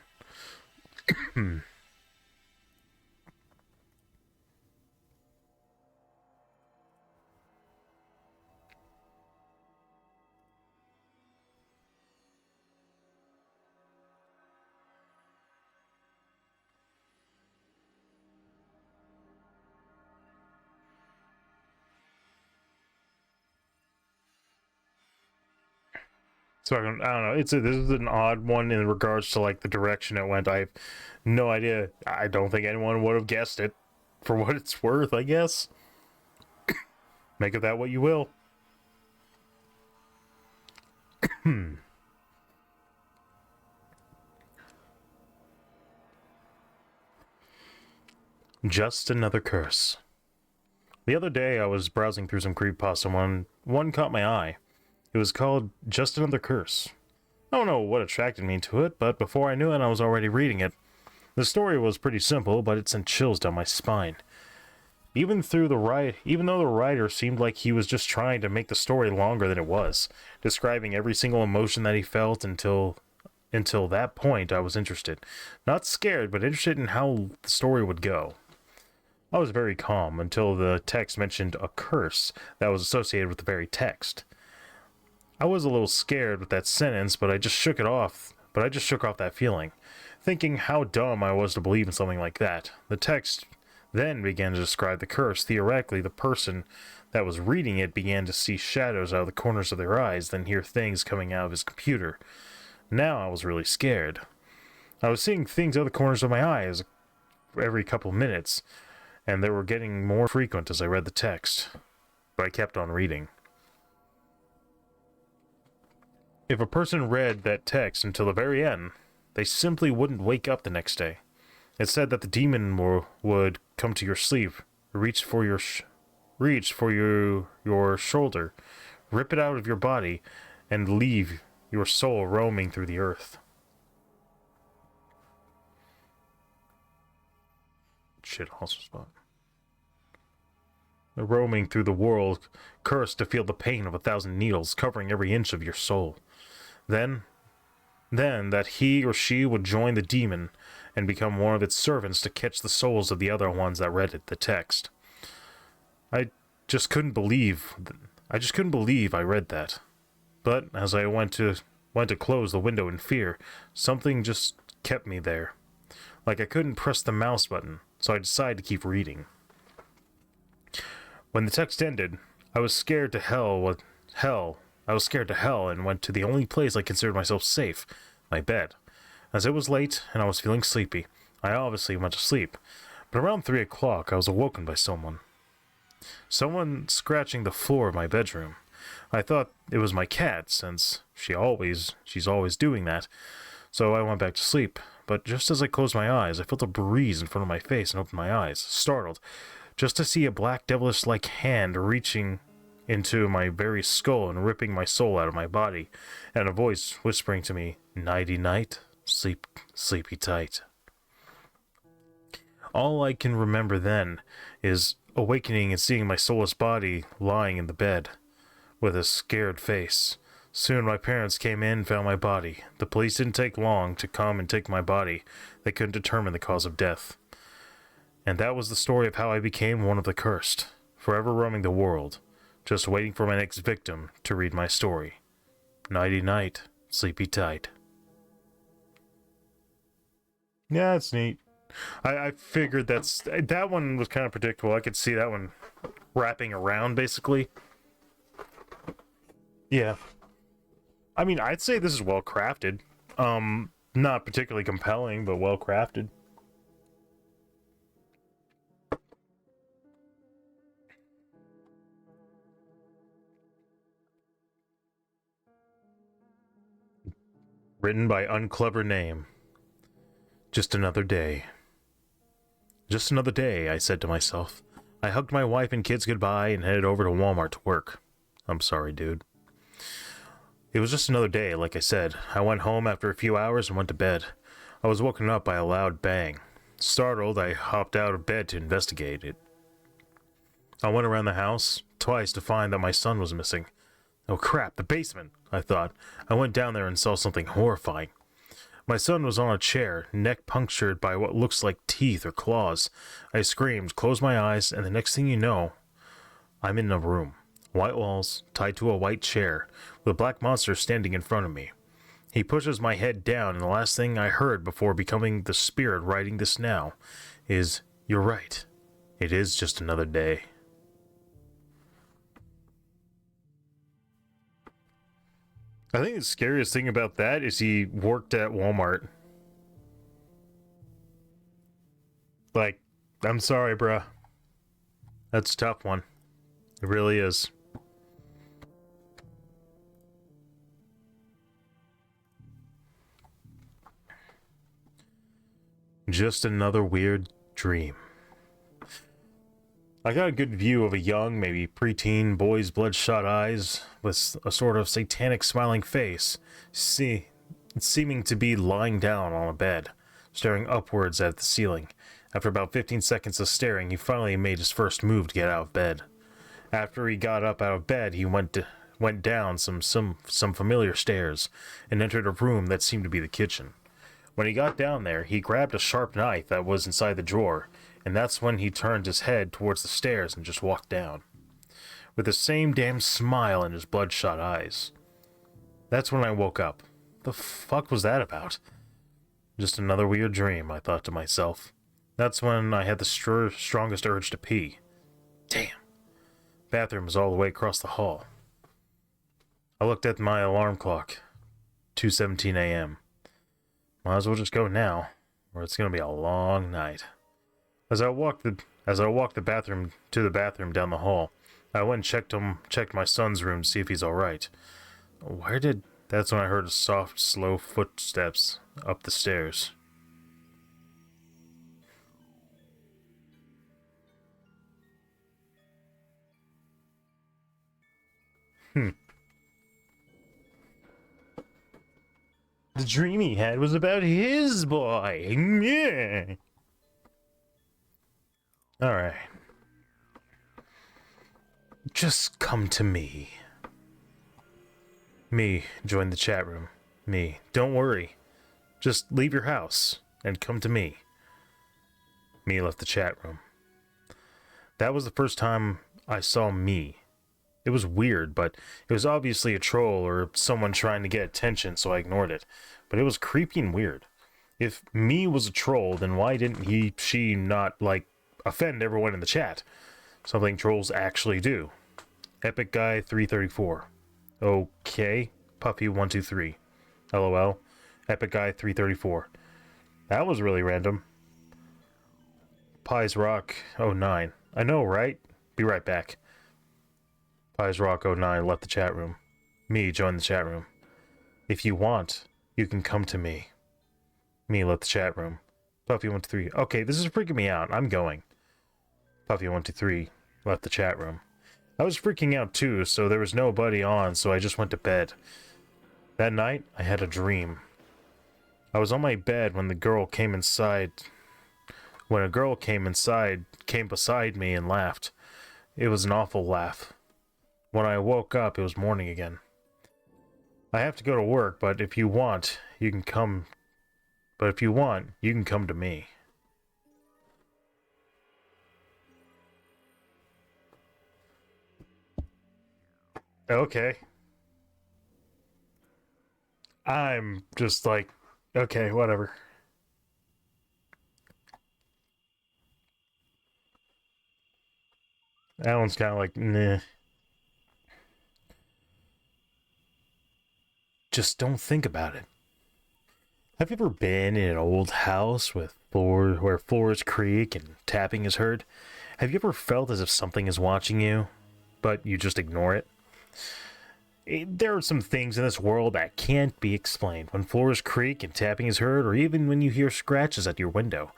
So I don't know. This is an odd one in regards to like the direction it went. I have no idea. I don't think anyone would have guessed it. For what it's worth, I guess. Make of that what you will. Just another curse. The other day I was browsing through some creepypasta and one caught my eye. It was called Just Another Curse. I don't know what attracted me to it, but before I knew it I was already reading it. The story was pretty simple, but it sent chills down my spine. Even though the writer seemed like he was just trying to make the story longer than it was, describing every single emotion that he felt until that point I was interested. Not scared, but interested in how the story would go. I was very calm until the text mentioned a curse that was associated with the very text. I was a little scared with that sentence, but I just shook it off. But I just shook off that feeling, thinking how dumb I was to believe in something like that. The text then began to describe the curse. Theoretically, the person that was reading it began to see shadows out of the corners of their eyes, then hear things coming out of his computer. Now I was really scared. I was seeing things out of the corners of my eyes every couple minutes, and they were getting more frequent as I read the text. But I kept on reading. If a person read that text until the very end, they simply wouldn't wake up the next day. It said that the demon would come to your sleep, reach for your shoulder, rip it out of your body, and leave your soul roaming through the earth. Shit, also spot. Roaming through the world, cursed to feel the pain of 1,000 needles covering every inch of your soul. Then that he or she would join the demon and become one of its servants to catch the souls of the other ones that read the text. I just couldn't believe I read that. But as I went to close the window in fear, something just kept me there. Like I couldn't press the mouse button, so I decided to keep reading. When the text ended, I was scared to hell and went to the only place I considered myself safe, my bed. As it was late and I was feeling sleepy, I obviously went to sleep. But around 3 o'clock, I was awoken by someone. Someone scratching the floor of my bedroom. I thought it was my cat, since she's always doing that. So I went back to sleep. But just as I closed my eyes, I felt a breeze in front of my face and opened my eyes, startled, just to see a black devilish-like hand reaching into my very skull and ripping my soul out of my body, and a voice whispering to me, "Nighty-night, sleepy tight." All I can remember then is awakening and seeing my soulless body lying in the bed, with a scared face. Soon my parents came in and found my body. The police didn't take long to come and take my body. They couldn't determine the cause of death. And that was the story of how I became one of the cursed, forever roaming the world, just waiting for my next victim to read my story. Nighty-night, sleepy tight. Yeah, it's neat. I figured that one was kind of predictable. I could see that one wrapping around, basically. Yeah. I mean, I'd say this is well crafted. Not particularly compelling, but well crafted. Written by unclever name. Just another day. Just another day, I said to myself. I hugged my wife and kids goodbye and headed over to Walmart to work. I'm sorry, dude. It was just another day, like I said. I went home after a few hours and went to bed. I was woken up by a loud bang. Startled, I hopped out of bed to investigate it. I went around the house twice to find that my son was missing. Oh crap, the basement, I thought. I went down there and saw something horrifying. My son was on a chair, neck punctured by what looks like teeth or claws. I screamed, closed my eyes, and the next thing you know, I'm in a room. White walls, tied to a white chair, with a black monster standing in front of me. He pushes my head down, and the last thing I heard before becoming the spirit writing this now is, "You're right. It is just another day." I think the scariest thing about that is he worked at Walmart. Like, I'm sorry, bruh. That's a tough one. It really is. Just another weird dream. I got a good view of a young, maybe preteen boy's bloodshot eyes with a sort of satanic smiling face, seeming to be lying down on a bed, staring upwards at the ceiling. After about 15 seconds of staring, he finally made his first move to get out of bed. After he got up out of bed, he went down some familiar stairs and entered a room that seemed to be the kitchen. When he got down there, he grabbed a sharp knife that was inside the drawer, and that's when he turned his head towards the stairs and just walked down, with the same damn smile in his bloodshot eyes. That's when I woke up. The fuck was that about? Just another weird dream, I thought to myself. That's when I had the strongest urge to pee. Damn. Bathroom was all the way across the hall. I looked at my alarm clock. 2:17 a.m. Might as well just go now, or it's gonna be a long night. As I walked the bathroom down the hall, I went and checked my son's room to see if he's all right. That's when I heard soft, slow footsteps up the stairs. The dream he had was about his boy. Yeah. Alright. Just come to me. Me, join the chat room. Me, don't worry. Just leave your house and come to me. Me left the chat room. That was the first time I saw me. It was weird, but it was obviously a troll or someone trying to get attention, so I ignored it. But it was creepy and weird. If me was a troll, then why didn't she not, offend everyone in the chat? Something trolls actually do. Epic Guy 334. Okay. Puppy 123. LOL. Epic Guy 334. That was really random. Pies Rock 09. I know, right? Be right back. Pies Rock 09 left the chat room. Me joined the chat room. If you want, you can come to me. Me left the chat room. Puffy 123. Okay, this is freaking me out. I'm going. Puffy 123 left the chat room. I was freaking out too, so there was nobody on, so I just went to bed. That night, I had a dream. I was on my bed when a girl came beside me and laughed. It was an awful laugh. When I woke up, it was morning again. I have to go to work, but if you want, you can come to me. Okay. I'm just like, okay, whatever. That one's kind of like, nah. Just don't think about it. Have you ever been in an old house where floors creak and tapping is heard? Have you ever felt as if something is watching you, but you just ignore it? There are some things in this world that can't be explained. When floors creak and tapping is heard, or even when you hear scratches at your window.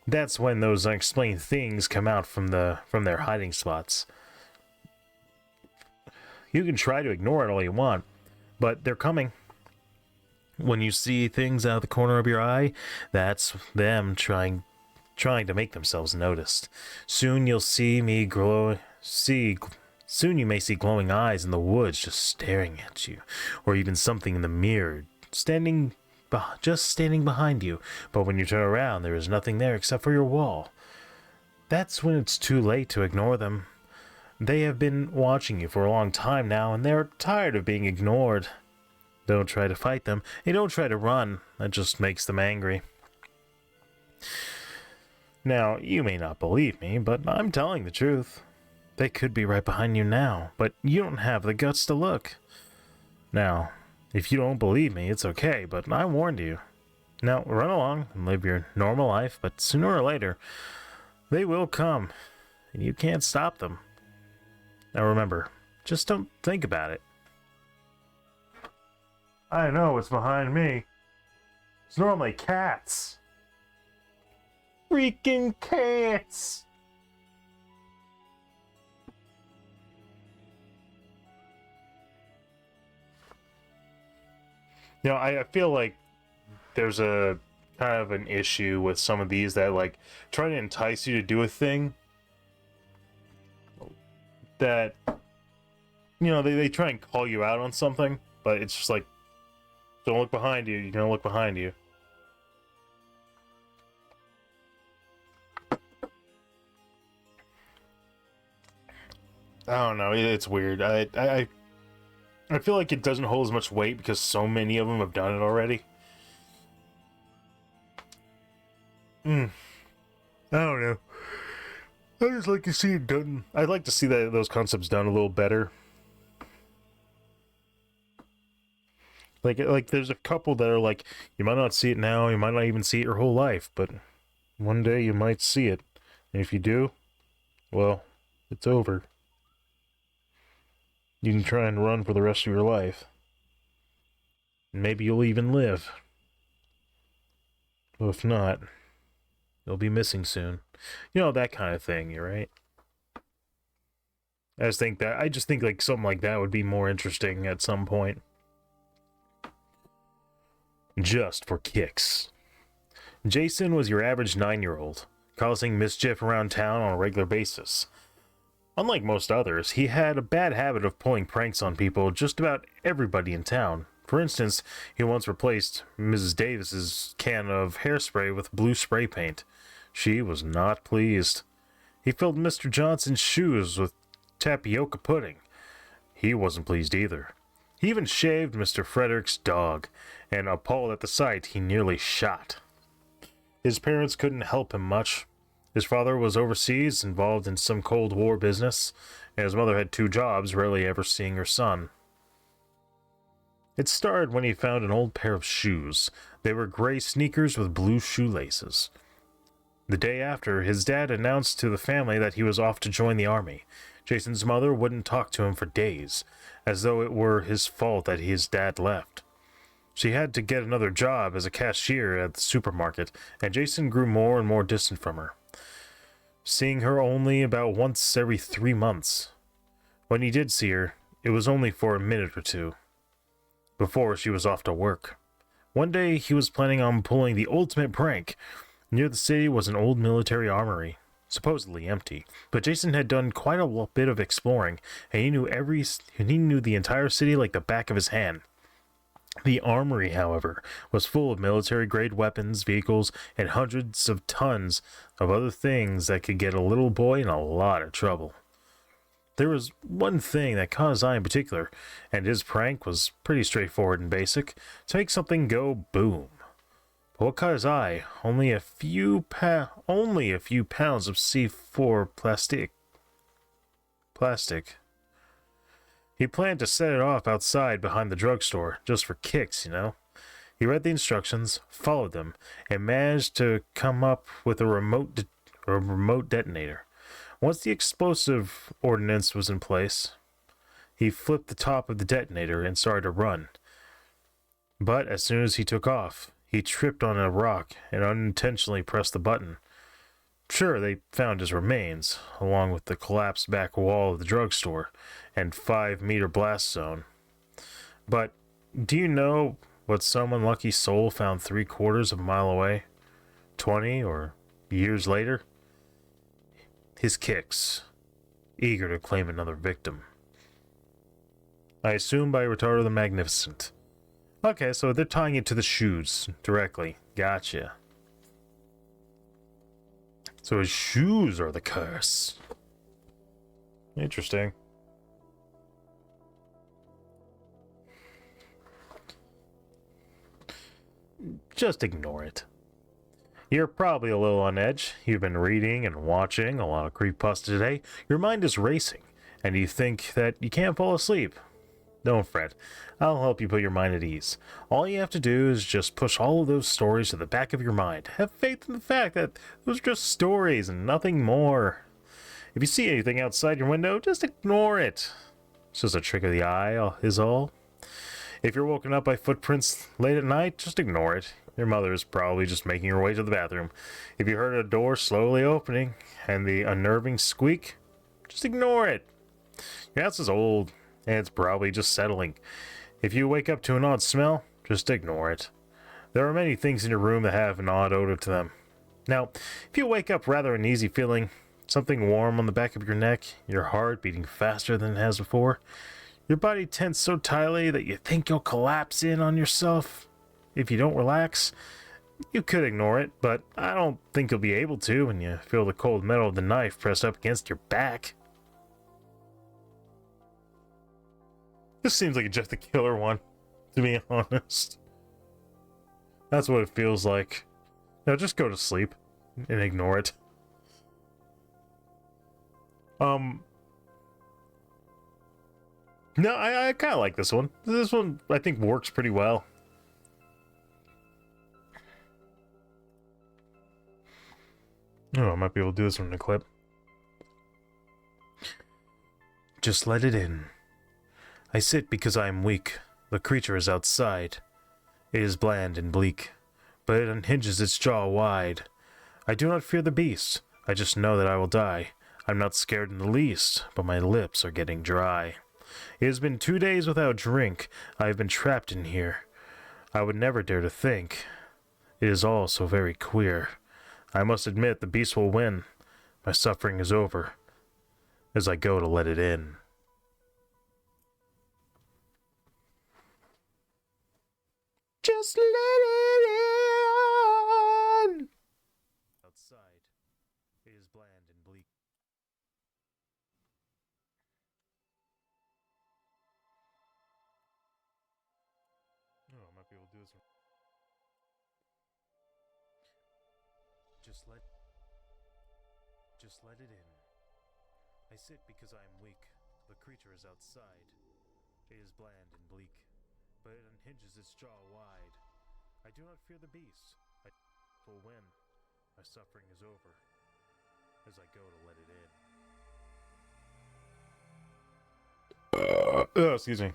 That's when those unexplained things come out from their hiding spots. You can try to ignore it all you want, but they're coming. When you see things out of the corner of your eye, that's them trying to make themselves noticed. Soon you may see glowing eyes in the woods just staring at you, or even something in the mirror just standing behind you. But when you turn around, there is nothing there except for your wall. That's when it's too late to ignore them. They have been watching you for a long time now, and they're tired of being ignored. Don't try to fight them, and don't try to run. That just makes them angry. Now, you may not believe me, but I'm telling the truth. They could be right behind you now, but you don't have the guts to look. Now, if you don't believe me, it's okay, but I warned you. Now, run along and live your normal life, but sooner or later, they will come, and you can't stop them. Now remember, just don't think about it. I know what's behind me. It's normally cats. Freaking cats! You know, I feel like there's a kind of an issue with some of these that like try to entice you to do a thing that, you know, they try and call you out on something, but it's just like, don't look behind you. You're gonna look behind you. I don't know. It's weird. I feel like it doesn't hold as much weight because so many of them have done it already. I don't know. I just like to see it done. I'd like to see those concepts done a little better. Like there's a couple that are like, you might not see it now, you might not even see it your whole life, but one day you might see it. And if you do, well, it's over. You can try and run for the rest of your life. Maybe you'll even live. Well, if not, you'll be missing soon. You know, that kind of thing, you're right. I just think like something like that would be more interesting at some point. Just for kicks. Jason was your average 9-year-old, causing mischief around town on a regular basis. Unlike most others, he had a bad habit of pulling pranks on people, just about everybody in town. For instance, he once replaced Mrs. Davis's can of hairspray with blue spray paint. She was not pleased. He filled Mr. Johnson's shoes with tapioca pudding. He wasn't pleased either. He even shaved Mr. Frederick's dog, and appalled at the sight, he nearly shot. His parents couldn't help him much. His father was overseas, involved in some Cold War business, and his mother had 2 jobs, rarely ever seeing her son. It started when he found an old pair of shoes. They were gray sneakers with blue shoelaces. The day after, his dad announced to the family that he was off to join the army. Jason's mother wouldn't talk to him for days, as though it were his fault that his dad left. She had to get another job as a cashier at the supermarket, and Jason grew more and more distant from her, seeing her only about once every 3 months. When he did see her, it was only for a minute or two, before she was off to work. One day, he was planning on pulling the ultimate prank. Near the city was an old military armory, supposedly empty, but Jason had done quite a bit of exploring, and he knew the entire city like the back of his hand. The armory, however, was full of military-grade weapons, vehicles, and hundreds of tons of other things that could get a little boy in a lot of trouble. There was one thing that caught his eye in particular, and his prank was pretty straightforward and basic: to make something go boom. But what caught his eye? Only a few pounds of C4 plastic. He planned to set it off outside behind the drugstore, just for kicks, you know. He read the instructions, followed them, and managed to come up with a remote detonator. Once the explosive ordnance was in place, he flipped the top of the detonator and started to run. But as soon as he took off, he tripped on a rock and unintentionally pressed the button. Sure, they found his remains, along with the collapsed back wall of the drugstore and 5-meter blast zone. But do you know what some unlucky soul found 3/4 of a mile away? 20 or years later? His kicks, eager to claim another victim. I assume by Retardo the Magnificent. Okay, so they're tying it to the shoes directly. Gotcha. So his shoes are the curse. Interesting. Just ignore it. You're probably a little on edge. You've been reading and watching a lot of Creepypasta today. Your mind is racing, and you think that you can't fall asleep. Don't fret. I'll help you put your mind at ease. All you have to do is just push all of those stories to the back of your mind. Have faith in the fact that those are just stories and nothing more. If you see anything outside your window, just ignore it. It's just a trick of the eye, is all. If you're woken up by footprints late at night, just ignore it. Your mother is probably just making her way to the bathroom. If you heard a door slowly opening and the unnerving squeak, just ignore it. Your house is old, and it's probably just settling. If you wake up to an odd smell, just ignore it. There are many things in your room that have an odd odor to them. Now, if you wake up rather uneasy feeling something warm on the back of your neck, your heart beating faster than it has before, your body tense so tightly that you think you'll collapse in on yourself if you don't relax, you could ignore it, but I don't think you'll be able to when you feel the cold metal of the knife pressed up against your back. This seems like just the killer one, to be honest. That's what it feels like. Now just go to sleep and ignore it. No, I kind of like this one. This one, I think, works pretty well. Oh, I might be able to do this one in a clip. Just let it in. I sit because I am weak. The creature is outside. It is bland and bleak, but it unhinges its jaw wide. I do not fear the beast. I just know that I will die. I'm not scared in the least, but my lips are getting dry. It has been 2 days without drink. I have been trapped in here. I would never dare to think. It is all so very queer. I must admit the beast will win. My suffering is over as I go to let it in. Just let it in. Outside, it is bland and bleak. Oh, I might be able to do this one. Just let it in. I sit because I am weak. The creature is outside. It is bland and bleak, but it unhinges its jaw wide. I do not fear the beast. I will win. My suffering is over as I go to let it in. Oh, excuse me.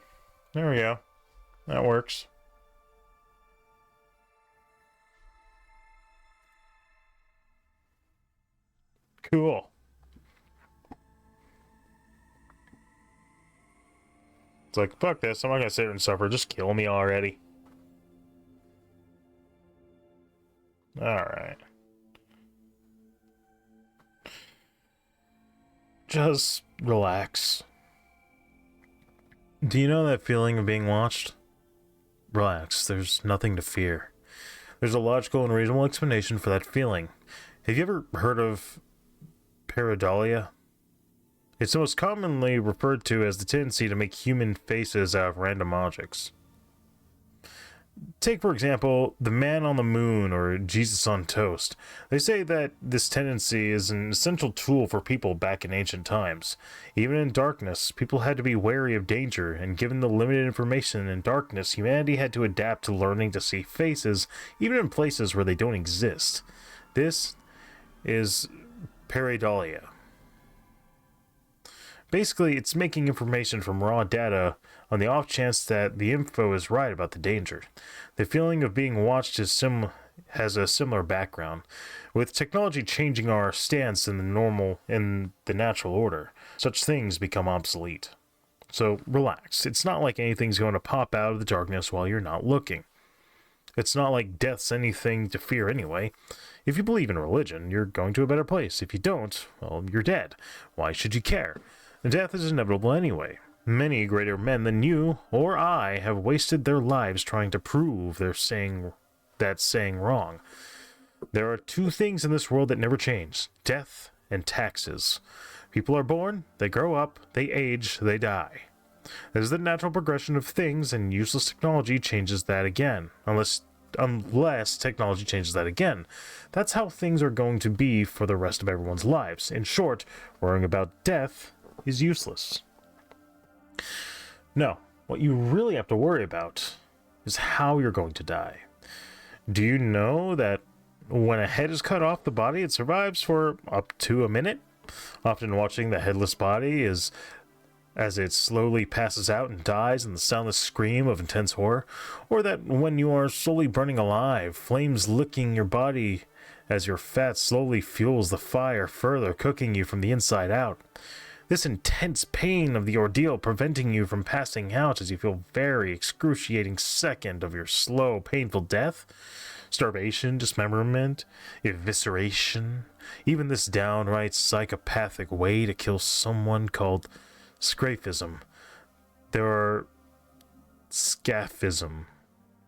There we go. That works. Cool. It's like, fuck this. I'm not gonna sit here and suffer. Just kill me already. Alright. Just relax. Do you know that feeling of being watched? Relax. There's nothing to fear. There's a logical and reasonable explanation for that feeling. Have you ever heard of pareidolia? It's most commonly referred to as the tendency to make human faces out of random objects. Take, for example, the man on the moon or Jesus on toast. They say that this tendency is an essential tool for people back in ancient times. Even in darkness, people had to be wary of danger, and given the limited information in darkness, humanity had to adapt to learning to see faces, even in places where they don't exist. This is pareidolia. Basically, it's making information from raw data on the off chance that the info is right about the danger. The feeling of being watched has a similar background. With technology changing our stance in the natural order, such things become obsolete. So relax. It's not like anything's going to pop out of the darkness while you're not looking. It's not like death's anything to fear anyway. If you believe in religion, you're going to a better place. If you don't, well, you're dead. Why should you care? Death is inevitable anyway. Many greater men than you or I have wasted their lives trying to prove saying wrong. There are two things in this world that never change: death and taxes. People are born, they grow up, they age, they die. That is the natural progression of things, and useless technology changes that again. Unless technology changes that again. That's how things are going to be for the rest of everyone's lives. In short, worrying about death is useless. No, what you really have to worry about is how you're going to die. Do you know that when a head is cut off the body, it survives for up to a minute? Often watching the headless body as it slowly passes out and dies in the soundless scream of intense horror, or that when you are slowly burning alive, flames licking your body as your fat slowly fuels the fire, further cooking you from the inside out. This intense pain of the ordeal preventing you from passing out as you feel very excruciating second of your slow, painful death. Starvation, dismemberment, evisceration, even this downright psychopathic way to kill someone called scaphism. Scaphism.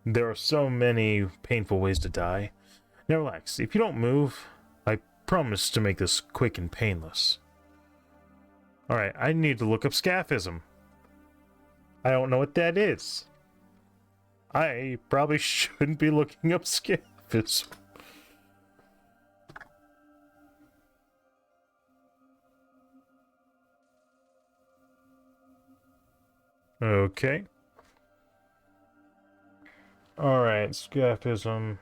There are so many painful ways to die. Now relax, if you don't move, I promise to make this quick and painless. Alright, I need to look up scaphism. I don't know what that is. I probably shouldn't be looking up scaphism. Okay. Alright, scaphism,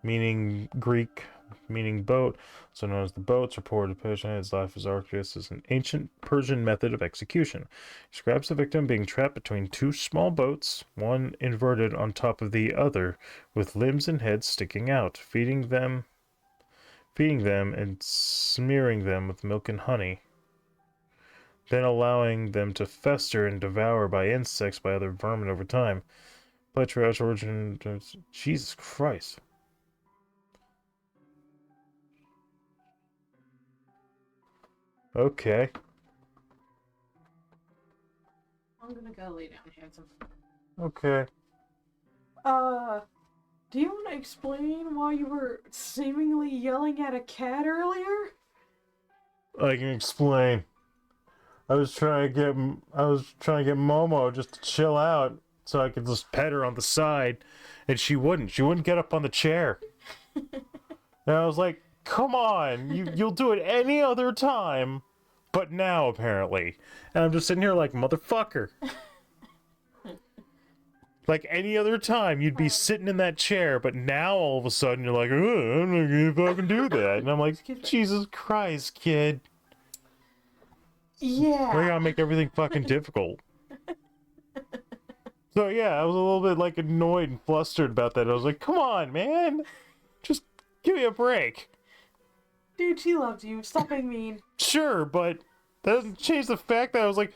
meaning Greek, meaning boat, so known as the boats, reported Persian. Its life as Archias is an ancient Persian method of execution. Describes the victim being trapped between two small boats, one inverted on top of the other, with limbs and heads sticking out, feeding them and smearing them with milk and honey, then allowing them to fester and devour by insects by other vermin over time. Patriarch origin. Jesus Christ. Okay. I'm gonna go lay down, handsome. Okay. Do you want to explain why you were seemingly yelling at a cat earlier? I can explain. I was trying to get Momo just to chill out so I could just pet her on the side, and she wouldn't. She wouldn't get up on the chair. And I was like, "Come on, you'll do it any other time, but now apparently." And I'm just sitting here like, "Motherfucker." Like any other time, you'd be sitting in that chair, but now all of a sudden you're like, I'm not gonna fucking do that. And I'm like, Jesus Christ, kid. Yeah. We're gonna make everything fucking difficult. So yeah, I was a little bit like annoyed and flustered about that. I was like, come on, man. Just give me a break. Dude, she loves you. Stop being mean. Sure, but that doesn't change the fact that I was like,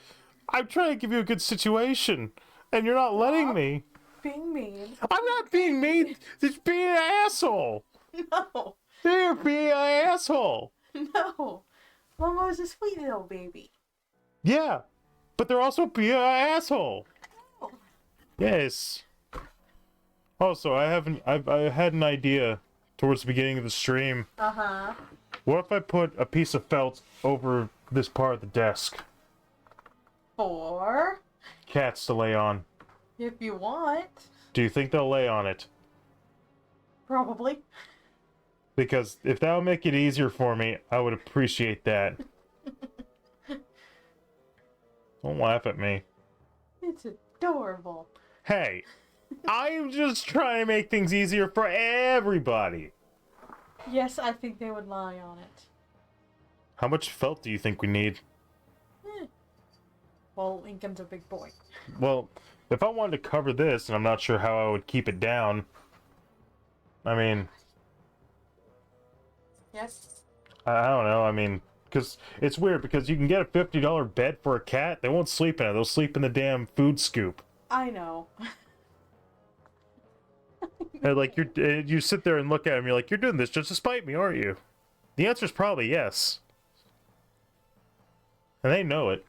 I'm trying to give you a good situation, and you're not letting me. Being mean. I'm not being mean. Just being an asshole. No. You're being an asshole. No. Momo's a sweet little baby. Yeah, but they're also being an asshole. Oh. Yes. Also, I had an idea towards the beginning of the stream. Uh-huh. What if I put a piece of felt over this part of the desk? For? Cats to lay on. If you want. Do you think they'll lay on it? Probably. Because if that would make it easier for me, I would appreciate that. Don't laugh at me. It's adorable. Hey, I'm just trying to make things easier for everybody. Yes, I think they would lie on it. How much felt do you think we need? Well, Lincoln's a big boy. Well, if I wanted to cover this, and I'm not sure how I would keep it down, I mean... Yes? I don't know, I mean... Because it's weird, because you can get a $50 bed for a cat, they won't sleep in it, they'll sleep in the damn food scoop. I know. And like, you sit there and look at him, you're like, you're doing this just to spite me, aren't you? The answer's probably yes. And they know it.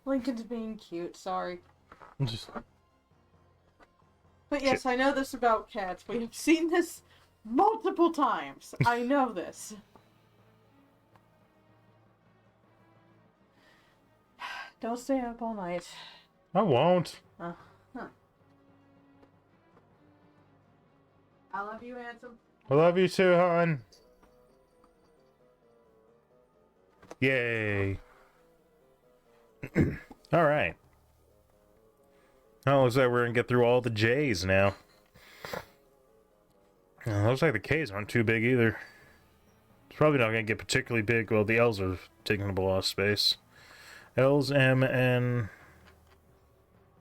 Lincoln's being cute, sorry. Just... But yes, I know this about cats. We have seen this multiple times. I know this. Don't stay up all night. I won't. Huh. I love you, handsome. I love you too, hon. Yay. Alright. Now it looks like we're gonna get through all the J's now. Looks like the K's aren't too big either. It's probably not gonna get particularly big. Well, the L's are taking up a lot of space. L's, M, N.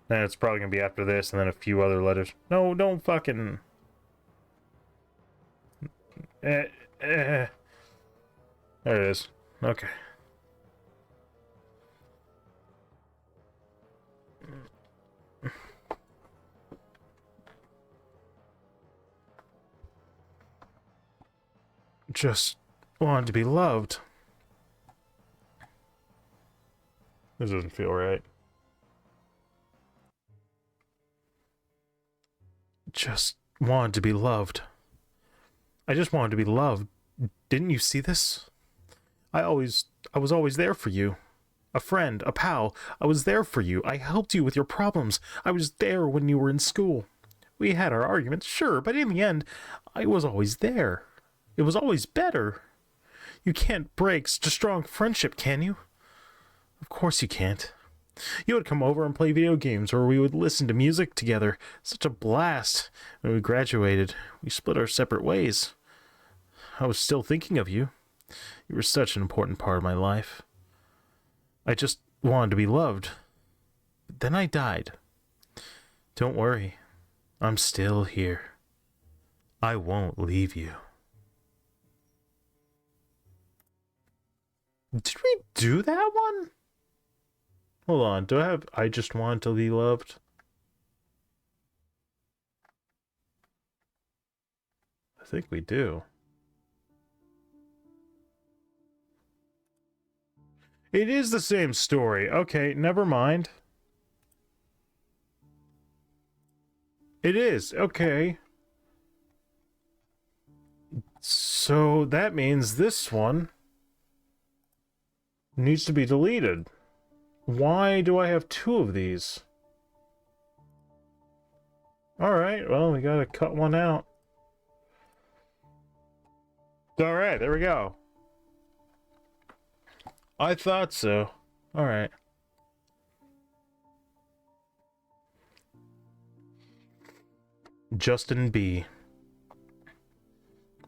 And it's probably gonna be after this and then a few other letters. No, don't fucking... There it is. Okay. Just wanted to be loved. This doesn't feel right. Just wanted to be loved. I just wanted to be loved. Didn't you see this? I was always there for you. A friend, a pal. I was there for you. I helped you with your problems. I was there when you were in school. We had our arguments, sure, but in the end, I was always there. It was always better. You can't break such a strong friendship, can you? Of course you can't. You would come over and play video games, or we would listen to music together. Such a blast. When we graduated, we split our separate ways. I was still thinking of you. You were such an important part of my life. I just wanted to be loved. But then I died. Don't worry. I'm still here. I won't leave you. Did we do that one? Hold on, do I have I just want to be loved? I think we do. It is the same story. Okay, never mind. It is, okay. So that means this one needs to be deleted. Why do I have two of these? Alright, well, we gotta cut one out. Alright, there we go. I thought so. Alright. Justin B.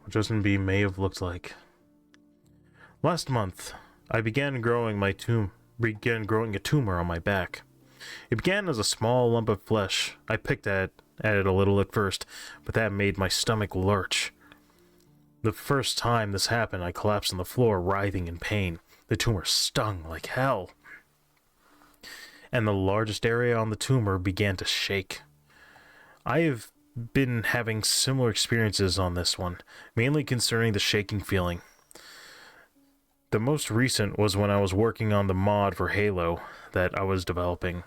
What Justin B may have looked like. Last month, I began growing a tumor on my back. It began as a small lump of flesh. I picked at it a little at first, but that made my stomach lurch. The first time this happened, I collapsed on the floor, writhing in pain. The tumor stung like hell, and the largest area on the tumor began to shake. I have been having similar experiences on this one, mainly concerning the shaking feeling. The most recent was when I was working on the mod for Halo that I was developing.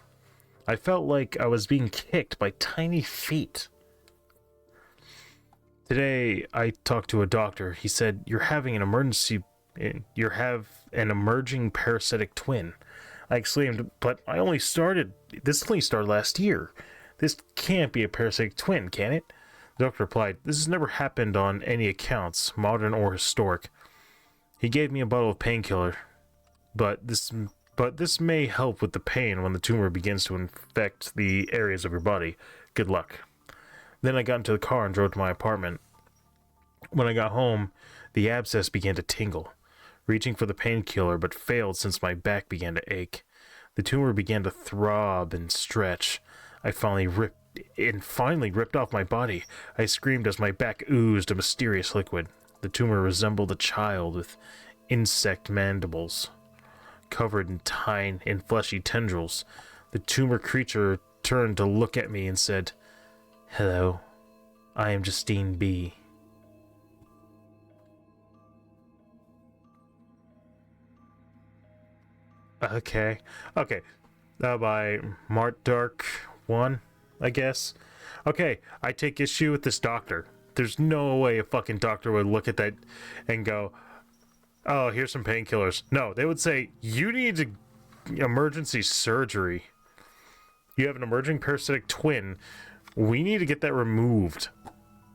I felt like I was being kicked by tiny feet. Today, I talked to a doctor. He said, you have an emerging parasitic twin. I exclaimed, but this only started last year. This can't be a parasitic twin, can it? The doctor replied, this has never happened on any accounts, modern or historic. He gave me a bottle of painkiller, but this may help with the pain when the tumor begins to infect the areas of your body. Good luck. Then I got into the car and drove to my apartment. When I got home, the abscess began to tingle, reaching for the painkiller but failed since my back began to ache. The tumor began to throb and stretch. I finally ripped off my body. I screamed as my back oozed a mysterious liquid. The tumor resembled a child with insect mandibles, covered in fleshy tendrils. The tumor creature turned to look at me and said, "Hello, I am Justine B." Okay. By Mart Dark 1, I guess. Okay, I take issue with this doctor. There's no way a fucking doctor would look at that and go, oh, here's some painkillers. No, they would say, you need emergency surgery. You have an emerging parasitic twin. We need to get that removed.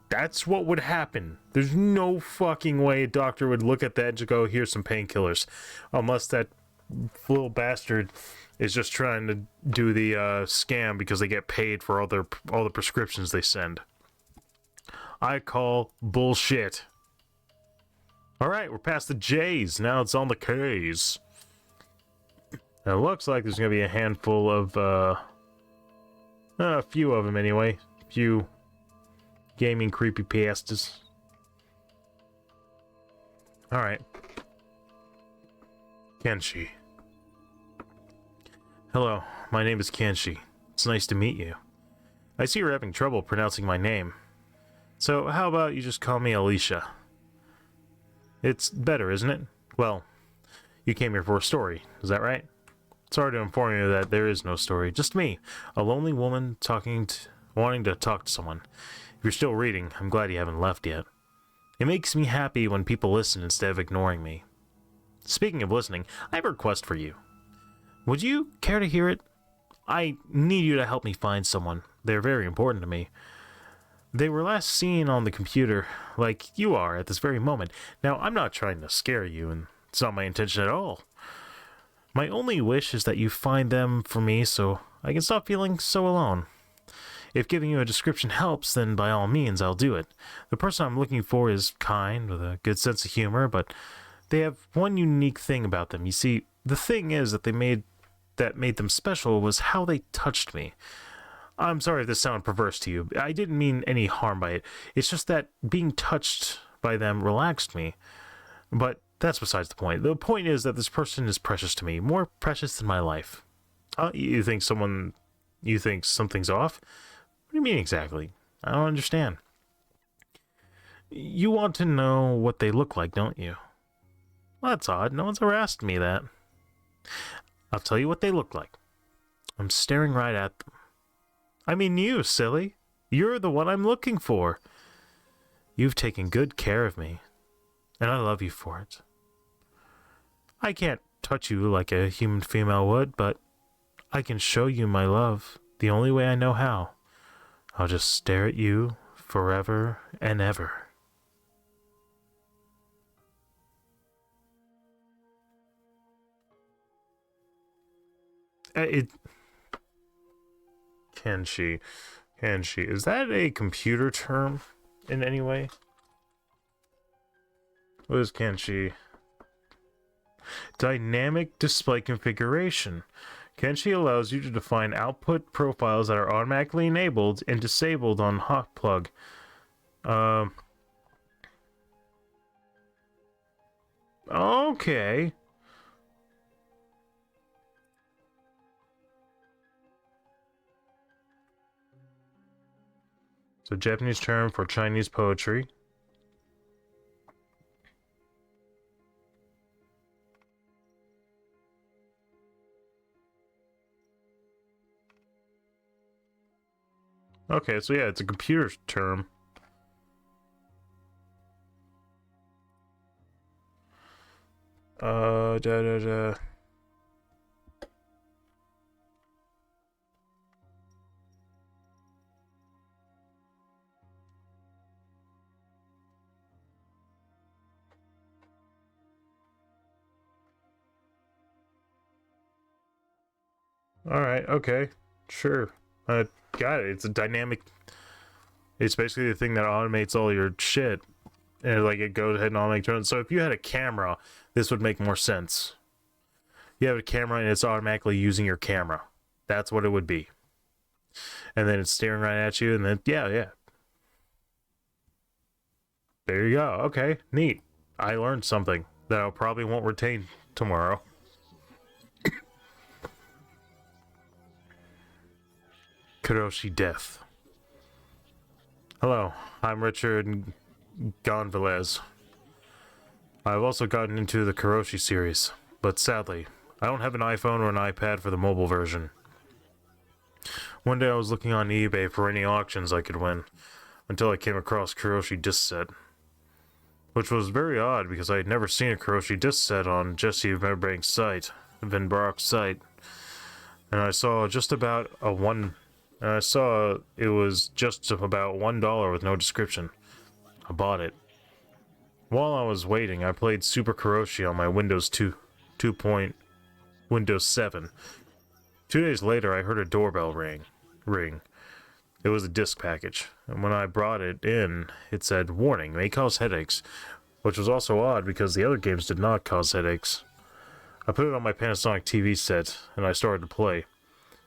That's what would happen. There's no fucking way a doctor would look at that and just go, here's some painkillers. Unless that little bastard is just trying to do the scam because they get paid for all the prescriptions they send. I call bullshit. Alright, we're past the J's. Now it's on the K's. Now it looks like there's going to be a handful of, a few of them anyway. A few gaming creepypastas. Alright. Kenshi. Hello, my name is Kenshi. It's nice to meet you. I see you're having trouble pronouncing my name. So how about you just call me Alicia? It's better, isn't it? Well, you came here for a story, is that right? Sorry to inform you that there is no story, just me, a lonely woman wanting to talk to someone. If you're still reading, I'm glad you haven't left yet. It makes me happy when people listen instead of ignoring me. Speaking of listening, I have a request for you. Would you care to hear it? I need you to help me find someone. They're very important to me. They were last seen on the computer, like you are at this very moment. Now, I'm not trying to scare you, and it's not my intention at all. My only wish is that you find them for me so I can stop feeling so alone. If giving you a description helps, then by all means, I'll do it. The person I'm looking for is kind, with a good sense of humor, but they have one unique thing about them. You see, the thing is that made them special was how they touched me. I'm sorry if this sounded perverse to you. I didn't mean any harm by it. It's just that being touched by them relaxed me. But that's besides the point. The point is that this person is precious to me, more precious than my life. You think something's off? What do you mean exactly? I don't understand. You want to know what they look like, don't you? Well, that's odd. No one's ever asked me that. I'll tell you what they look like. I'm staring right at them. I mean you, silly. You're the one I'm looking for. You've taken good care of me, and I love you for it. I can't touch you like a human female would, but I can show you my love the only way I know how. I'll just stare at you forever and ever. Kenshi. Is that a computer term in any way? What is Kenshi? Dynamic display configuration. Kenshi allows you to define output profiles that are automatically enabled and disabled on hot plug. Okay. So Japanese term for Chinese poetry. Okay, so yeah, it's a computer term. Da. Alright, okay. Sure. Got it. It's a dynamic... It's basically the thing that automates all your shit. And like it goes ahead and automatically turns. So if you had a camera, this would make more sense. You have a camera and it's automatically using your camera. That's what it would be. And then it's staring right at you, and then yeah. There you go. Okay, neat. I learned something that I probably won't retain tomorrow. Kuroshi Death. Hello, I'm Richard Gonzalez. I've also gotten into the Kuroshi series, but sadly, I don't have an iPhone or an iPad for the mobile version. One day I was looking on eBay for any auctions I could win, until I came across Kuroshi disc set. Which was very odd because I had never seen a Kuroshi disc set on Jesse Van Brock's site. And I saw it was just about $1 with no description. I bought it. While I was waiting, I played Super Kuroshi on my Windows 7. 2 days later, I heard a doorbell ring. It was a disc package, and when I brought it in, it said, "Warning, may cause headaches," which was also odd because the other games did not cause headaches. I put it on my Panasonic TV set, and I started to play.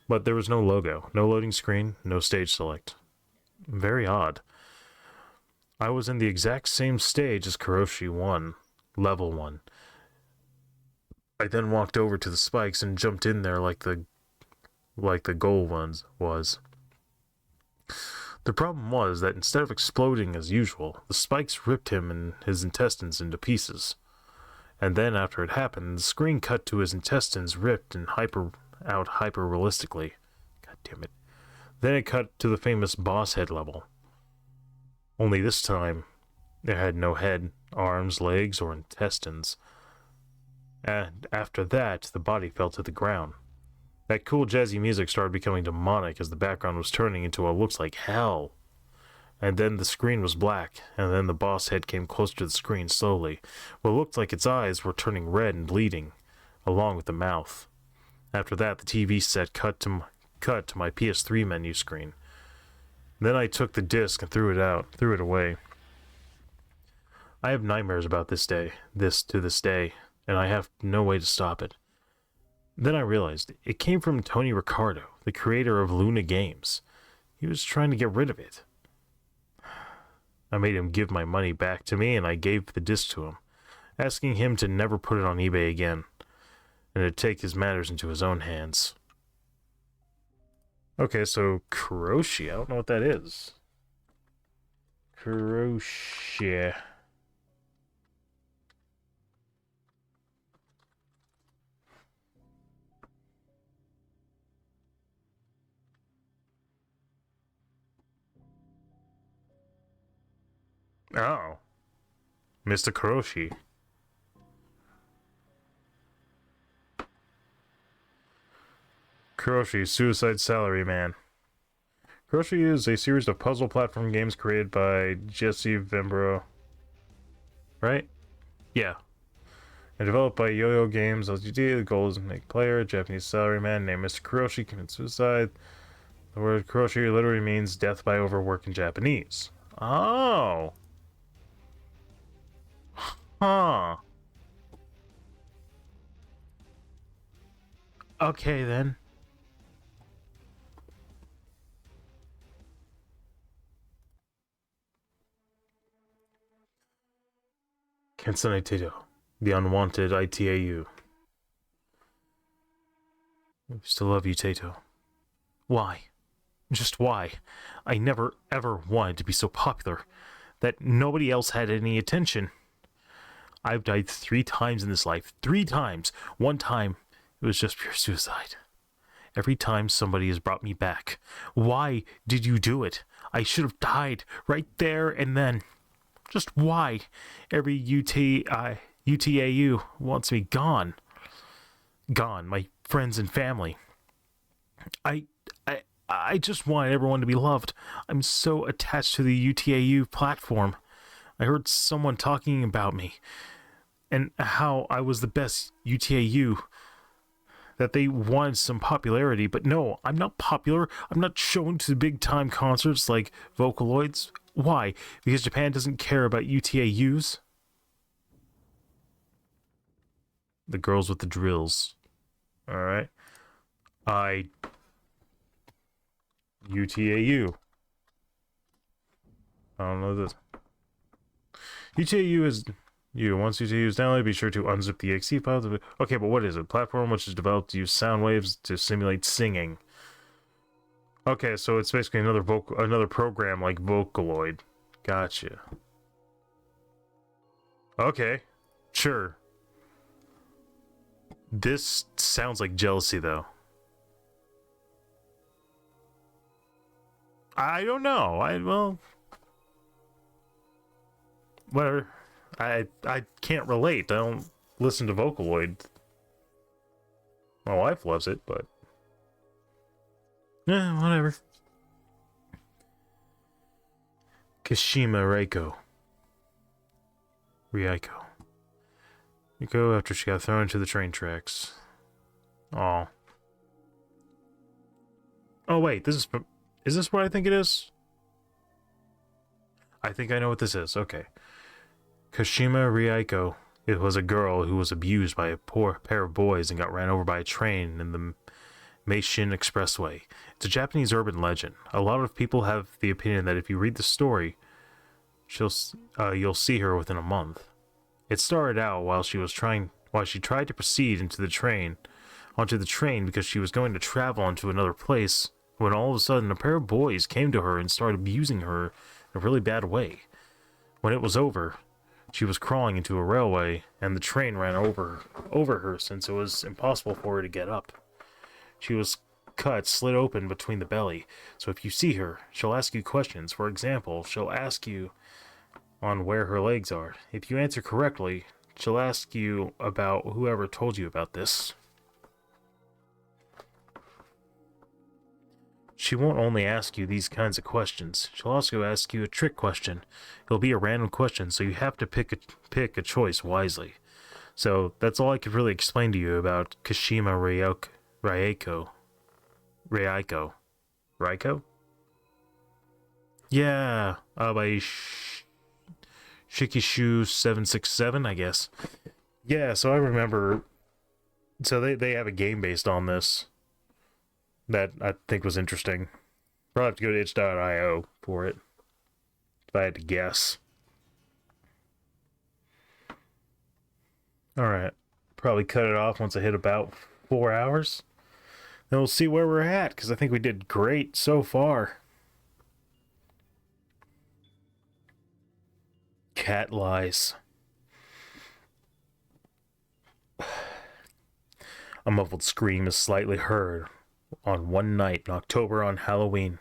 But there was no logo, no loading screen, no stage select. Very odd. I was in the exact same stage as Kuroshi 1, level 1. I then walked over to the spikes and jumped in there like the goal ones was. The problem was that instead of exploding as usual, the spikes ripped him and his intestines into pieces. And then after it happened, the screen cut to his intestines ripped and hyper realistically. God damn it. Then it cut to the famous boss head level. Only this time, it had no head, arms, legs, or intestines. And after that, the body fell to the ground. That cool jazzy music started becoming demonic as the background was turning into what looks like hell. And then the screen was black, and then the boss head came closer to the screen slowly. What looked like its eyes were turning red and bleeding, along with the mouth. After that, the TV set cut to my PS3 menu screen. Then I took the disc and threw it away. I have nightmares about this to this day, and I have no way to stop it. Then I realized it came from Tony Ricardo, the creator of Luna Games. He was trying to get rid of it. I made him give my money back to me, and I gave the disc to him, asking him to never put it on eBay again, and to take his matters into his own hands. Okay, so Kuroshi, I don't know what that is. Kuroshi. Oh. Mr. Kuroshi. Kuroshi, Suicide Salary Man. Kuroshi is a series of puzzle platform games created by Jesse Vembro. Right? Yeah. And developed by Yo-Yo Games Ltd. The goal is to make player, a Japanese salaryman named Mr. Kuroshi, commit suicide. The word Kuroshi literally means death by overwork in Japanese. Oh. Huh. Okay then. Kensei Taito, the unwanted ITAU. I still love you, Taito. Why? Just why? I never ever wanted to be so popular that nobody else had any attention. I've died 3 times in this life. 3 times. One time, it was just pure suicide. Every time somebody has brought me back. Why did you do it? I should have died right there and then. Just why? Every UTAU wants me gone. Gone. My friends and family. I just want everyone to be loved. I'm so attached to the UTAU platform. I heard someone talking about me and how I was the best UTAU, that they wanted some popularity, but no, I'm not popular. I'm not shown to big time concerts like Vocaloids. Why? Because Japan doesn't care about UTAUs? The girls with the drills. Alright. UTAU. I don't know this. UTAU is... Once UTAU is downloaded, be sure to unzip the exe file. Okay, but what is it? Platform which is developed to use sound waves to simulate singing. Okay, so it's basically another program like Vocaloid. Gotcha. Okay, sure. This sounds like jealousy, though. I don't know. Well, whatever. I can't relate. I don't listen to Vocaloid. My wife loves it, but whatever. Kashima Ryako. Yoko after she got thrown into the train tracks. Oh. Oh wait, is this what I think it is? I think I know what this is. Okay. Kashima Ryako. It was a girl who was abused by a poor pair of boys and got ran over by a train in the Meishin Expressway. It's a Japanese urban legend. A lot of people have the opinion that if you read the story, you'll see her within a month. It started out while she was trying while she tried to proceed onto the train because she was going to travel onto another place, when all of a sudden a pair of boys came to her and started abusing her in a really bad way. When it was over, she was crawling into a railway, and the train ran over her since it was impossible for her to get up. She was slit open between the belly, so if you see her, she'll ask you questions. For example, she'll ask you on where her legs are. If you answer correctly, she'll ask you about whoever told you about this. She won't only ask you these kinds of questions, she'll also ask you a trick question. It'll be a random question, so you have to pick a choice wisely. So that's all I could really explain to you about Kashima Reiko. Reiko? Yeah, by Shikishu767, I guess. Yeah, so I remember. So they have a game based on this that I think was interesting. Probably have to go to itch.io for it, if I had to guess. Alright, probably cut it off once I hit about 4 hours. Then we'll see where we're at, because I think we did great so far. Cat lies. A muffled scream is slightly heard on one night in October on Halloween.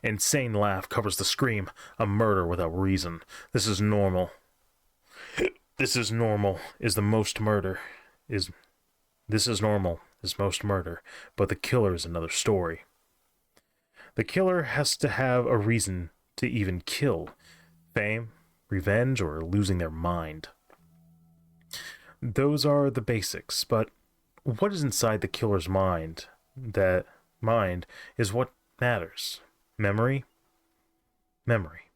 Insane laugh covers the scream, a murder without reason. This is normal. This is normal is most murder, but the killer is another story. The killer has to have a reason to even kill. Fame, revenge, or losing their mind. Those are the basics, but what is inside the killer's mind? That mind is what matters. Memory? Memory.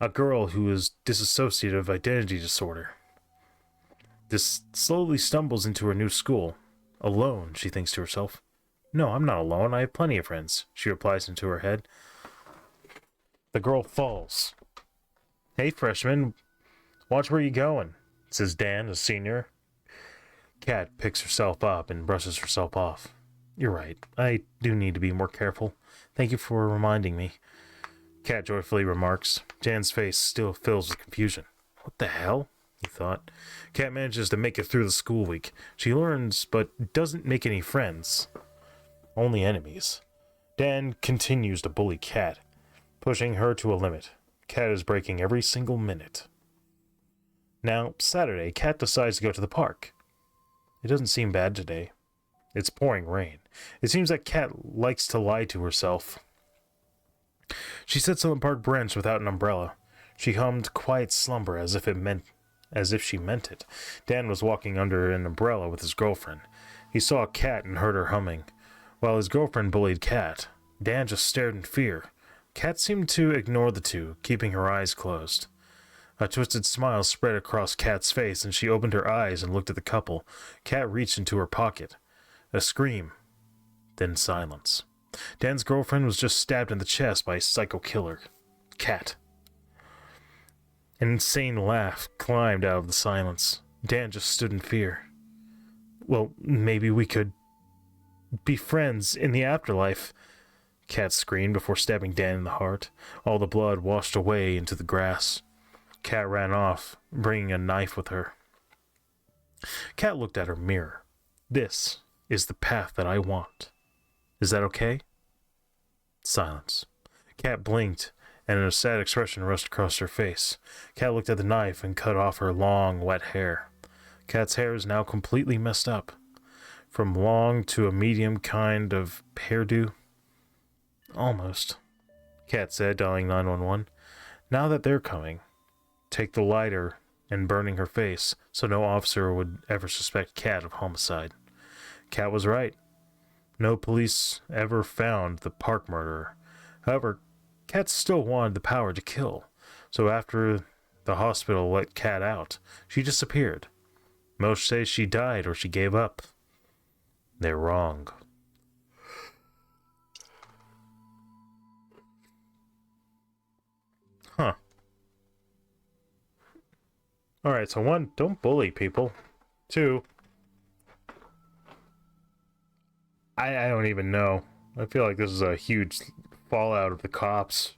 A girl who is dissociative identity disorder. This slowly stumbles into her new school. Alone, she thinks to herself. No, I'm not alone. I have plenty of friends, she replies into her head. The girl falls. Hey, freshman, watch where you going, says Dan, a senior. Kat picks herself up and brushes herself off. You're right. I do need to be more careful. Thank you for reminding me. Kat joyfully remarks. Dan's face still fills with confusion. What the hell? He thought. Kat manages to make it through the school week. She learns, but doesn't make any friends. Only enemies. Dan continues to bully Kat, pushing her to a limit. Kat is breaking every single minute. Now, Saturday, Kat decides to go to the park. It doesn't seem bad today. It's pouring rain. It seems that Kat likes to lie to herself. She sits on the park bench without an umbrella. She hummed quiet slumber as if she meant it. Dan was walking under an umbrella with his girlfriend. He saw Kat and heard her humming. While his girlfriend bullied Kat, Dan just stared in fear. Kat seemed to ignore the two, keeping her eyes closed. A twisted smile spread across Kat's face, and she opened her eyes and looked at the couple. Kat reached into her pocket. A scream. Then silence. Dan's girlfriend was just stabbed in the chest by a psycho killer. Kat. An insane laugh climbed out of the silence. Dan just stood in fear. Well, maybe we could be friends in the afterlife, Kat screamed before stabbing Dan in the heart. All the blood washed away into the grass. Kat ran off, bringing a knife with her. Kat looked at her mirror. This is the path that I want. Is that okay? Silence. Kat blinked, and a sad expression rushed across her face. Kat looked at the knife and cut off her long, wet hair. Kat's hair is now completely messed up. From long to a medium kind of hairdo. Almost, Kat said, dialing 911. Now that they're coming, take the lighter and burning her face so no officer would ever suspect Kat of homicide. Kat was right. No police ever found the park murderer. However, Kat still wanted the power to kill, so after the hospital let Kat out, she disappeared. Most say she died or she gave up. They're wrong. Huh. Alright, so 1, don't bully people. 2, I don't even know. I feel like this is a huge fallout of the cops.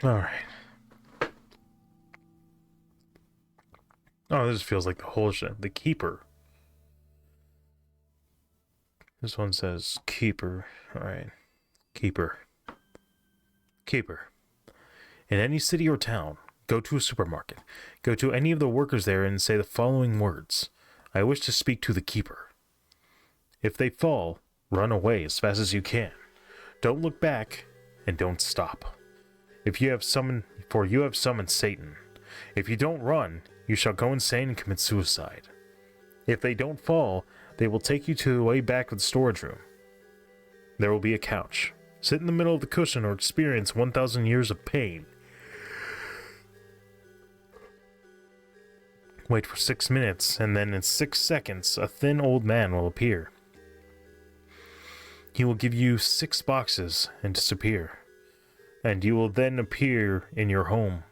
Alright. Oh, this feels like the whole shit. The Keeper. This one says Keeper. Alright. Keeper. Keeper. In any city or town, go to a supermarket. Go to any of the workers there and say the following words. I wish to speak to the Keeper. If they fall, run away as fast as you can. Don't look back and don't stop. For you have summoned Satan. If you don't run, you shall go insane and commit suicide. If they don't fall, they will take you to the way back of the storage room. There will be a couch. Sit in the middle of the cushion or experience 1,000 years of pain. Wait for 6 minutes, and then in 6 seconds, a thin old man will appear. He will give you 6 boxes and disappear, and you will then appear in your home.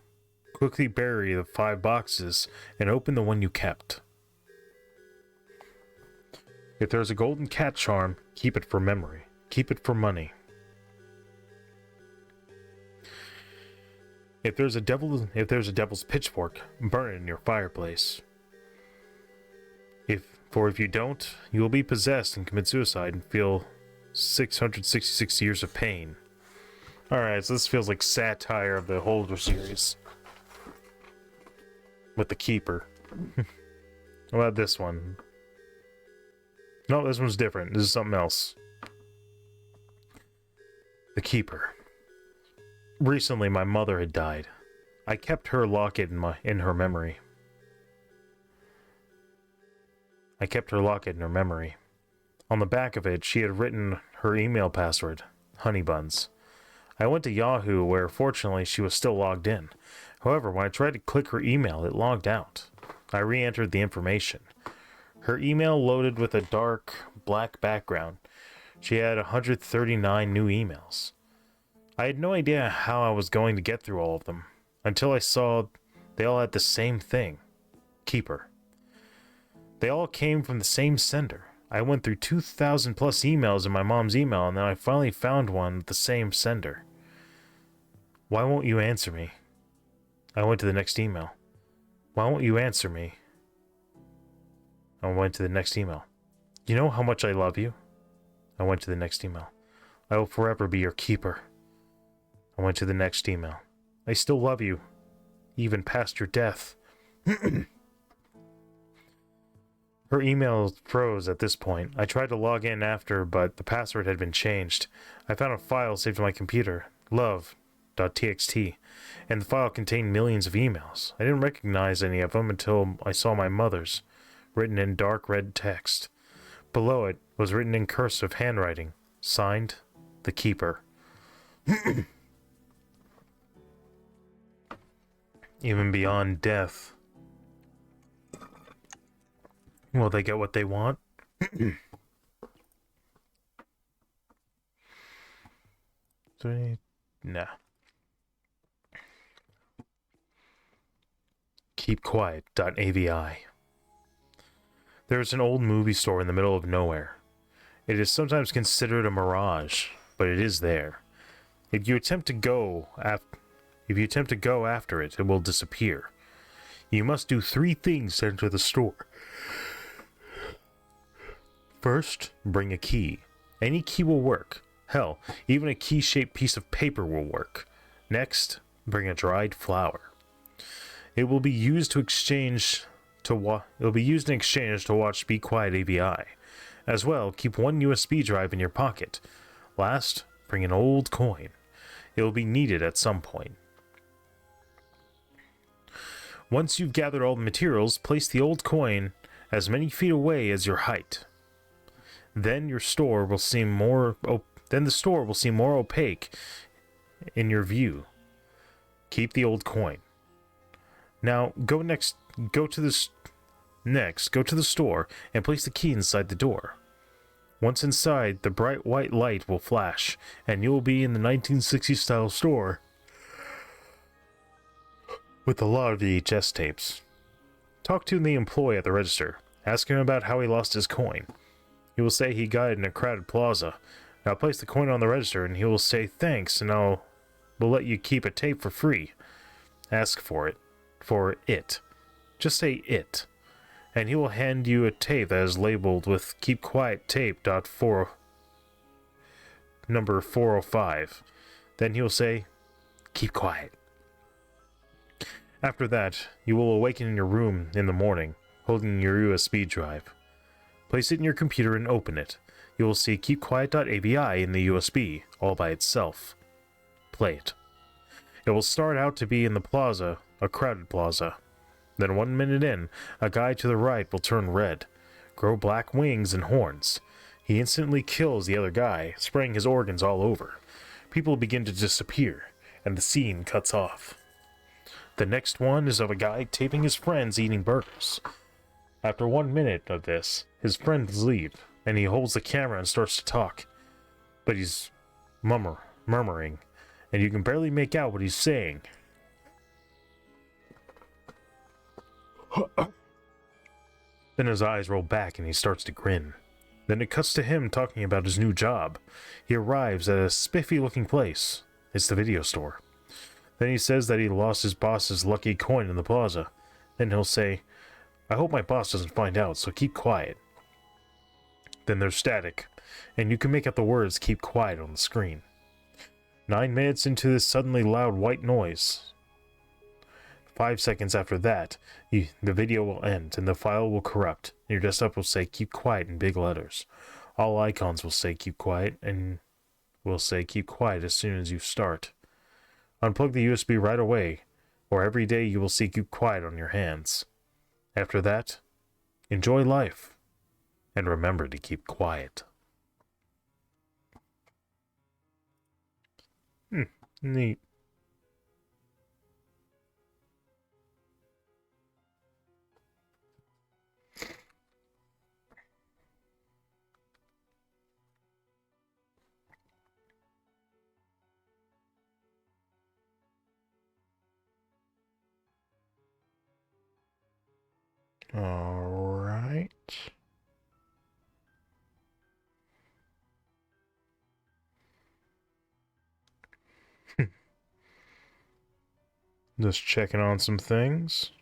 Quickly bury the 5 boxes and open the one you kept. If there's a golden cat charm, keep it for memory. Keep it for money. If there's a devil's pitchfork, burn it in your fireplace. If you don't, you will be possessed and commit suicide and feel 666 years of pain. Alright, so this feels like satire of the Holder series. With the Keeper. How about this one? No, this one's different. This is something else. The Keeper. Recently, my mother had died. I kept her locket in her memory. On the back of it, she had written her email password, Honeybuns. I went to Yahoo, where fortunately she was still logged in. However, when I tried to click her email, it logged out. I re-entered the information. Her email loaded with a dark, black background. She had 139 new emails. I had no idea how I was going to get through all of them, until I saw they all had the same thing. Keeper. They all came from the same sender. I went through 2,000 plus emails in my mom's email, and then I finally found one with the same sender. Why won't you answer me? I went to the next email. Why won't you answer me? I went to the next email. You know how much I love you? I went to the next email. I will forever be your keeper. I went to the next email. I still love you, even past your death. Her email froze at this point. I tried to log in after, but the password had been changed. I found a file saved on my computer, love.txt, and the file contained millions of emails. I didn't recognize any of them until I saw my mother's, written in dark red text. Below it was written in cursive handwriting, signed, The Keeper. Even beyond death. Will they get what they want? Nah. Keep quiet.avi. There is an old movie store in the middle of nowhere. It is sometimes considered a mirage, but it is there. If you attempt to go after it, it will disappear. You must do 3 things to enter the store. First, bring a key. Any key will work. Hell, even a key-shaped piece of paper will work. Next, bring a dried flower. It will be used in exchange to watch Be Quiet AVI. As well, keep 1 USB drive in your pocket. Last, bring an old coin. It will be needed at some point. Once you've gathered all the materials, place the old coin as many feet away as your height. Then the store will seem more opaque in your view. Keep the old coin. Now go to the store and place the key inside the door. Once inside, the bright white light will flash, and you will be in the 1960s style store with a lot of VHS tapes. Talk to the employee at the register. Ask him about how he lost his coin. He will say he got it in a crowded plaza. Now place the coin on the register and he will say thanks and we'll let you keep a tape for free. Ask for it. For it. Just say it. And he will hand you a tape that is labeled with Keep Quiet Tape number 405. Then he will say, keep quiet. After that, you will awaken in your room in the morning, holding your USB drive. Place it in your computer and open it. You will see keepquiet.avi in the USB, all by itself. Play it. It will start out to be in the plaza, a crowded plaza. Then 1 minute in, a guy to the right will turn red, grow black wings and horns. He instantly kills the other guy, spraying his organs all over. People begin to disappear, and the scene cuts off. The next one is of a guy taping his friends eating burgers. After 1 minute of this, his friends leave, and he holds the camera and starts to talk. But he's murmuring, and you can barely make out what he's saying. Then his eyes roll back and he starts to grin. Then it cuts to him talking about his new job. He arrives at a spiffy looking place. It's the video store. Then he says that he lost his boss's lucky coin in the plaza. Then he'll say, I hope my boss doesn't find out, so keep quiet. Then there's static, and you can make out the words keep quiet on the screen. 9 minutes into this suddenly loud white noise. 5 seconds after that, the video will end and the file will corrupt. Your desktop will say keep quiet in big letters. All icons will say keep quiet and will say keep quiet as soon as you start. Unplug the USB right away, or every day you will see keep quiet on your hands. After that, enjoy life and remember to keep quiet. Neat. All right. Just checking on some things.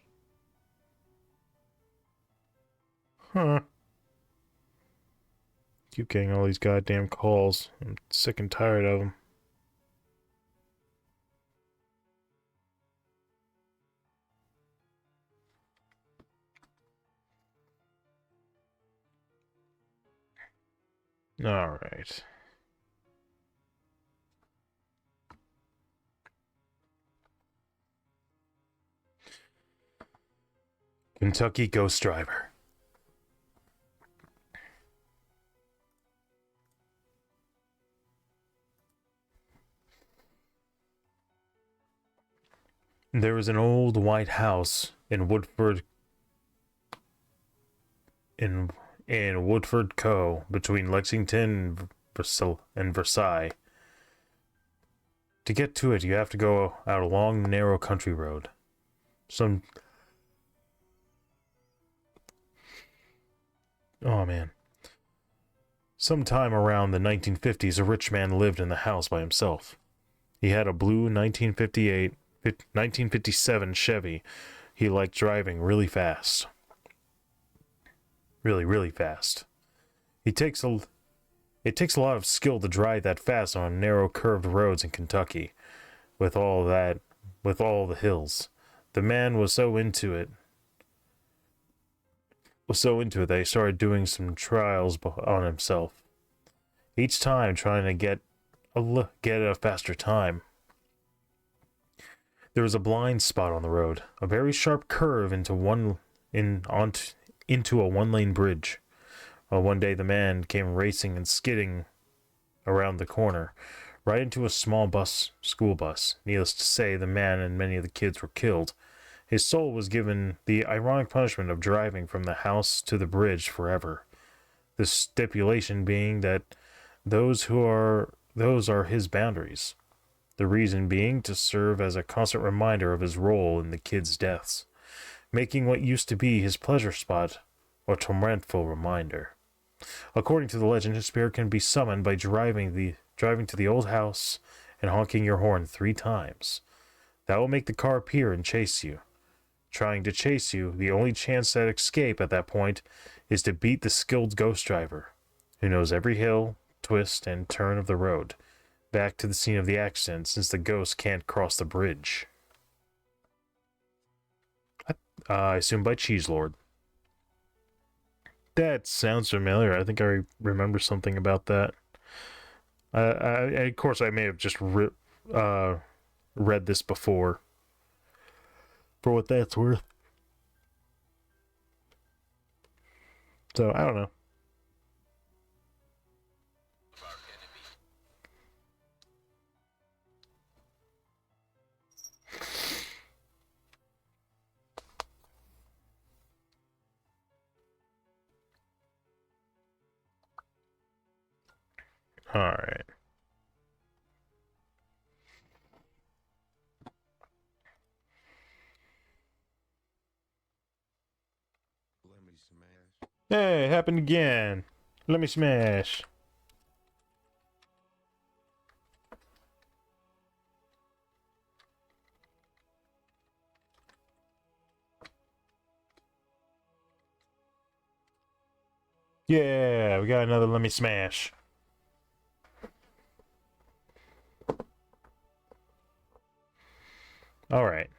Huh. Keep getting all these goddamn calls. I'm sick and tired of them. All right. Kentucky Ghost Driver. There was an old white house in Woodford Co. between Lexington and Versailles. To get to it, you have to go out a long, narrow country road. Sometime around the 1950s, a rich man lived in the house by himself. He had a blue 1957 Chevy he liked driving really fast. Really fast. It takes a lot of skill to drive that fast on narrow curved roads in Kentucky, with all the hills. The man was so into it that he started doing some trials on himself. Each time trying to get a faster time. There was a blind spot on the road, a very sharp curve into a one-lane bridge. One day the man came racing and skidding around the corner, right into a small school bus. Needless to say, the man and many of the kids were killed. His soul was given the ironic punishment of driving from the house to the bridge forever. The stipulation being that those are his boundaries. The reason being to serve as a constant reminder of his role in the kids' deaths. making what used to be his pleasure spot a tormentful reminder. According to the legend, his spirit can be summoned by driving to the old house and honking your horn 3 times. That will make the car appear and chase you. Trying to chase you, the only chance at escape at that point is to beat the skilled ghost driver, who knows every hill, twist, and turn of the road, back to the scene of the accident since the ghost can't cross the bridge. I assume by Cheese Lord. That sounds familiar. I think I remember something about that. Of course, I may have just read this before. For what that's worth. So, I don't know. Alright. Hey, happened again. Let me smash. Yeah, we got another let me smash. Alright.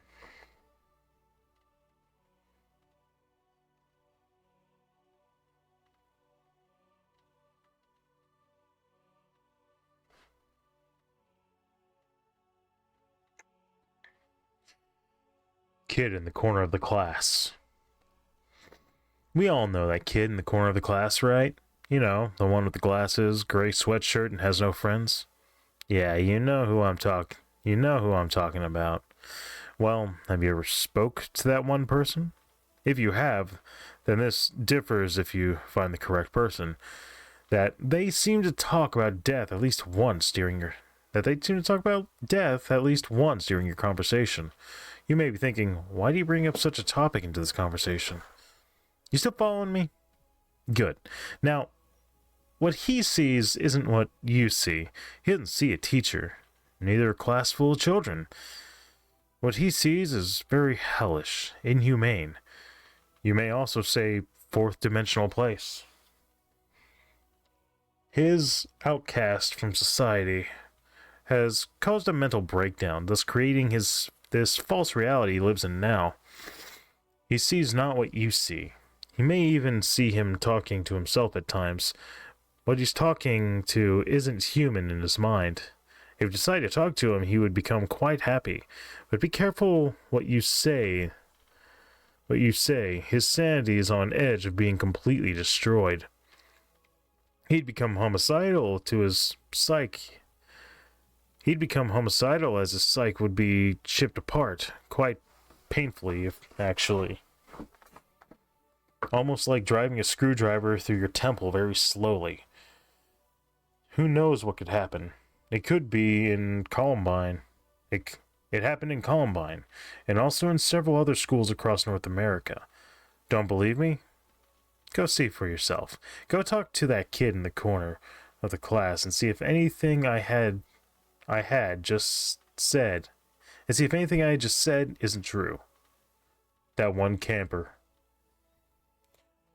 Kid in the corner of the class. We all know that kid in the corner of the class, right? You know, the one with the glasses, gray sweatshirt, and has no friends. Yeah, you know who I'm talking about. Well, have you ever spoke to that one person? If you have, then this differs if you find the correct person. That they seem to talk about death at least once during your conversation. You may be thinking, why do you bring up such a topic into this conversation? You still following me? Good. Now, what he sees isn't what you see. He doesn't see a teacher, neither a class full of children. What he sees is very hellish, inhumane. You may also say fourth dimensional place. His outcast from society has caused a mental breakdown, thus creating this false reality he lives in now. He sees not what you see. You may even see him talking to himself at times. What he's talking to isn't human in his mind. If you decide to talk to him, he would become quite happy. But be careful what you say. His sanity is on edge of being completely destroyed. He'd become homicidal to his psyche. He'd become homicidal as his psyche would be chipped apart, quite painfully, if actually. Almost like driving a screwdriver through your temple very slowly. Who knows what could happen? It could be in Columbine. It happened in Columbine, and also in several other schools across North America. Don't believe me? Go see for yourself. Go talk to that kid in the corner of the class and see if anything I had just said, isn't true. That one camper.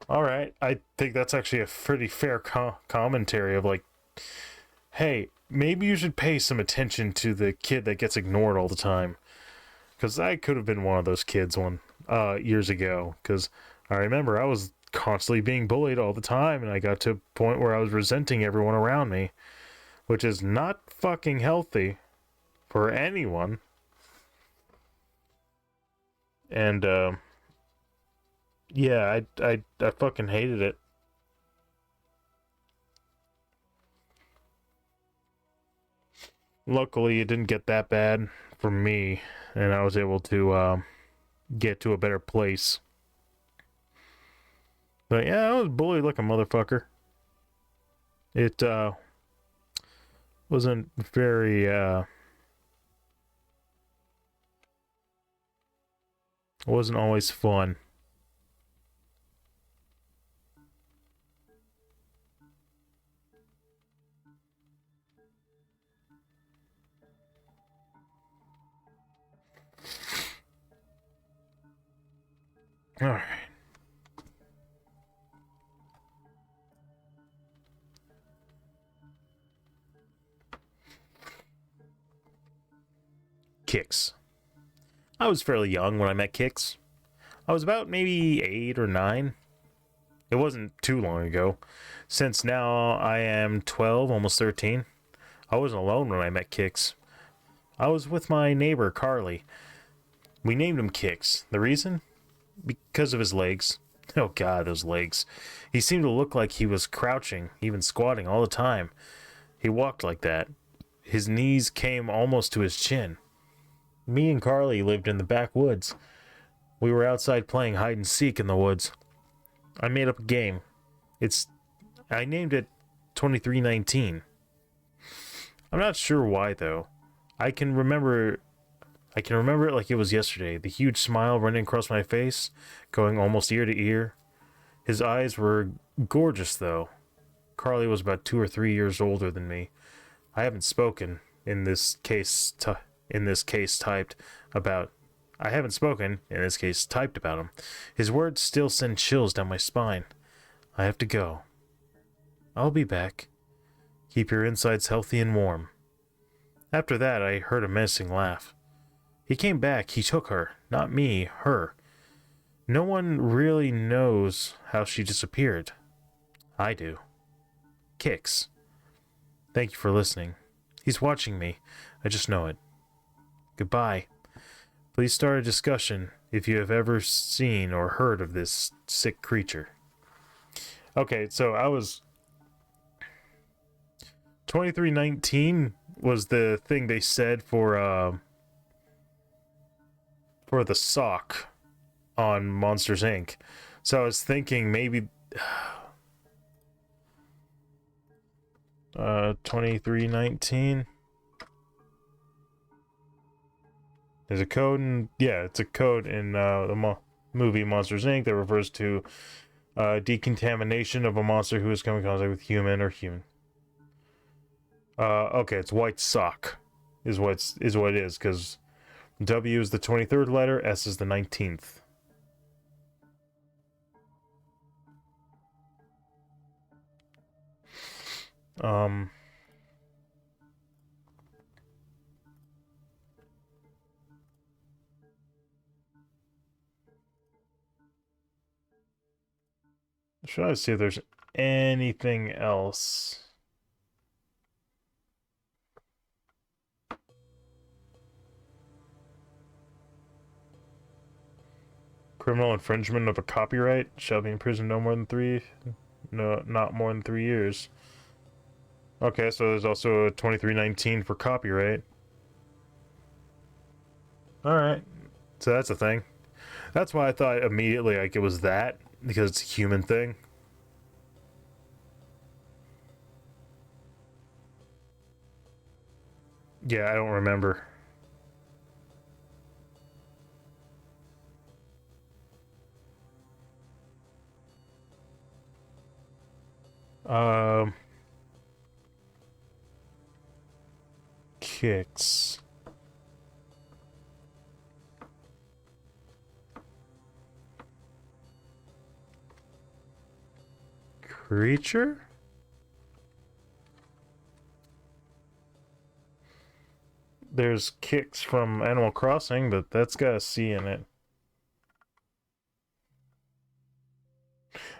Alright, I think that's actually a pretty fair commentary of like, hey, maybe you should pay some attention to the kid that gets ignored all the time. Because I could have been one of those kids years ago. Because I remember I was constantly being bullied all the time, and I got to a point where I was resenting everyone around me, which is not fucking healthy for anyone. And yeah, I fucking hated it. Luckily, it didn't get that bad for me, and I was able to get to a better place. But yeah, I was bullied like a motherfucker. It wasn't very It wasn't always fun. Alright. Kix. I was fairly young when I met Kix. I was about maybe 8 or 9. It wasn't too long ago. Since now I am 12, almost 13. I wasn't alone when I met Kix. I was with my neighbor, Carly. We named him Kix. The reason? Because of his legs. Oh god, those legs. He seemed to look like he was crouching, even squatting all the time. He walked like that. His knees came almost to his chin. Me and Carly lived in the backwoods. We were outside playing hide and seek in the woods. I made up a game. I named it 2319. I'm not sure why though. I can remember it like it was yesterday. The huge smile running across my face, going almost ear to ear. His eyes were gorgeous though. Carly was about 2 or 3 years older than me. I haven't spoken in this case typed about him. His words still send chills down my spine. I have to go. I'll be back. Keep your insides healthy and warm. After that, I heard a menacing laugh. He came back. He took her. Not me, her. No one really knows how she disappeared. I do. Kix. Thank you for listening. He's watching me. I just know it. Goodbye. Please start a discussion if you have ever seen or heard of this sick creature. Okay, so I was... 2319 was the thing they said for the sock on Monsters Inc. So I was thinking maybe 2319. There's a code in, it's a code in the movie Monsters Inc. that refers to decontamination of a monster who has come in contact with human or human. Okay, it's white sock is what it is, because W is the 23rd letter, S is the 19th. Should I see if there's anything else? Criminal infringement of a copyright shall be imprisoned not more than 3 years. Okay, so there's also a 2319 for copyright. Alright. So that's a thing. That's why I thought immediately like it was that, because it's a human thing. Yeah, I don't remember. Kicks. Creature? There's Kicks from Animal Crossing, but that's got a C in it.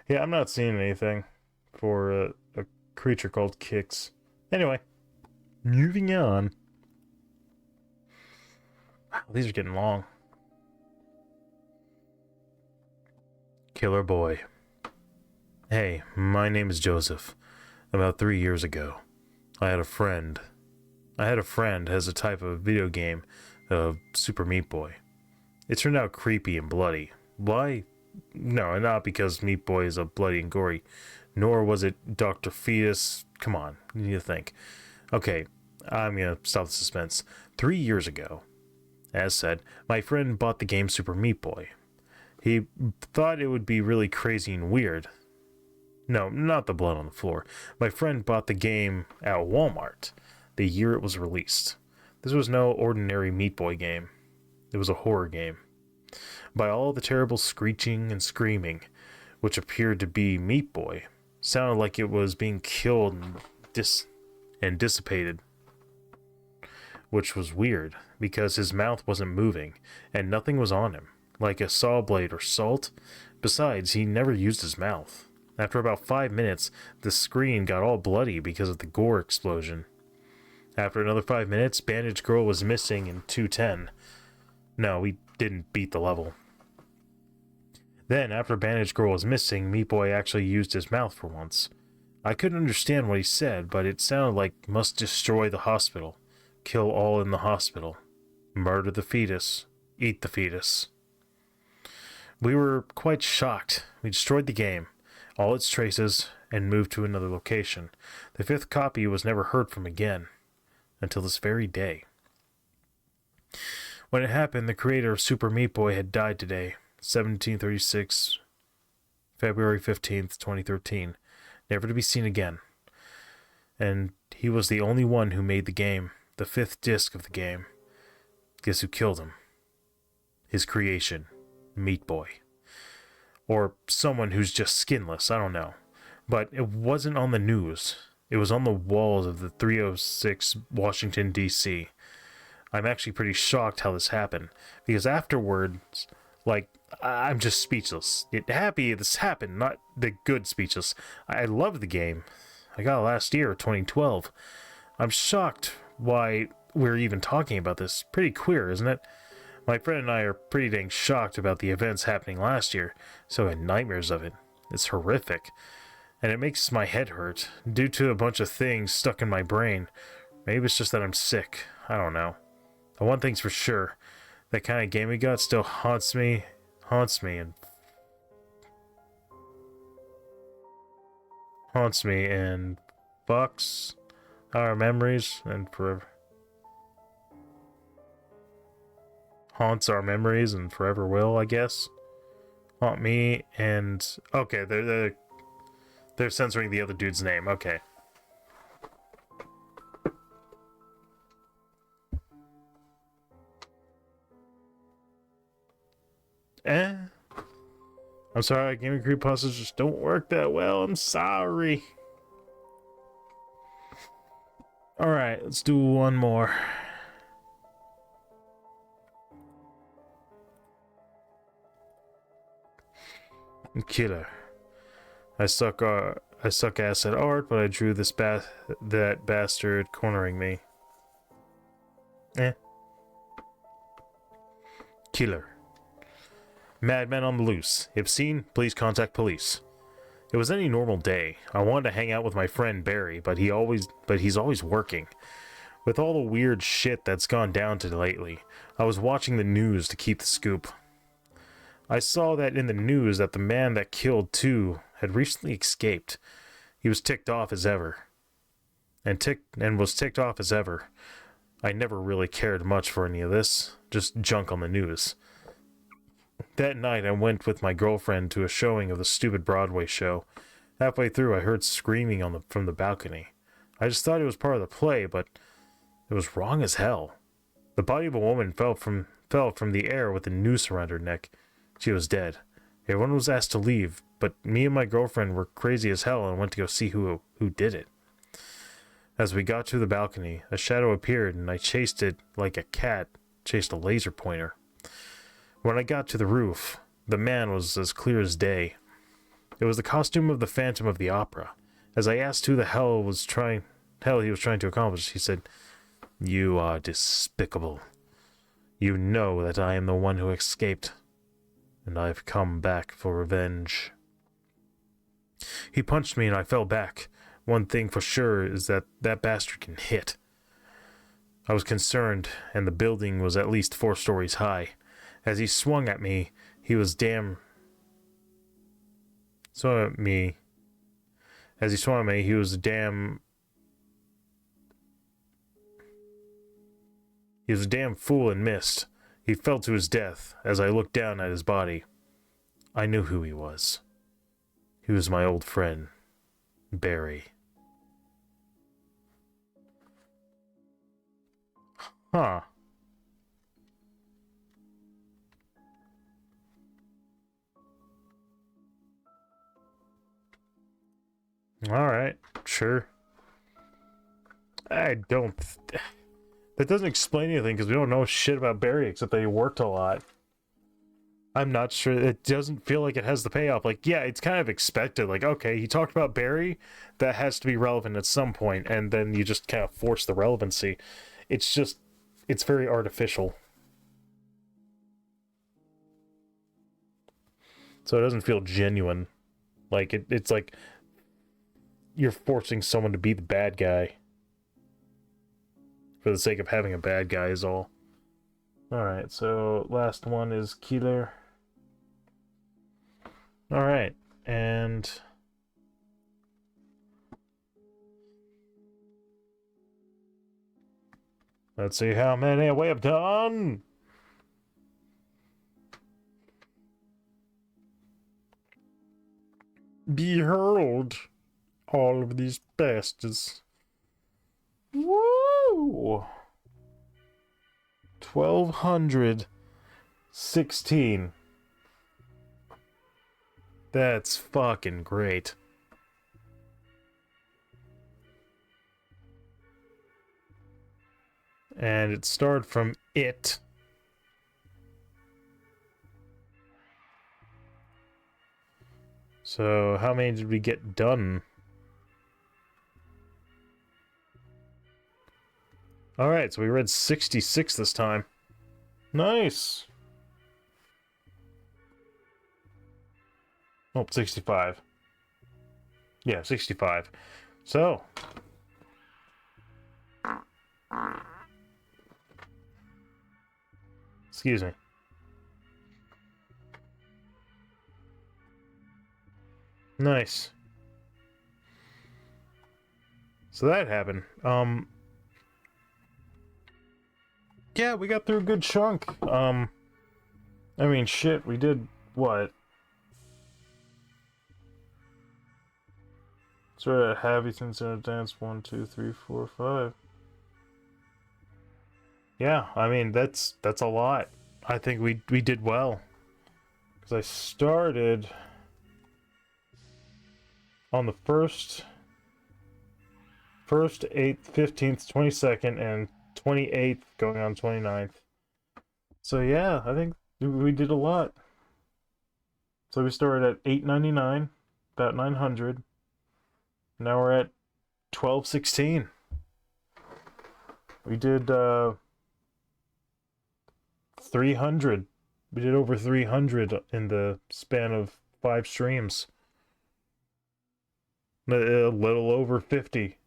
Yeah, I'm not seeing anything for a creature called Kicks. Anyway, moving on. Wow, these are getting long. Killer Boy. Hey, my name is Joseph. About 3 years ago, I had a friend has a type of video game of Super Meat Boy. It turned out creepy and bloody. Why? No, not because Meat Boy is a bloody and gory, nor was it Dr. Fetus. Come on, you need to think. Okay, I'm gonna stop the suspense. 3 years ago, As said, my friend bought the game Super Meat Boy. He thought it would be really crazy and weird. No, not the blood on the floor. My friend bought the game at Walmart the year it was released. This was no ordinary Meat Boy game. It was a horror game. By all the terrible screeching and screaming, which appeared to be Meat Boy, sounded like it was being killed and dissipated. Which was weird, because his mouth wasn't moving, and nothing was on him, like a saw blade or salt. Besides, he never used his mouth. After about 5 minutes, the screen got all bloody because of the gore explosion. After another 5 minutes, Bandage Girl was missing in 210. No, we didn't beat the level. Then, after Bandage Girl was missing, Meat Boy actually used his mouth for once. I couldn't understand what he said, but it sounded like must destroy the hospital, kill all in the hospital, murder the fetus, eat the fetus. We were quite shocked. We destroyed the game, all its traces, and moved to another location. The 5th copy was never heard from again, until this very day. When it happened, the creator of Super Meat Boy had died today, 1736, February 15th, 2013, never to be seen again. And he was the only one who made the game, the 5th disc of the game. Guess who killed him? His creation, Meat Boy. Or someone who's just skinless, I don't know. But it wasn't on the news. It was on the walls of the 306 Washington, D.C. I'm actually pretty shocked how this happened, because afterwards, like, I'm just speechless. Happy this happened, not the good speechless. I loved the game. I got it last year, 2012. I'm shocked why we're even talking about this. Pretty queer, isn't it? My friend and I are pretty dang shocked about the events happening last year, so I had nightmares of it. It's horrific. And it makes my head hurt, due to a bunch of things stuck in my brain. Maybe it's just that I'm sick. I don't know. But one thing's for sure. That kind of game we got still haunts me, and fucks our memories and forever. Haunts our memories and forever will, I guess. Haunt me and... Okay, they're censoring the other dude's name. Okay. I'm sorry, gaming creepypastas just don't work that well. I'm sorry. Alright, let's do one more. Killer. I suck ass at art, but I drew that bastard cornering me. Killer. Madman on the loose. If seen, please contact police. It was any normal day. I wanted to hang out with my friend Barry, but he's always working. With all the weird shit that's gone down to lately, I was watching the news to keep the scoop. I saw that in the news that the man that killed two had recently escaped. He was ticked off as ever. And was ticked off as ever. I never really cared much for any of this, just junk on the news. That night I went with my girlfriend to a showing of the stupid Broadway show. Halfway through I heard screaming from the balcony. I just thought it was part of the play, but it was wrong as hell. The body of a woman fell from the air with a noose around her neck. She was dead. Everyone was asked to leave, but me and my girlfriend were crazy as hell and went to go see who did it. As we got to the balcony, a shadow appeared and I chased it like a cat chased a laser pointer. When I got to the roof, the man was as clear as day. It was the costume of the Phantom of the Opera. As I asked who the hell he was trying to accomplish, he said, "You are despicable. You know that I am the one who escaped, and I've come back for revenge." He punched me and I fell back. One thing for sure is that bastard can hit. I was concerned, and the building was at least 4 stories high. As he swung at me, he was damn fool and missed. He fell to his death as I looked down at his body. I knew who he was. He was my old friend, Barry. Huh. Alright, sure. I don't... That doesn't explain anything, because we don't know shit about Barry, except that he worked a lot. I'm not sure. It doesn't feel like it has the payoff. Like, yeah, it's kind of expected. Like, okay, he talked about Barry. That has to be relevant at some point, and then you just kind of force the relevancy. It's just... It's very artificial. So it doesn't feel genuine. Like, it's like... You're forcing someone to be the bad guy. For the sake of having a bad guy is all. Alright, so last one is Killer. Alright, and... Let's see how many we have done! Behold all of these bastards. Woo! 1,216. That's fucking great. And it started from it. So, how many did we get done? Alright, so we read 66 this time. Nice! Oh, 65. Yeah, 65. So. Excuse me. Nice. So that happened. Yeah, we got through a good chunk. I mean, shit, we did what? Sort of habitants in a dance. 1, 2, 3, 4, 5. Yeah, I mean that's a lot. I think we did well. Because I started on the 1st, 8th, 15th, 22nd, and 28th, going on 29th. So yeah, I think we did a lot. So we started at 899, about 900. Now we're at 1216. We did 300. We did over 300 in the span of 5 streams. A little over 50.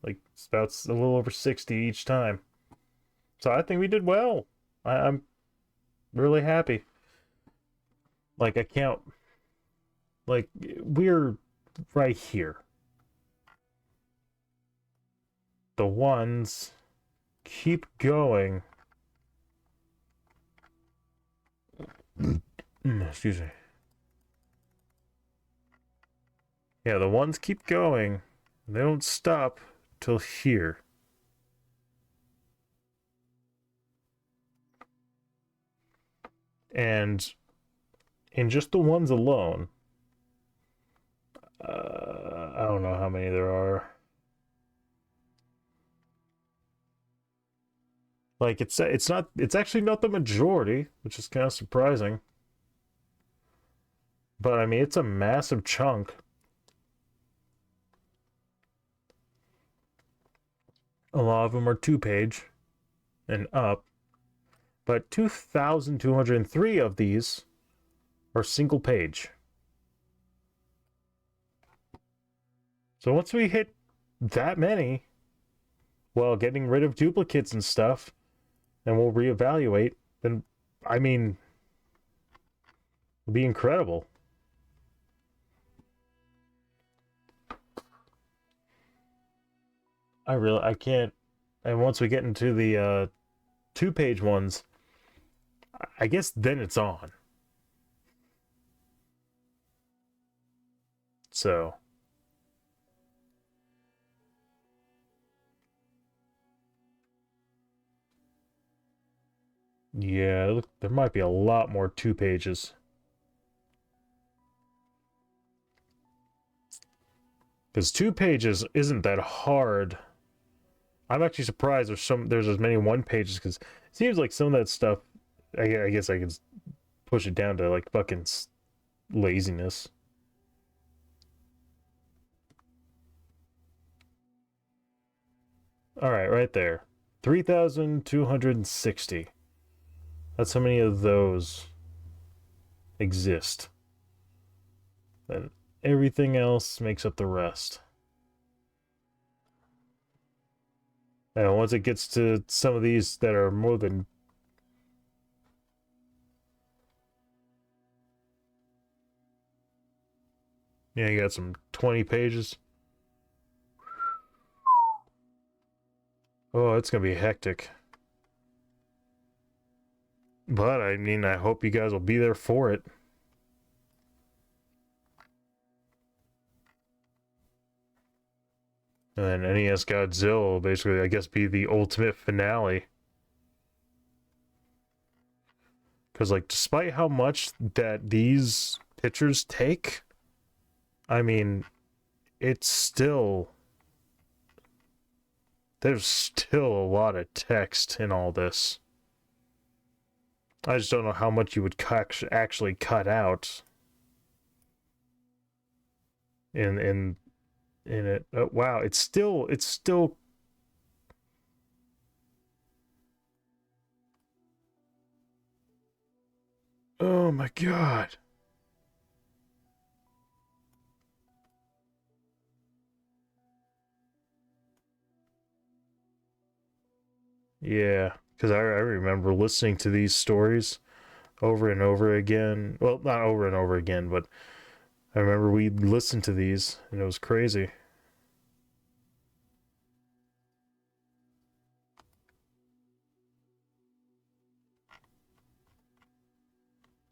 Like, it's about a little over 60 each time. So I think we did well. I'm really happy. Like, I can't... Like, we're right here. The ones keep going. Excuse me. Yeah, the ones keep going. They don't stop till here. And in just the ones alone, I don't know how many there are. Like, it's actually not the majority, which is kind of surprising. But I mean, it's a massive chunk. A lot of them are 2-page and up, but 2,203 of these are single page. So once we hit that many, well, getting rid of duplicates and stuff, and we'll reevaluate, then, I mean, it'll be incredible. I can't, and once we get into the 2-page ones, I guess then it's on. So yeah, look, there might be a lot more 2 pages. Because 2 pages isn't that hard. I'm actually surprised there's as many 1 pages, because it seems like some of that stuff, I guess I can push it down to like fucking laziness. All right, right there. 3,260. That's how many of those exist. And everything else makes up the rest. And once it gets to some of these that are more than... Yeah, you got some 20 pages. Oh, it's gonna be hectic. But, I mean, I hope you guys will be there for it. And then NES Godzilla will basically, I guess, be the ultimate finale. Because, like, despite how much that these pictures take, I mean, it's still... There's still a lot of text in all this. I just don't know how much you would actually cut out in it. Oh, wow, it's still oh my god. Yeah, because I remember listening to these stories over and over again. Well, not over and over again, but I remember we listened to these and it was crazy.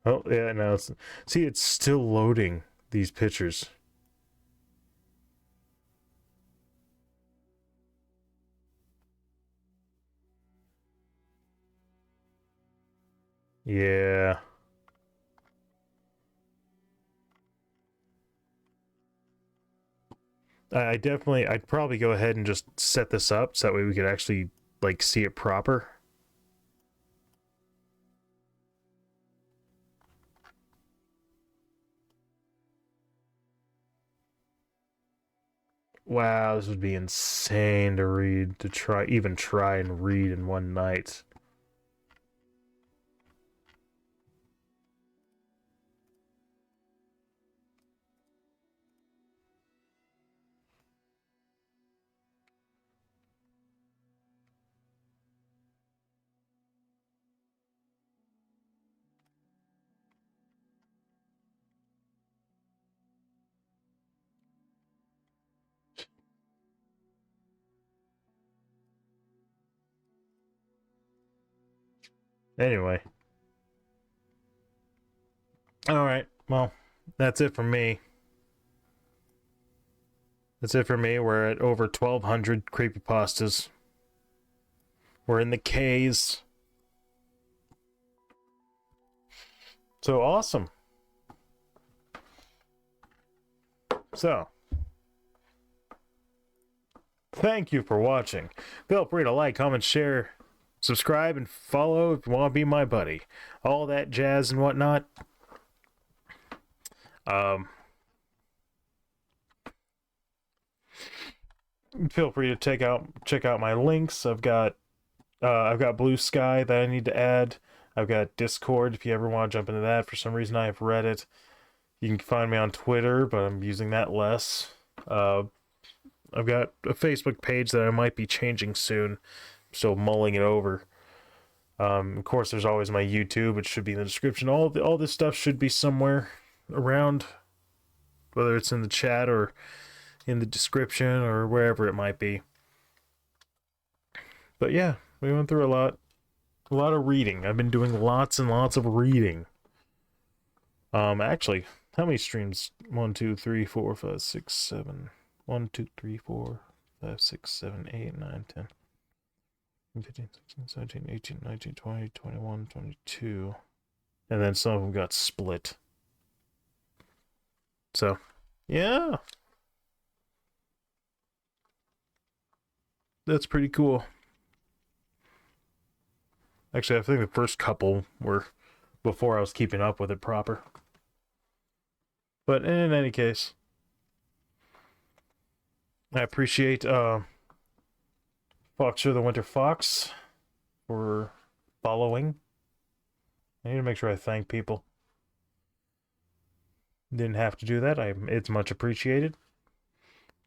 Oh, yeah, now it's... See, it's still loading these pictures. Yeah. I'd probably go ahead and just set this up so that way we could actually, like, see it proper. Wow, this would be insane to read, even try and read in one night. Anyway. Alright, well, that's it for me. That's it for me. We're at over 1,200 creepypastas. We're in the K's. So awesome. So, thank you for watching. Feel free to like, comment, share, subscribe, and follow if you want to be my buddy. All that jazz and whatnot. Feel free to check out my links. I've got Blue Sky that I need to add. I've got Discord if you ever want to jump into that. For some reason, I have Reddit. You can find me on Twitter, but I'm using that less. I've got a Facebook page that I might be changing soon. Still mulling it over. Of course, there's always my YouTube. It should be in the description. All this stuff should be somewhere around, whether it's in the chat or in the description or wherever it might be. But yeah, we went through a lot. A lot of reading. I've been doing lots and lots of reading. Actually, how many streams? 1, 2, 3, 4, 5, 6, 7. 1, 2, 3, 4, 5, 6, 7, 8, 9, 10. 15, 16, 17, 18, 19, 20, 21, 22. And then some of them got split. So, yeah. That's pretty cool. Actually, I think the first couple were before I was keeping up with it proper. But in any case, I appreciate Foxer the Winter Fox for following. I need to make sure I thank people. Didn't have to do that. It's much appreciated.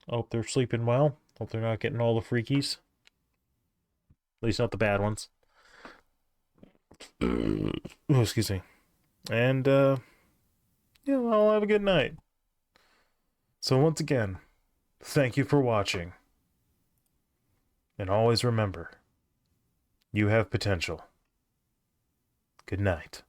Hope they're sleeping well. Hope they're not getting all the freakies. At least not the bad ones. Oh, excuse me. And, yeah, well, have a good night. So once again, thank you for watching. And always remember, you have potential. Good night.